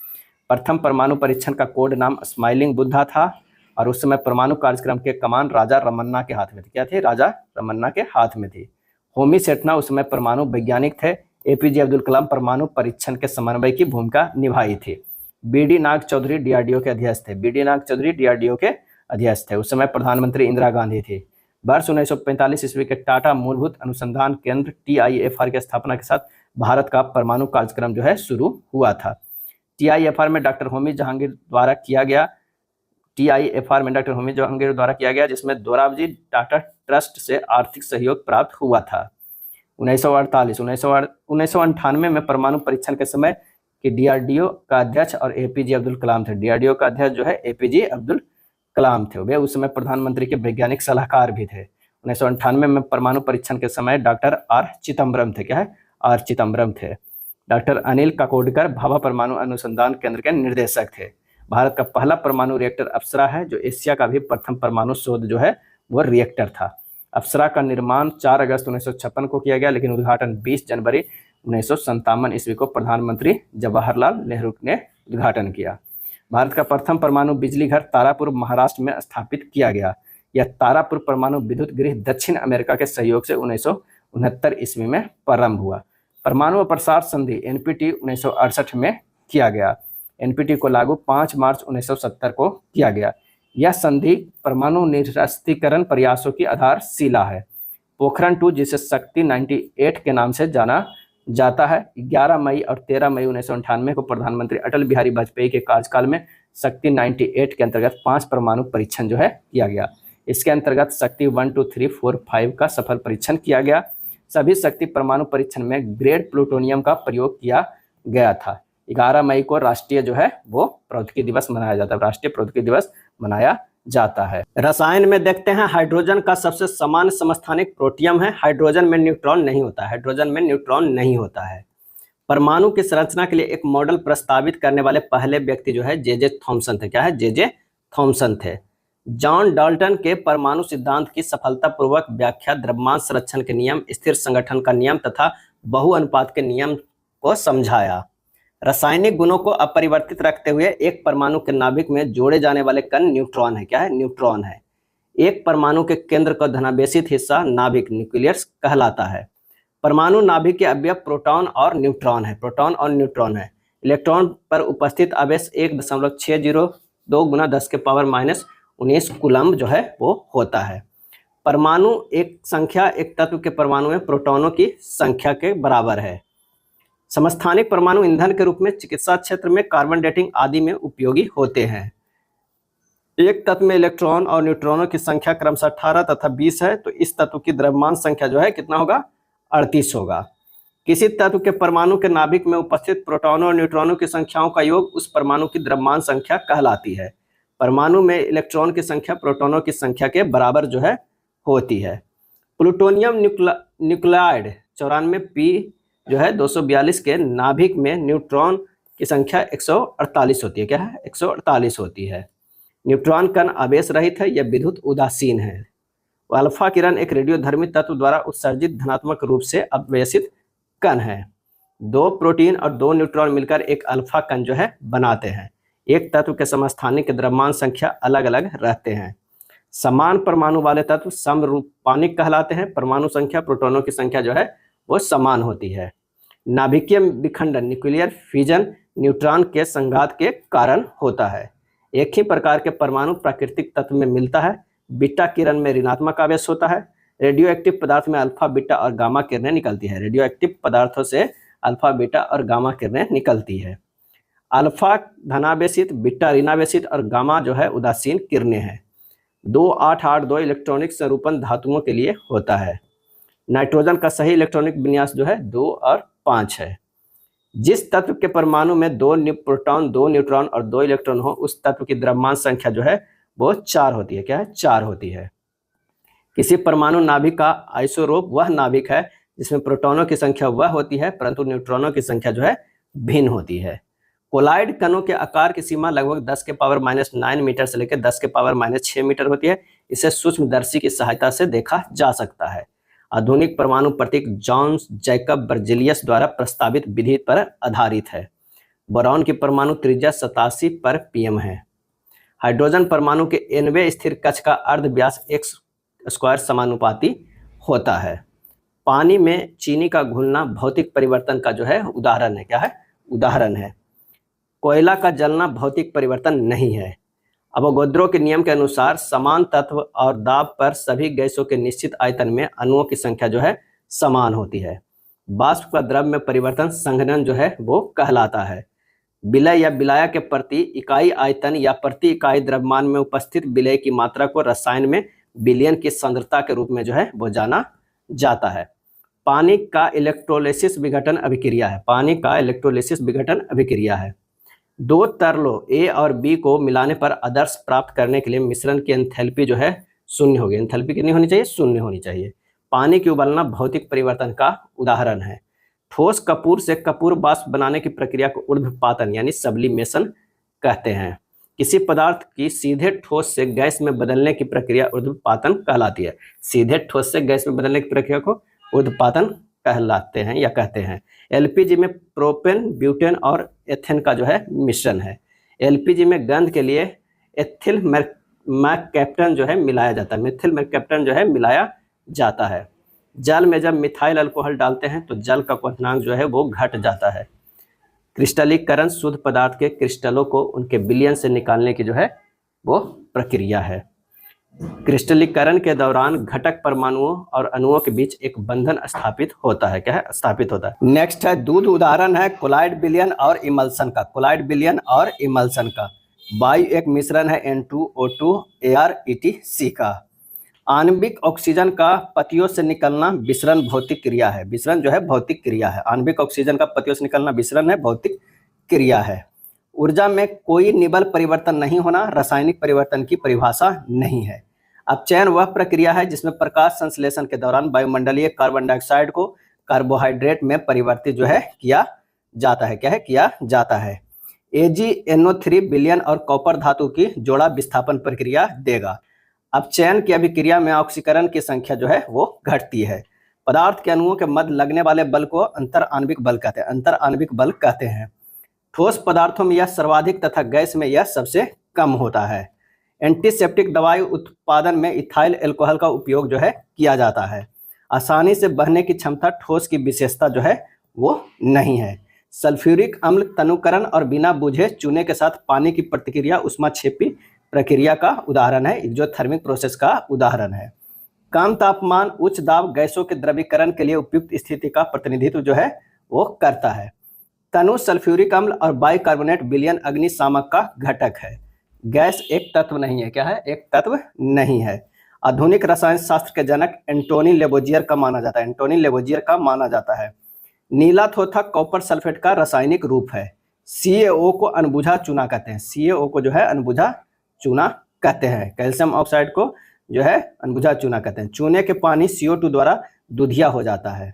प्रथम परमाणु परीक्षण का कोड नाम स्माइलिंग बुद्धा था और उस समय परमाणु कार्यक्रम के कमान राजा रमन्ना के हाथ में थी। क्या थी? राजा रमन्ना के हाथ में थी। होमी सेठना उस समय परमाणु वैज्ञानिक थे। एपीजे अब्दुल कलाम परमाणु परीक्षण के समन्वय की भूमिका निभाई थी। बीडी नाग चौधरी डीआरडीओ के अध्यक्ष थे। बीडी नाग चौधरी डीआरडीओ के अध्यक्ष थे। उस समय प्रधानमंत्री इंदिरा गांधी थी। वर्ष 1945 ईस्वी के टाटा मूलभूत अनुसंधान केंद्र TIFR की स्थापना के साथ भारत का परमाणु कार्यक्रम जो है शुरू हुआ था। TIFR में डॉक्टर होमी जहांगीर द्वारा किया गया जिसमें दोराबजी टाटा ट्रस्ट से आर्थिक सहयोग प्राप्त हुआ था। 1998 में परमाणु परीक्षण के समय कि डीआरडीओ का अध्यक्ष और एपीजे अब्दुल कलाम थे। डीआरडीओ का अध्यक्ष जो है एपीजे अब्दुल कलाम थे। वे उस समय प्रधानमंत्री के वैज्ञानिक सलाहकार भी थे। 1998 में परमाणु परीक्षण के समय डॉक्टर आर चिदम्बरम थे। क्या है? आर चिदम्बरम थे। डॉक्टर अनिल काकोडकर भाभा परमाणु अनुसंधान केंद्र के निर्देशक थे। भारत का पहला परमाणु रिएक्टर अप्सरा है, जो एशिया का भी प्रथम परमाणु शोध जो है वो रिएक्टर था। अप्सरा का निर्माण 4 अगस्त 1956 को किया गया, लेकिन उद्घाटन 20 जनवरी 1957 ईस्वी को प्रधानमंत्री जवाहरलाल नेहरू ने उद्घाटन किया। भारत का प्रथम परमाणु बिजली घर तारापुर महाराष्ट्र में स्थापित किया गया। यह तारापुर परमाणु विद्युत गृह दक्षिण अमेरिका के सहयोग से 1969 ईस्वी में प्रारंभ हुआ। परमाणु प्रसार संधि NPT 1968 में किया गया। NPT को लागू 5 मार्च 1970 को किया गया। यह संधि परमाणु निरस्त्रीकरण प्रयासों की आधारशिला है। पोखरण 2, जिसे शक्ति 98 के नाम से जाना जाता है, 11 मई और 13 मई 1998 को प्रधानमंत्री अटल बिहारी वाजपेयी के कार्यकाल में शक्ति 98 के अंतर्गत 5 परमाणु परीक्षण जो है किया गया। इसके अंतर्गत शक्ति 1, 2, 3, 4, 5 का सफल परीक्षण किया गया। सभी शक्ति परमाणु परीक्षण में ग्रेड प्लूटोनियम का प्रयोग किया गया था। 11 मई को राष्ट्रीय जो है वो प्रौद्योगिकी दिवस मनाया जाता है। राष्ट्रीय प्रौद्योगिकी दिवस मनाया जाता है। रसायन में देखते हैं, हाइड्रोजन का सबसे सामान्य समस्थानिक प्रोटियम है। हाइड्रोजन में न्यूट्रॉन नहीं होता है। हाइड्रोजन में न्यूट्रॉन नहीं होता है। परमाणु की संरचना के लिए एक मॉडल प्रस्तावित करने वाले पहले व्यक्ति जो है जे थॉमसन थे। क्या है? जे थॉमसन थे। जॉन डाल्टन के परमाणु सिद्धांत की सफलतापूर्वक व्याख्या द्रव्यमान संरक्षण के नियम, स्थिर संगठन का नियम तथा बहुअनुपात के नियम को समझाया। रासायनिक गुणों को अपरिवर्तित रखते हुए एक परमाणु के नाभिक में जोड़े जाने वाले कण न्यूट्रॉन है। क्या है? न्यूट्रॉन है। एक परमाणु के केंद्र का धनावेशित हिस्सा नाभिक न्यूक्लियस कहलाता है। परमाणु नाभिक के अवयव प्रोटॉन और न्यूट्रॉन है। प्रोटॉन और न्यूट्रॉन है। इलेक्ट्रॉन पर उपस्थित आवेश 1.602 गुना 10⁻⁻19 कूलम्ब जो है वो होता है। परमाणु एक संख्या एक तत्व के परमाणु में प्रोटॉनों की संख्या के बराबर है। समस्थानिक परमाणु ईंधन के रूप में चिकित्सा क्षेत्र में, कार्बन डेटिंग आदि में उपयोगी होते हैं। एक तत्व में इलेक्ट्रॉन और न्यूट्रॉनों की संख्या क्रमशः 18 तथा 20 है, तो इस तत्व की द्रव्यमान संख्या जो है कितना होगा? 38 होगा। किसी तत्व के परमाणु के नाभिक में उपस्थित प्रोटॉनों और न्यूट्रॉनों की संख्याओं का योग उस परमाणु की द्रव्यमान संख्या कहलाती है। परमाणु में इलेक्ट्रॉन की संख्या प्रोटॉनों की संख्या के बराबर जो है होती है। प्लूटोनियम न्यूक्लाइड 94P जो है 242 के नाभिक में न्यूट्रॉन की संख्या 148 होती है। क्या है? 148 होती है। न्यूट्रॉन कण आवेश रहित है, यह विद्युत उदासीन है। अल्फा किरण एक रेडियोधर्मी तत्व द्वारा उत्सर्जित धनात्मक रूप से अपवेशित कण है। 2 प्रोटीन और 2 न्यूट्रॉन मिलकर एक अल्फा कण जो है बनाते हैं। एक तत्व के समस्थानिक द्रव्यमान संख्या अलग अलग रहते हैं। समान परमाणु वाले तत्व समरूपानिक कहलाते हैं। परमाणु संख्या प्रोटॉनों की संख्या जो है वो समान होती है। नाभिकीय विखंडन न्यूक्लियर फिजन न्यूट्रॉन के संघात के कारण होता है। एक ही प्रकार के परमाणु प्राकृतिक तत्व में मिलता है। बीटा किरण में ऋणात्मक आवेश होता है। रेडियोएक्टिव पदार्थ में अल्फा, बीटा और गामा किरणें निकलती है। रेडियोएक्टिव पदार्थों से अल्फा, बीटा और गामा किरणें निकलती है। अल्फा धनावेशित, बीटा ऋणावेशित और गामा जो है उदासीन किरणें हैं। 2-8-8-2 इलेक्ट्रॉनिक स्वरूपन धातुओं के लिए होता है। नाइट्रोजन का सही इलेक्ट्रॉनिक विन्यास जो है 2 और 5 है। जिस तत्व के परमाणु में 2 प्रोटॉन, 2 न्यूट्रॉन और 2 इलेक्ट्रॉन हो, उस तत्व की द्रव्यमान संख्या जो है वो 4 होती है। क्या है? 4 होती है। किसी परमाणु नाभिक का आइसोटोप वह नाभिक है जिसमें प्रोटॉनों की संख्या वह होती है परंतु न्यूट्रॉनों की संख्या जो है भिन्न होती है। कोलाइड कणों के आकार की सीमा लगभग 10⁻⁹ मीटर से लेकर 10⁻�6 मीटर होती है। इसे सूक्ष्मदर्शी की सहायता से देखा जा सकता है। आधुनिक परमाणु प्रतीक जॉन जैकब बर्जेलियस द्वारा प्रस्तावित विधि पर आधारित है। बोरॉन की परमाणु त्रिज्या 87 पर पीएम है। हाइड्रोजन परमाणु के 90वें स्थिर कक्ष का अर्ध व्यास x² समानुपाती होता है। पानी में चीनी का घुलना भौतिक परिवर्तन का जो है उदाहरण है। क्या है? उदाहरण है। कोयला का जलना भौतिक परिवर्तन नहीं है। अवोगाद्रो के नियम के अनुसार समान तत्व और दाब पर सभी गैसों के निश्चित आयतन में अणुओं की संख्या जो है समान होती है। वाष्प का द्रव में परिवर्तन संघनन जो है वो कहलाता है। विलय या विलायक के प्रति इकाई आयतन या प्रति इकाई द्रव्यमान में उपस्थित विलय की मात्रा को रसायन में विलयन की सांद्रता के रूप में जो है वो जाना जाता है। पानी का इलेक्ट्रोलिसिस विघटन अभिक्रिया है। पानी का इलेक्ट्रोलिसिस विघटन अभिक्रिया है। 2 तरलों A और B को मिलाने पर आदर्श प्राप्त करने के लिए मिश्रण की एंथैल्पी जो है 0 होगी। एंथैल्पी कितनी होनी चाहिए? 0 होनी चाहिए। पानी की उबलना भौतिक परिवर्तन का उदाहरण है। ठोस कपूर से कपूर वाष्प बनाने की प्रक्रिया को ऊर्ध्वपातन यानी सब्लिमेशन कहते हैं। किसी पदार्थ की सीधे ठोस से गैस में बदलने की प्रक्रिया ऊर्ध्वपातन कहलाती है। सीधे ठोस से गैस में बदलने की प्रक्रिया को ऊर्ध्वपातन कहलाते हैं या कहते हैं। एलपीजी में प्रोपेन, ब्यूटेन और एथेन का जो है मिश्रण है। एलपीजी में गंध के लिए एथिल मैककेप्टन जो है मिलाया जाता है। मिथिल मैककेप्टन जो है मिलाया जाता है। जल में जब मिथाइल अल्कोहल डालते हैं तो जल का क्वथनांक जो है वो घट जाता है। क्रिस्टलीकरण शुद्ध पदार्थ के क्रिस्टलों को उनके विलयन से निकालने की जो है वो प्रक्रिया है। क्रिस्टलीकरण के दौरान घटक परमाणुओं और अणुओं के बीच एक बंधन स्थापित होता है। क्या है? स्थापित होता है। नेक्स्ट है दूध। उदाहरण है कोलाइड विलयन और इमल्सन का। कोलाइड विलयन और इमल्सन का। वायु एक मिश्रण है N2O2 ArEtC का। आणविक ऑक्सीजन का पतियों से निकलना विसरण भौतिक क्रिया है। विसरण जो है भौतिक क्रिया है। आणविक ऑक्सीजन का पतियों से निकलना विसरण है, भौतिक क्रिया है। ऊर्जा में कोई निबल परिवर्तन नहीं होना रासायनिक परिवर्तन की परिभाषा नहीं है। अपचयन वह प्रक्रिया है जिसमें प्रकाश संश्लेषण के दौरान वायुमंडलीय कार्बन डाइऑक्साइड को कार्बोहाइड्रेट में परिवर्तित जो है किया जाता है। क्या है? किया जाता है। AgNO3 विलयन और कॉपर धातु की जोड़ा विस्थापन प्रक्रिया देगा। अपचयन की अभिक्रिया में ऑक्सीकरण की संख्या जो है वो घटती है। पदार्थ के अणुओं के मध्य लगने वाले बल को अंतर आणविक बल कहते हैं। अंतर आणविक बल कहते हैं। ठोस पदार्थों में यह सर्वाधिक तथा गैस में यह सबसे कम होता है। एंटीसेप्टिक दवाई उत्पादन में इथाइल अल्कोहल का उपयोग जो है किया जाता है। आसानी से बहने की क्षमता ठोस की विशेषता जो है वो नहीं है। सल्फ्यूरिक अम्ल तनुकरण और बिना बुझे चूने के साथ पानी की प्रतिक्रिया ऊष्माक्षेपी प्रक्रिया का उदाहरण है। एक्सोथर्मिक प्रोसेस का उदाहरण है। कम तापमान उच्च दाब गैसों के द्रवीकरण के लिए उपयुक्त स्थिति का प्रतिनिधित्व जो है वो करता है। तनु सल्फ्यूरिक अम्ल और बाइकार्बोनेट विलयन अग्निशामक का घटक है। गैस एक तत्व नहीं है। क्या है? एक तत्व नहीं है। आधुनिक रसायन शास्त्र के जनक एंटोनी लेवोजियर का माना जाता है। एंटोनी लेवोजियर का माना जाता है। नीला थोथा कॉपर सल्फेट का रासायनिक रूप है। CaO को अनबुझा चूना कहते हैं। CaO को जो है अनबुझा चूना कहते हैं। कैल्शियम ऑक्साइड को जो है अनबुझा चूना कहते हैं। चूने के पानी CO2 द्वारा दूधिया हो जाता है।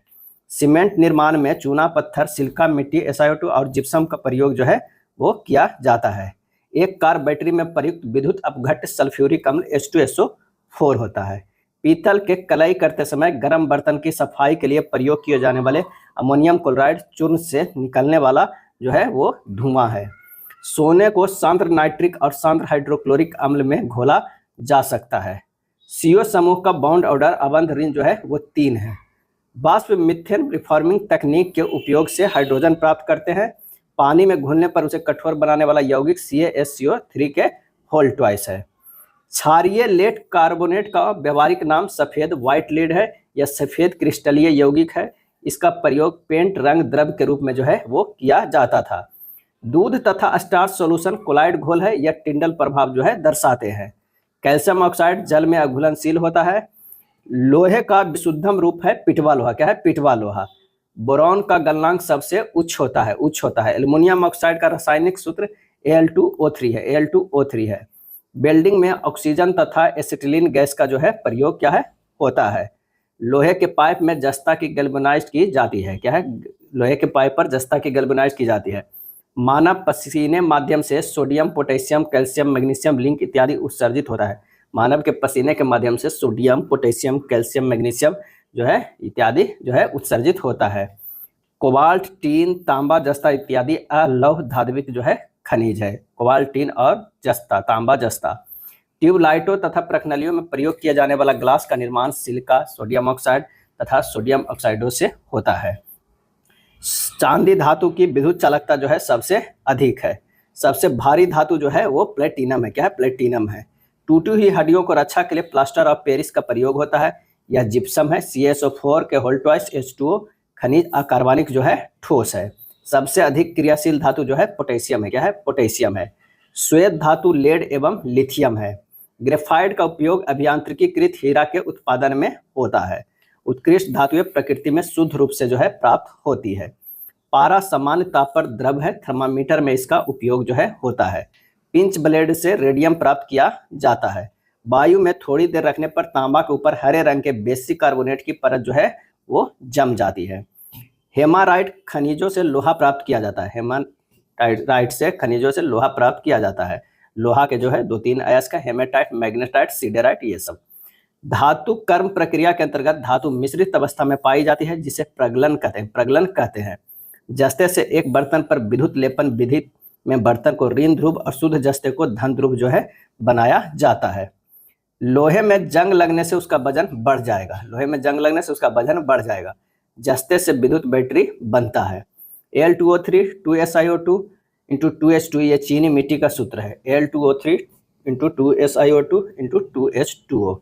सीमेंट निर्माण में चूना पत्थर, सिलिका मिट्टी, SiO2 और जिप्सम का प्रयोग जो है वो किया जाता है। एक कार बैटरी में प्रयुक्त विद्युत अपघट्य सल्फ्यूरिक अम्ल H2SO4 होता है। पीतल के कलई करते समय गर्म बर्तन की सफाई के लिए प्रयोग किए जाने वाले अमोनियम क्लोराइड चूर्ण से निकलने वाला जो है वो धुआं है। सोने को सांद्र नाइट्रिक और सांद्र हाइड्रोक्लोरिक अम्ल में घोला जा सकता है। CO समूह का बॉन्ड ऑर्डर अबंध ऋण जो है वो 3 है। वाष्प मिथेन रिफॉर्मिंग तकनीक के उपयोग से हाइड्रोजन प्राप्त करते हैं। पानी में घुलने पर उसे कठोर बनाने वाला यौगिक CaSCO3 के होल ट्वाइस है। क्षारीय लेड कार्बोनेट का व्यवहारिक नाम सफेद व्हाइट लीड है। यह सफेद क्रिस्टलीय यौगिक है। इसका प्रयोग पेंट रंग द्रव्य के रूप में जो है वो किया जाता था। दूध तथा स्टार्च सॉल्यूशन कोलाइड घोल है, यह टिंडल प्रभाव जो है दर्शाते हैं। कैल्शियम ऑक्साइड जल में अघुलनशील होता है। लोहे का विशुद्धम रूप है पिटवा लोहा, क्या है पिटवा लोहा। बोरॉन का गलनांक सबसे उच्च होता है। एल्युमिनियम ऑक्साइड का रासायनिक सूत्र Al2O3 है, Al2O3 है। वेल्डिंग में ऑक्सीजन तथा एसिटिलीन गैस का जो है प्रयोग क्या है होता है। लोहे के पाइप में जस्ता की गैल्वेनाइज्ड की जाती है, क्या है लोहे के पाइप पर जस्ता की गैल्वेनाइज्ड की जाती है। मानव पसीने माध्यम से sodium, potassium, calcium, magnesium, link इत्यादि उत्सर्जित होता है। मानव के पसीने के माध्यम से सोडियम, पोटेशियम, कैल्शियम, मैग्नीशियम जो है इत्यादि जो है उत्सर्जित होता है। कोबाल्ट, टीन, तांबा, जस्ता इत्यादि अलौह धात्विक जो है खनिज है। कोबाल्ट, टीन और जस्ता, तांबा, जस्ता। ट्यूबलाइटों तथा प्रखनलियों में प्रयोग किया जाने वाला ग्लास का निर्माण सिलिका, सोडियम ऑक्साइड तथा सोडियम ऑक्साइडों से होता है। चांदी धातु की विद्युत चालकता जो है सबसे अधिक है। सबसे भारी धातु जो है वो प्लेटिनम है, क्या है प्लेटिनम है। टूटी हुई हड्डियों को रक्षा के लिए प्लास्टर ऑफ पेरिस का प्रयोग होता है। यह जिप्सम है। CaSO4 के होल ट्वाइस H2O खनिज अकार्बनिक जो है ठोस है। सबसे अधिक क्रियाशील धातु जो है पोटेशियम है, क्या है पोटेशियम है। श्वेत धातु लेड एवं लिथियम है। ग्रेफाइट का उपयोग अभियांत्रिकीकृत हीरा के उत्पादन में होता है। उत्कृष्ट धातुएं प्रकृति में शुद्ध रूप से जो है प्राप्त होती है। पारा सामान्य ताप पर द्रव है। थर्मामीटर में इसका उपयोग जो है होता है। पिंच ब्लेड से रेडियम प्राप्त किया जाता है। वायु में थोड़ी देर रखने पर तांबा के ऊपर हरे रंग के बेसिक कार्बोनेट की परत जो है वो जम जाती है। हेमाराइट खनिजों से लोहा प्राप्त किया जाता है। हेमाराइट से खनिजों से लोहा प्राप्त किया जाता है। लोहा के जो है 2-3 अयस्क, हेमेटाइट, मैग्नेटाइट, सीडेराइट, ये सब। धातु कर्म प्रक्रिया के अंतर्गत धातु मिश्रित अवस्था में पाई जाती है, जिसे प्रगलन कहते हैं। जस्ते से एक बर्तन पर विद्युत लेपन विधि में बर्तन को ऋण ध्रुव और शुद्ध जस्ते को धन ध्रुव जो है बनाया जाता है। लोहे में जंग लगने से उसका वजन बढ़ जाएगा। लोहे में जंग लगने से उसका वजन बढ़ जाएगा। जस्ते से विद्युत बैटरी बनता है। Al2O3 2SiO2 × 2H2, ये चीनी मिट्टी का सूत्र है। Al2O3 × 2SiO2 × 2H2O।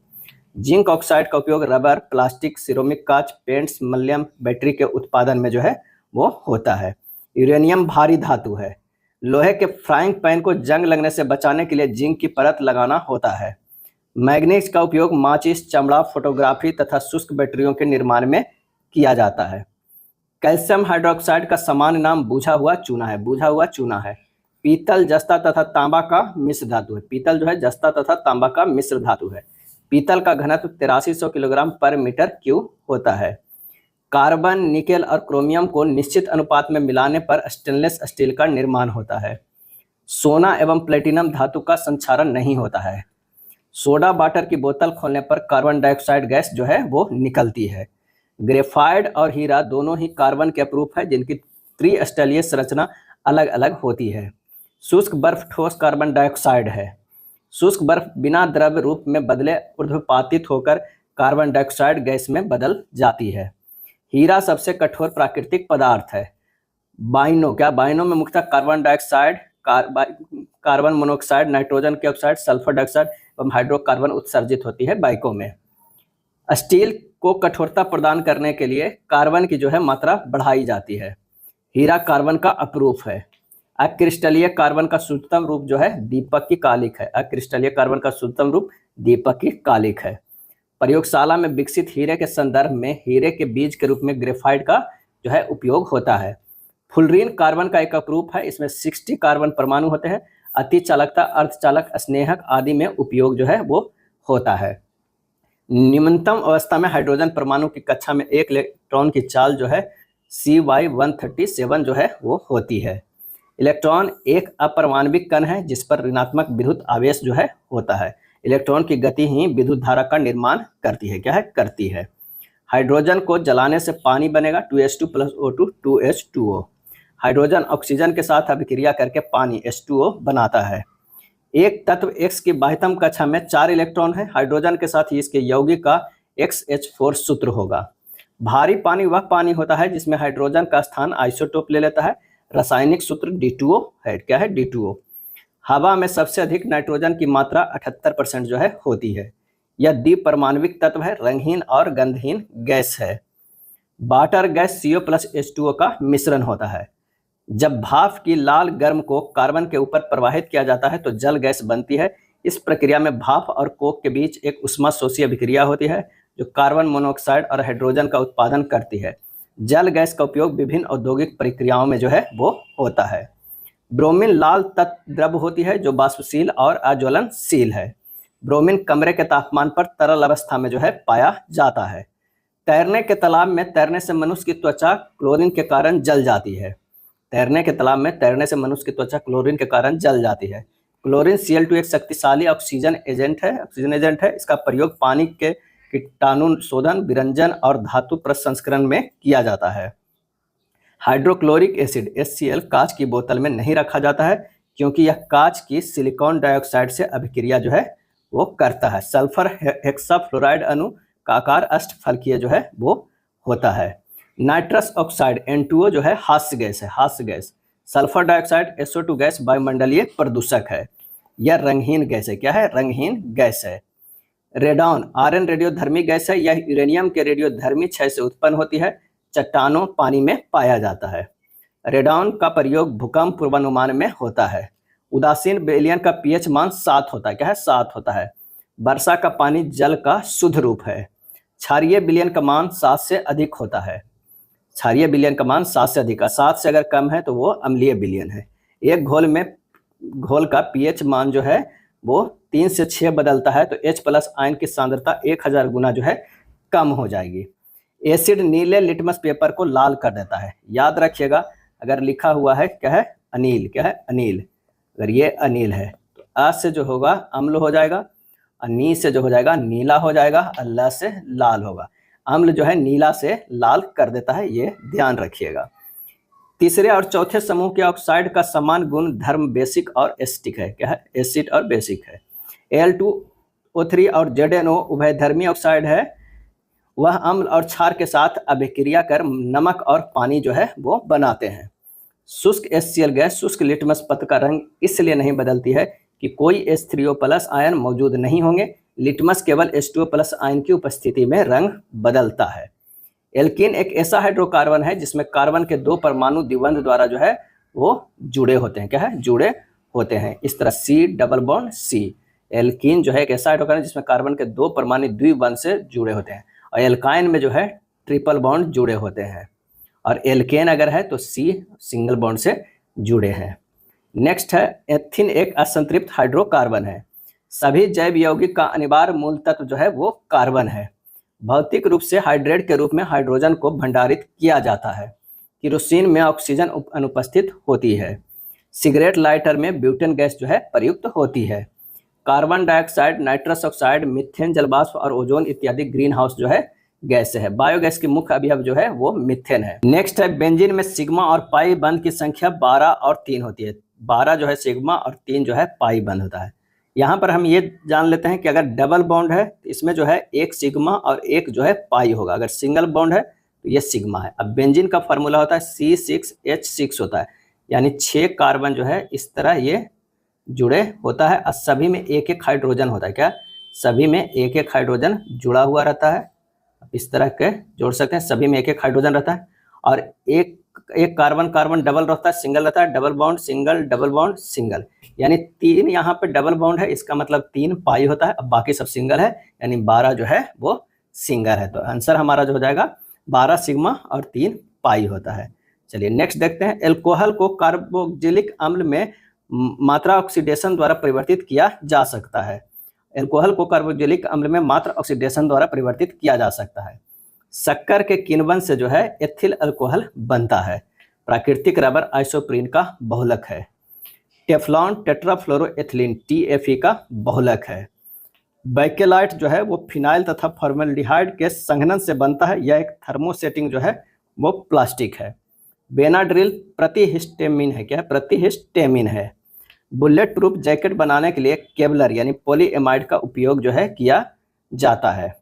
Zinc oxide का उपयोग रबर, प्लास्टिक, सिरोमिक कांच, पेंट्स, मलयम, बैटरी के उत्पादन में जो है वो होता है। यूरेनियम भारी धातु है। लोहे के फ्राइंग पैन को जंग लगने से बचाने के लिए जिंक की परत लगाना होता है। मैग्नीज का उपयोग माचिस, चमड़ा, फोटोग्राफी तथा शुष्क बैटरियों के निर्माण में किया जाता है। कैल्शियम हाइड्रोक्साइड का सामान्य नाम बुझा हुआ चूना है। पीतल, जस्ता तथा तांबा का मिश्र धातु है। पीतल जो है जस्ता तथा तांबा का मिश्र धातु है। पीतल का घनत्व 8300 किलोग्राम पर मीटर क्यूब होता है। कार्बन, निकेल और क्रोमियम को निश्चित अनुपात में मिलाने पर स्टेनलेस स्टील का निर्माण होता है। सोना एवं प्लेटिनम धातु का संक्षारण नहीं होता है। सोडा वाटर की बोतल खोलने पर कार्बन डाइऑक्साइड गैस जो है वो निकलती है। ग्रेफाइट और हीरा दोनों ही कार्बन के अपरूप है, जिनकी त्रिस्टलीय संरचना अलग अलग होती है। शुष्क बर्फ ठोस कार्बन डाइऑक्साइड है। शुष्क बर्फ बिना द्रव रूप में बदले ऊर्ध्वपातित होकर कार्बन डाइऑक्साइड गैस में बदल जाती है। हीरा सबसे कठोर प्राकृतिक पदार्थ है। बाइनों में मुख्यतः carbon dioxide, carbon monoxide, nitrogen के ऑक्साइड, सल्फर डाइऑक्साइड एवं हाइड्रोकार्बन उत्सर्जित होती है बाइकों में। स्टील को कठोरता प्रदान करने के लिए कार्बन की जो है मात्रा बढ़ाई जाती है। हीरा कार्बन का अपरूप है। अक्रिस्टलीय कार्बन का शुद्धतम रूप जो है दीपक की कालिक है। अक्रिस्टलीय कार्बन का शुद्धतम रूप दीपक की कालिक है। प्रयोगशाला में विकसित हीरे के संदर्भ में हीरे के बीज के रूप में ग्रेफाइट का जो है उपयोग होता है। फुलरीन कार्बन का एक अपरूप है। इसमें 60 कार्बन परमाणु होते हैं। अति चालकता, अर्धचालक, स्नेहक आदि में उपयोग जो है वो होता है। निम्नतम अवस्था में हाइड्रोजन परमाणु की कक्षा में एक इलेक्ट्रॉन की चाल जो है Cy137 जो है वो होती है। इलेक्ट्रॉन एक अपरमाणविक कण है जिस पर ऋणात्मक विद्युत आवेश जो है होता है। इलेक्ट्रॉन की गति ही विद्युत धारा का निर्माण करती है, क्या है करती है। हाइड्रोजन को जलाने से पानी बनेगा 2H2 + O2 2H2O। Hydrogen oxygen के साथ अभिक्रिया करके पानी H2O बनाता है। एक तत्व X की बाह्यतम कक्षा में 4 इलेक्ट्रॉन है। हाइड्रोजन के साथ ही इसके यौगिक का XH4 सूत्र होगा। भारी पानी वह पानी होता है जिसमें हाइड्रोजन का स्थान आइसोटोप ले लेता है। रासायनिक सूत्र D2O है, क्या है D2O। हवा में सबसे अधिक नाइट्रोजन की मात्रा 78% जो है होती है। यह द्विपरमाणविक तत्व है, रंगहीन और गंधहीन गैस है। वाटर गैस CO + H2O का मिश्रण होता है। जब भाप की लाल गर्म कोक कार्बन के ऊपर प्रवाहित किया जाता है तो जल गैस बनती है। इस प्रक्रिया में भाप और कोक के बीच एक ऊष्माशोषी अभिक्रिया होती है जो कार्बन मोनोऑक्साइड और हाइड्रोजन का उत्पादन करती है। जल गैस का उपयोग विभिन्न औद्योगिक प्रक्रियाओं में जो है वो होता है। ब्रोमीन लाल तत्व द्रव होती है जो वाष्पशील और अज्वलनशील है। ब्रोमीन कमरे के तापमान पर तरल अवस्था में जो है पाया जाता है। तैरने के तालाब में तैरने से मनुष्य की त्वचा क्लोरीन के कारण जल जाती है। तैरने के तालाब में तैरने से मनुष्य की त्वचा क्लोरीन के कारण जल जाती है। क्लोरीन Cl2 एक शक्तिशाली ऑक्सीजन एजेंट है। इसका प्रयोग पानी के कीटाणु शोधन, विरंजन और धातु प्रसंस्करण में किया जाता है। हाइड्रोक्लोरिक एसिड HCl कांच की बोतल में नहीं रखा जाता है क्योंकि यह कांच की सिलिकॉन डाइऑक्साइड से अभिक्रिया जो है वो करता है। सल्फर हेक्साफ्लोराइड अणु का आकार अष्टफलकीय जो है वो होता है। नाइट्रस ऑक्साइड N2O जो है हास्य gas. Sulphur dioxide SO2 gas वायुमंडलीय प्रदूषक है। यह रंगहीन गैस है। क्या है? रंगहीन गैस है। रेडॉन Rn रेडियोधर्मी गैस है। यह यूरेनियम के रेडियोधर्मी क्षय से उत्पन्न होती है। चट्टानों पानी में पाया जाता है। रेडॉन का प्रयोग भूकंप पूर्वानुमान में होता है। उदासीन बेरिलियम का pH मान 7 होता है। क्या है? 7 होता है। वर्षा का पानी जल का शुद्ध रूप है। क्षारीय विलयन का मान 7 से अधिक होता है। क्षारीय विलयन का मान 7 से अधिक है। 7 से अगर कम है तो वो अम्लीय विलयन है। एक घोल का pH मान जो है वो 3 से 6 बदलता है तो H+ आयन की सांद्रता 1000 गुना जो है कम हो जाएगी। एसिड नीले लिटमस पेपर को लाल कर देता है। याद रखिएगा, अगर लिखा हुआ है क्या है? अनील। क्या है? अनील। अगर ये अनील है तो आ से जो होगा अम्ल हो जाएगा, नी से जो हो जाएगा नीला हो जाएगा, अल्लाह से लाल होगा। अम्ल जो है नीला से लाल कर देता है, ये ध्यान रखिएगा। तीसरे और चौथे समूह के ऑक्साइड का समान गुण धर्म बेसिक और एसिटिक है। क्या है? एसिड और बेसिक है। Al2O3 और ZnO उभयधर्मी ऑक्साइड है। वह अम्ल और क्षार के साथ अभिक्रिया कर नमक और पानी जो है वो बनाते हैं। शुष्क HCl गैस शुष्क लिटमस पत्र का रंग इसलिए नहीं बदलती है कि कोई H3O+ आयन मौजूद नहीं होंगे। लिटमस केवल H2O+ आयन की उपस्थिति में रंग बदलता है। एल्कीन एक ऐसा हाइड्रोकार्बन है जिसमें कार्बन के 2 परमाणु द्विबंध द्वारा जो है वो जुड़े होते हैं। क्या है? जुड़े होते हैं। इस तरह C+C। एल्कीन जो है एक ऐसा हाइड्रोकार्बन जिसमें कार्बन के 2 परमाणु द्विबंध से जुड़े होते हैं और एल्काइन में जो है ट्रिपल बॉन्ड जुड़े होते हैं और एल्केन अगर है तो C सिंगल बॉन्ड से जुड़े हैं। नेक्स्ट है एथिन एक असंतृप्त हाइड्रोकार्बन है। सभी जैव यौगिक का अनिवार्य मूल तत्व जो है वो कार्बन है। भौतिक रूप से हाइड्रेट के रूप में हाइड्रोजन को भंडारित किया जाता है। किरोसिन में ऑक्सीजन अनुपस्थित होती है। सिगरेट लाइटर में ब्यूटेन गैस जो है प्रयुक्त होती है। Carbon dioxide, nitrous oxide, methane जलवाष्प और ओजोन इत्यादि ग्रीन हाउस जो है गैस है। बायोगैस की मुख्य अवयव जो है वो मीथेन है। नेक्स्ट है बेंजीन में सिग्मा और पाई बंध की संख्या 12 और 3 होती है। 12 जो है सिग्मा और 3 जो है पाई बंध होता है। यहाँ पर हम ये जान लेते हैं कि अगर डबल बॉन्ड है तो इसमें जो है एक सिग्मा और एक जो है पाई होगा। अगर सिंगल बॉन्ड है तो ये सिग्मा है। अब बेंजीन का फॉर्मूला होता है C6H6 होता है, यानी 6 कार्बन जो है इस तरह ये जुड़े होता है और सभी में एक एक हाइड्रोजन होता है। क्या? सभी में एक एक हाइड्रोजन जुड़ा हुआ रहता है। इस तरह के जोड़ सकते हैं, सभी में एक एक हाइड्रोजन रहता है और एक कार्बन डबल रहता है, सिंगल रहता है, double bond single, double bond single, यानी 3 यहाँ पे डबल बॉन्ड है, इसका मतलब 3 पाई होता है। अब बाकी सब सिंगल है, यानी 12 जो है वो सिंगल है। तो आंसर हमारा जो हो जाएगा 12 सिग्मा और 3 पाई होता है। चलिए नेक्स्ट देखते हैं। एल्कोहल को कार्बोक्जिलिक अम्ल में मात्रा ऑक्सीडेशन द्वारा परिवर्तित किया जा सकता है। एल्कोहल को कार्बोक्जिलिक अम्ल में मात्र ऑक्सीडेशन द्वारा परिवर्तित किया जा सकता है। शक्कर के किण्वन से जो है एथिल अल्कोहल बनता है। प्राकृतिक रबर आइसोप्रीन का बहुलक है। टेफ्लॉन टेट्राफ्लोरोएथिलीन TFE का बहुलक है। बैकेलाइट जो है वो फिनाइल तथा फॉर्मेल्डिहाइड के संघनन से बनता है। यह एक थर्मोसेटिंग जो है वो प्लास्टिक है। बेनाड्रिल प्रतिहिस्टेमिन है। क्या है? प्रतिहिस्टेमिन है। बुलेट प्रूफ जैकेट बनाने के लिए केवलर यानी पॉलीएमाइड का उपयोग जो है किया जाता है।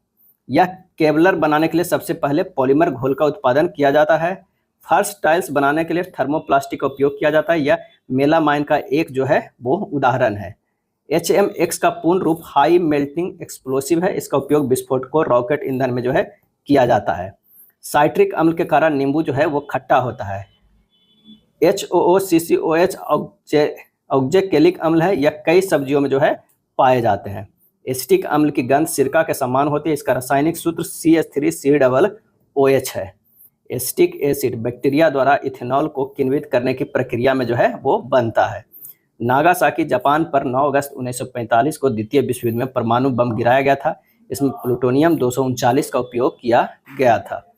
यह केवलर बनाने के लिए सबसे पहले पॉलीमर घोल का उत्पादन किया जाता है। फर्श टाइल्स बनाने के लिए थर्मोप्लास्टिक का उपयोग किया जाता है। यह मेलामाइन का एक जो है वो उदाहरण है। HMX का पूर्ण रूप हाई मेल्टिंग एक्सप्लोसिव है। इसका उपयोग विस्फोट को रॉकेट ईंधन में जो है किया जाता है। साइट्रिक अम्ल के कारण नींबू जो है वो खट्टा होता है। HOOCCOH ऑक्जेलिक अम्ल है, यह कई सब्जियों में जो है पाए जाते हैं। एसिटिक अम्ल की गंध सिरका के समान होती है। इसका रासायनिक सूत्र CH3COOH है। एसिटिक एसिड बैक्टीरिया द्वारा इथेनॉल को किण्वित करने की प्रक्रिया में जो है वो बनता है। नागासाकी जापान पर 9 अगस्त 1945 को द्वितीय विश्व युद्ध में परमाणु बम गिराया गया था। इसमें प्लूटोनियम 239 का उपयोग किया गया था।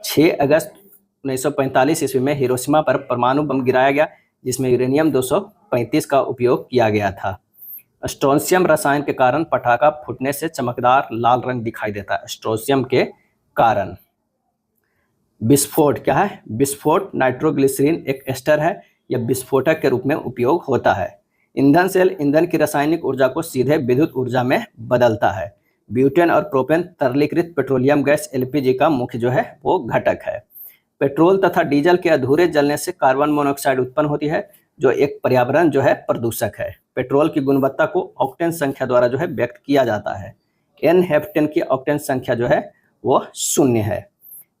6 अगस्त 1945 ईस्वी में हिरोशिमा पर परमाणु बम गिराया गया, जिसमें यूरेनियम 235 का उपयोग किया गया था। स्ट्रोंशियम रसायन के कारण पटाखा फूटने से चमकदार लाल रंग दिखाई देता है। स्ट्रोंशियम के कारण। विस्फोट क्या है? विस्फोट नाइट्रोग्लिसरीन एक एस्टर है। यह विस्फोटक के रूप में उपयोग होता है। ईंधन सेल ईंधन की रासायनिक ऊर्जा को सीधे विद्युत ऊर्जा में बदलता है। ब्यूटेन और प्रोपेन तरलीकृत पेट्रोलियम गैस LPG का मुख्य जो है वो घटक है। पेट्रोल तथा डीजल के अधूरे जलने से कार्बन मोनोऑक्साइड उत्पन्न होती है, जो एक पर्यावरण जो है प्रदूषक है। पेट्रोल की गुणवत्ता को ऑक्टेन संख्या द्वारा जो है व्यक्त किया जाता है। N-हेप्टेन की ऑक्टेन संख्या जो है वो 0 है।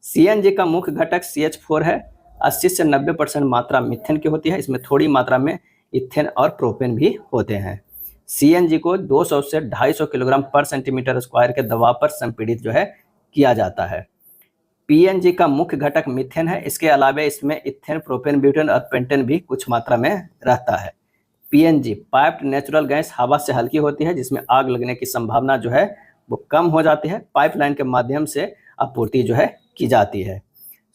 CNG का मुख्य घटक CH4 है। 80 से 90% मात्रा मीथेन की होती है। इसमें थोड़ी मात्रा में इथेन और प्रोपेन भी होते हैं। CNG को 200 से 250 किलोग्राम पर सेंटीमीटर स्क्वायर के दबाव पर संपीड़ित जो है किया जाता है। PNG का मुख्य घटक मीथेन है। इसके अलावा इसमें इथेन, प्रोपेन, ब्यूटेन और पेंटेन भी कुछ मात्रा में रहता है। PNG पाइप्ड नेचुरल गैस हवा से हल्की होती है, जिसमें आग लगने की संभावना जो है वो कम हो जाती है। पाइपलाइन के माध्यम से आपूर्ति जो है की जाती है।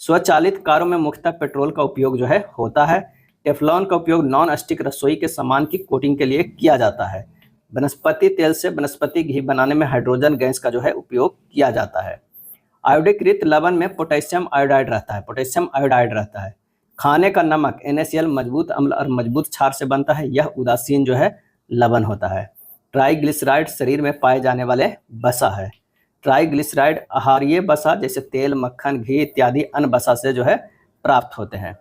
स्वचालित कारों में मुख्यतः पेट्रोल का उपयोग जो है होता है। टेफ्लॉन का उपयोग नॉन स्टिक रसोई के सामान की कोटिंग के लिए किया जाता है। वनस्पति तेल से वनस्पति घी बनाने में हाइड्रोजन गैस का जो है उपयोग किया जाता है। आयोडीकृत लवण में पोटेशियम आयोडाइड रहता है। खाने का नमक NaCl मजबूत अम्ल और मजबूत क्षार से बनता है। यह उदासीन जो है लवण होता है। ट्राइग्लिसराइड शरीर में पाए जाने वाले वसा है। ट्राइग्लिसराइड आहारीय वसा जैसे तेल, मक्खन, घी इत्यादि अन्य वसा से जो है प्राप्त होते हैं।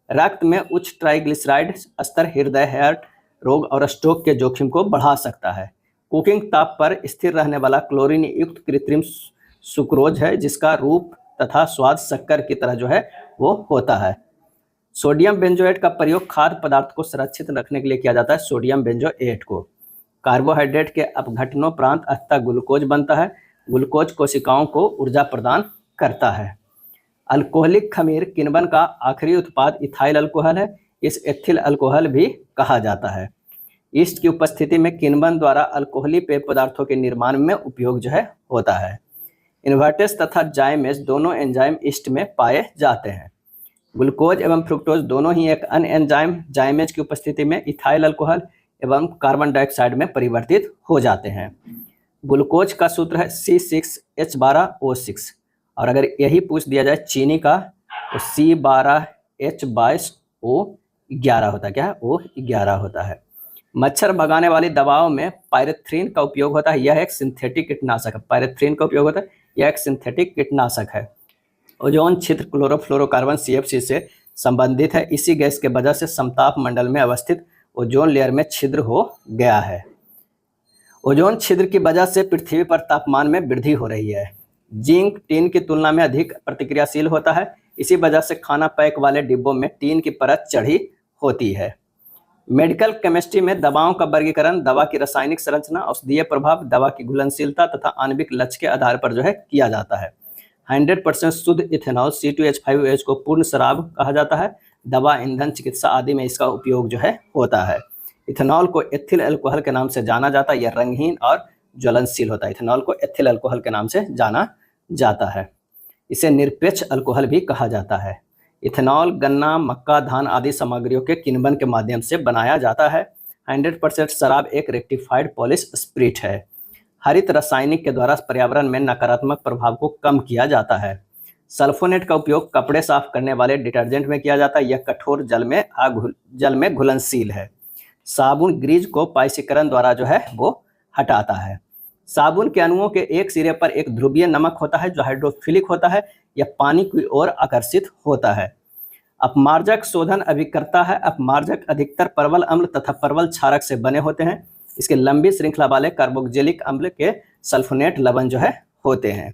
रक्त में उच्च ट्राइग्लिसराइड स्तर हृदय, हार्ट रोग और स्ट्रोक के जोखिम को बढ़ा सकता है। कुकिंग ताप पर स्थिर रहने वाला क्लोरीन युक्त कृत्रिम सुक्रोज है, जिसका रूप तथा स्वाद शक्कर की तरह जो है वो होता है। सोडियम बेंजोएट का प्रयोग खाद्य पदार्थ को सुरक्षित रखने के लिए किया जाता है। सोडियम बेंजोएट को कार्बोहाइड्रेट के अपघटनोपरांत अंततः ग्लूकोज बनता है। ग्लूकोज कोशिकाओं को ऊर्जा प्रदान करता है। अल्कोहलिक खमीर किण्वन का आखिरी उत्पाद इथाइल अल्कोहल है। इस एथिल अल्कोहल भी कहा जाता है। ईस्ट की उपस्थिति में किण्वन द्वारा अल्कोहली पेय पदार्थों के निर्माण में उपयोग जो है होता है। इन्वर्टेस तथा जाइमेज दोनों एंजाइम ईस्ट में पाए जाते हैं। ग्लूकोज एवं फ्रुक्टोज दोनों ही एक अन्य एंजाइम जाइमेज की उपस्थिति में इथाइल अल्कोहल एवं कार्बन डाइऑक्साइड में परिवर्तित हो जाते हैं। ग्लूकोज का सूत्र है C6H12O6 और अगर यही पूछ दिया जाए चीनी का तो C12H22O11 होता है। क्या है? O11 होता है। मच्छर भगाने वाली दवाओं में पायरेथ्रिन का उपयोग होता है। यह एक सिंथेटिक कीटनाशक है। पायरेथ्रिन का उपयोग होता है। यह एक सिंथेटिक कीटनाशक है। ओजोन छिद्र क्लोरोफ्लोरोकार्बन CFC से संबंधित है। इसी गैस के वजह से समताप मंडल में अवस्थित ओजोन लेयर में छिद्र हो गया है। ओजोन छिद्र की वजह से पृथ्वी पर तापमान में वृद्धि हो रही है। जिंक टीन की तुलना में अधिक प्रतिक्रियाशील होता है। इसी वजह से खाना पैक वाले डिब्बों में टीन की परत चढ़ी होती है। मेडिकल केमिस्ट्री में दवाओं का वर्गीकरण दवा की रासायनिक संरचना, औषधीय प्रभाव, दवा की घुलनशीलता तथा आणविक लक्ष्य के आधार पर जो है किया जाता है। 100% शुद्ध इथेनॉल C2H5OH को पूर्ण शराब कहा जाता है। दवा, ईंधन, चिकित्सा आदि में इसका उपयोग जो है होता है। इथेनॉल को एथिल अल्कोहल के नाम से जाना जाता है। यह रंगहीन और ज्वलनशील होता है। इथेनॉल को एथिल अल्कोहल के नाम से जाना जाता है। इसे निरपेक्ष अल्कोहल भी कहा जाता है। इथेनॉल गन्ना, मक्का, धान आदि सामग्रियों के किण्वन के माध्यम से बनाया जाता है। 100% शराब एक रेक्टिफाइड पॉलिश स्पिरिट है। हरित रासायनिक के द्वारा पर्यावरण में नकारात्मक प्रभाव को कम किया जाता है। सल्फोनेट का उपयोग कपड़े साफ करने वाले डिटर्जेंट में किया जाता है। यह कठोर जल में घुलनशील है। साबुन ग्रीज को पाइसीकरण द्वारा जो है वो हटाता है। साबुन के अणुओं के एक सिरे पर एक ध्रुवीय नमक होता है जो हाइड्रोफिलिक होता है। यह पानी की ओर आकर्षित होता है। अपमार्जक शोधन अभिकर्ता है। अपमार्जक अधिकतर परवल अम्ल तथा परवल क्षारक से बने होते हैं। इसके लंबी श्रृंखला वाले कार्बोक्जिलिक अम्ल के सल्फोनेट लवण जो है होते हैं।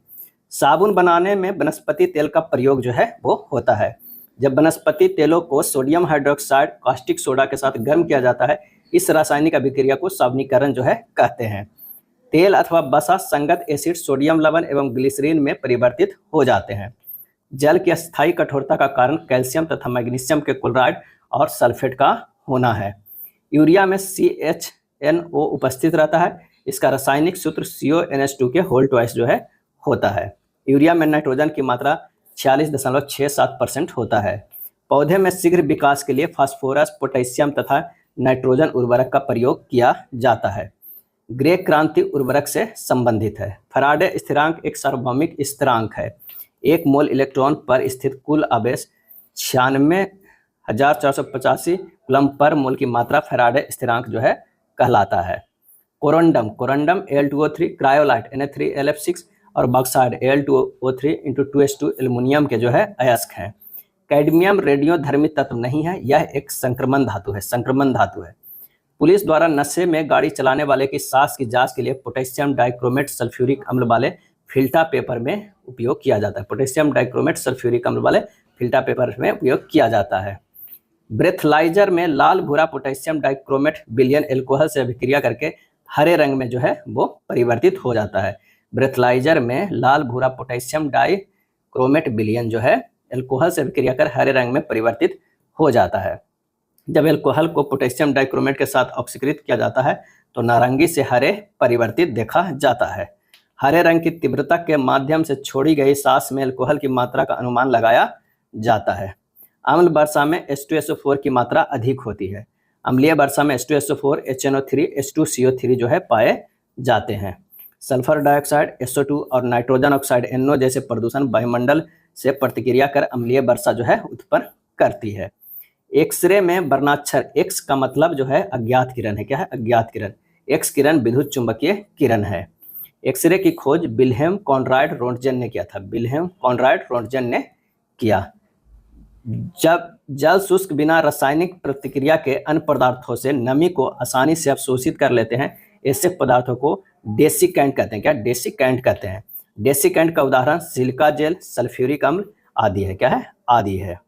साबुन बनाने में वनस्पति तेल का प्रयोग जो है वो होता है। जब वनस्पति तेलों को सोडियम हाइड्रोक्साइड कास्टिक सोडा के साथ गर्म किया जाता है, इस रासायनिक अभिक्रिया को सावनीकरण जो है कहते हैं। तेल अथवा वसा संगत एसिड सोडियम लवण एवं ग्लिसरीन में परिवर्तित हो जाते हैं। जल की अस्थायी कठोरता का कारण कैल्शियम तथा मैग्नीशियम के क्लोराइड और सल्फेट का होना है। यूरिया में CHNO उपस्थित रहता है। इसका रासायनिक सूत्र CONH2 के होल ट्वाइस जो है होता है। यूरिया में नाइट्रोजन की मात्रा 46.67% होता है। पौधे में शीघ्र विकास के लिए फास्फोरस, पोटेशियम तथा नाइट्रोजन उर्वरक का प्रयोग किया जाता है। ग्रे क्रांति उर्वरक से संबंधित है। फैराडे स्थिरांक एक सार्वभौमिक स्थिरांक है। एक मोल इलेक्ट्रॉन पर स्थित कुल आवेश 96,485 कूलम पर मोल की मात्रा फैराडे स्थिरांक जो है कहलाता है। कोरंडम Al2O3, क्रायोलाइट Na3LF6 और बॉक्साइड Al2O3 × 2s2 एल्युमिनियम के जो है अयस्क हैं। कैडमियम रेडियोधर्मी तत्व नहीं है, यह एक संक्रमण धातु है। पुलिस द्वारा नशे में गाड़ी चलाने वाले की सांस की जांच के लिए पोटेशियम डाइक्रोमेट सल्फ्यूरिक अम्ल वाले फिल्टा पेपर में उपयोग किया जाता है। पोटेशियम डाइक्रोमेट सल्फ्यूरिक अम्ल वाले फिल्टा पेपर में उपयोग किया जाता है। ब्रेथलाइजर में लाल भूरा पोटेशियम डाइक्रोमेट विलयन एल्कोहल से अभिक्रिया करके हरे रंग में जो है वो परिवर्तित हो जाता है। ब्रेथलाइजर में लाल भूरा पोटेशियम डाइक्रोमेट विलयन जो है एल्कोहल से अभिक्रिया कर हरे रंग में परिवर्तित हो जाता है। जब एल्कोहल को पोटेशियम डाइक्रोमेट के साथ ऑक्सीकृत किया जाता है तो नारंगी से हरे परिवर्तित देखा जाता है। हरे रंग की तीव्रता के माध्यम से छोड़ी गई सांस में एल्कोहल की मात्रा का अनुमान लगाया जाता है। अम्ल वर्षा में H2SO4 की मात्रा अधिक होती है। अम्लीय वर्षा में H2SO4, HNO3, H2CO3 जो है पाए जाते हैं। सल्फर डाइऑक्साइड SO2 और नाइट्रोजन ऑक्साइड NO जैसे प्रदूषण वायुमंडल से प्रतिक्रिया कर अम्लीय वर्षा जो है उत्पन्न करती है। एक्सरे में वर्णाक्षर X का मतलब जो है अज्ञात किरण है। क्या है? अज्ञात किरण। X किरण विद्युत चुंबकीय किरण है। एक्सरे की खोज विल्हेम कॉनराड रोंटगेन ने किया था। विल्हेम कॉनराड रोंटगेन ने किया। जब जल शुष्क बिना रासायनिक प्रतिक्रिया के अन्य पदार्थों से नमी को आसानी से अवशोषित कर लेते हैं, ऐसे पदार्थों को डेसिकेंट कहते हैं। क्या? डेसिकेंट कहते हैं। डेसिकेंट का उदाहरण सिलिका जेल, सल्फ्यूरिक अम्ल आदि है। क्या है? आदि है।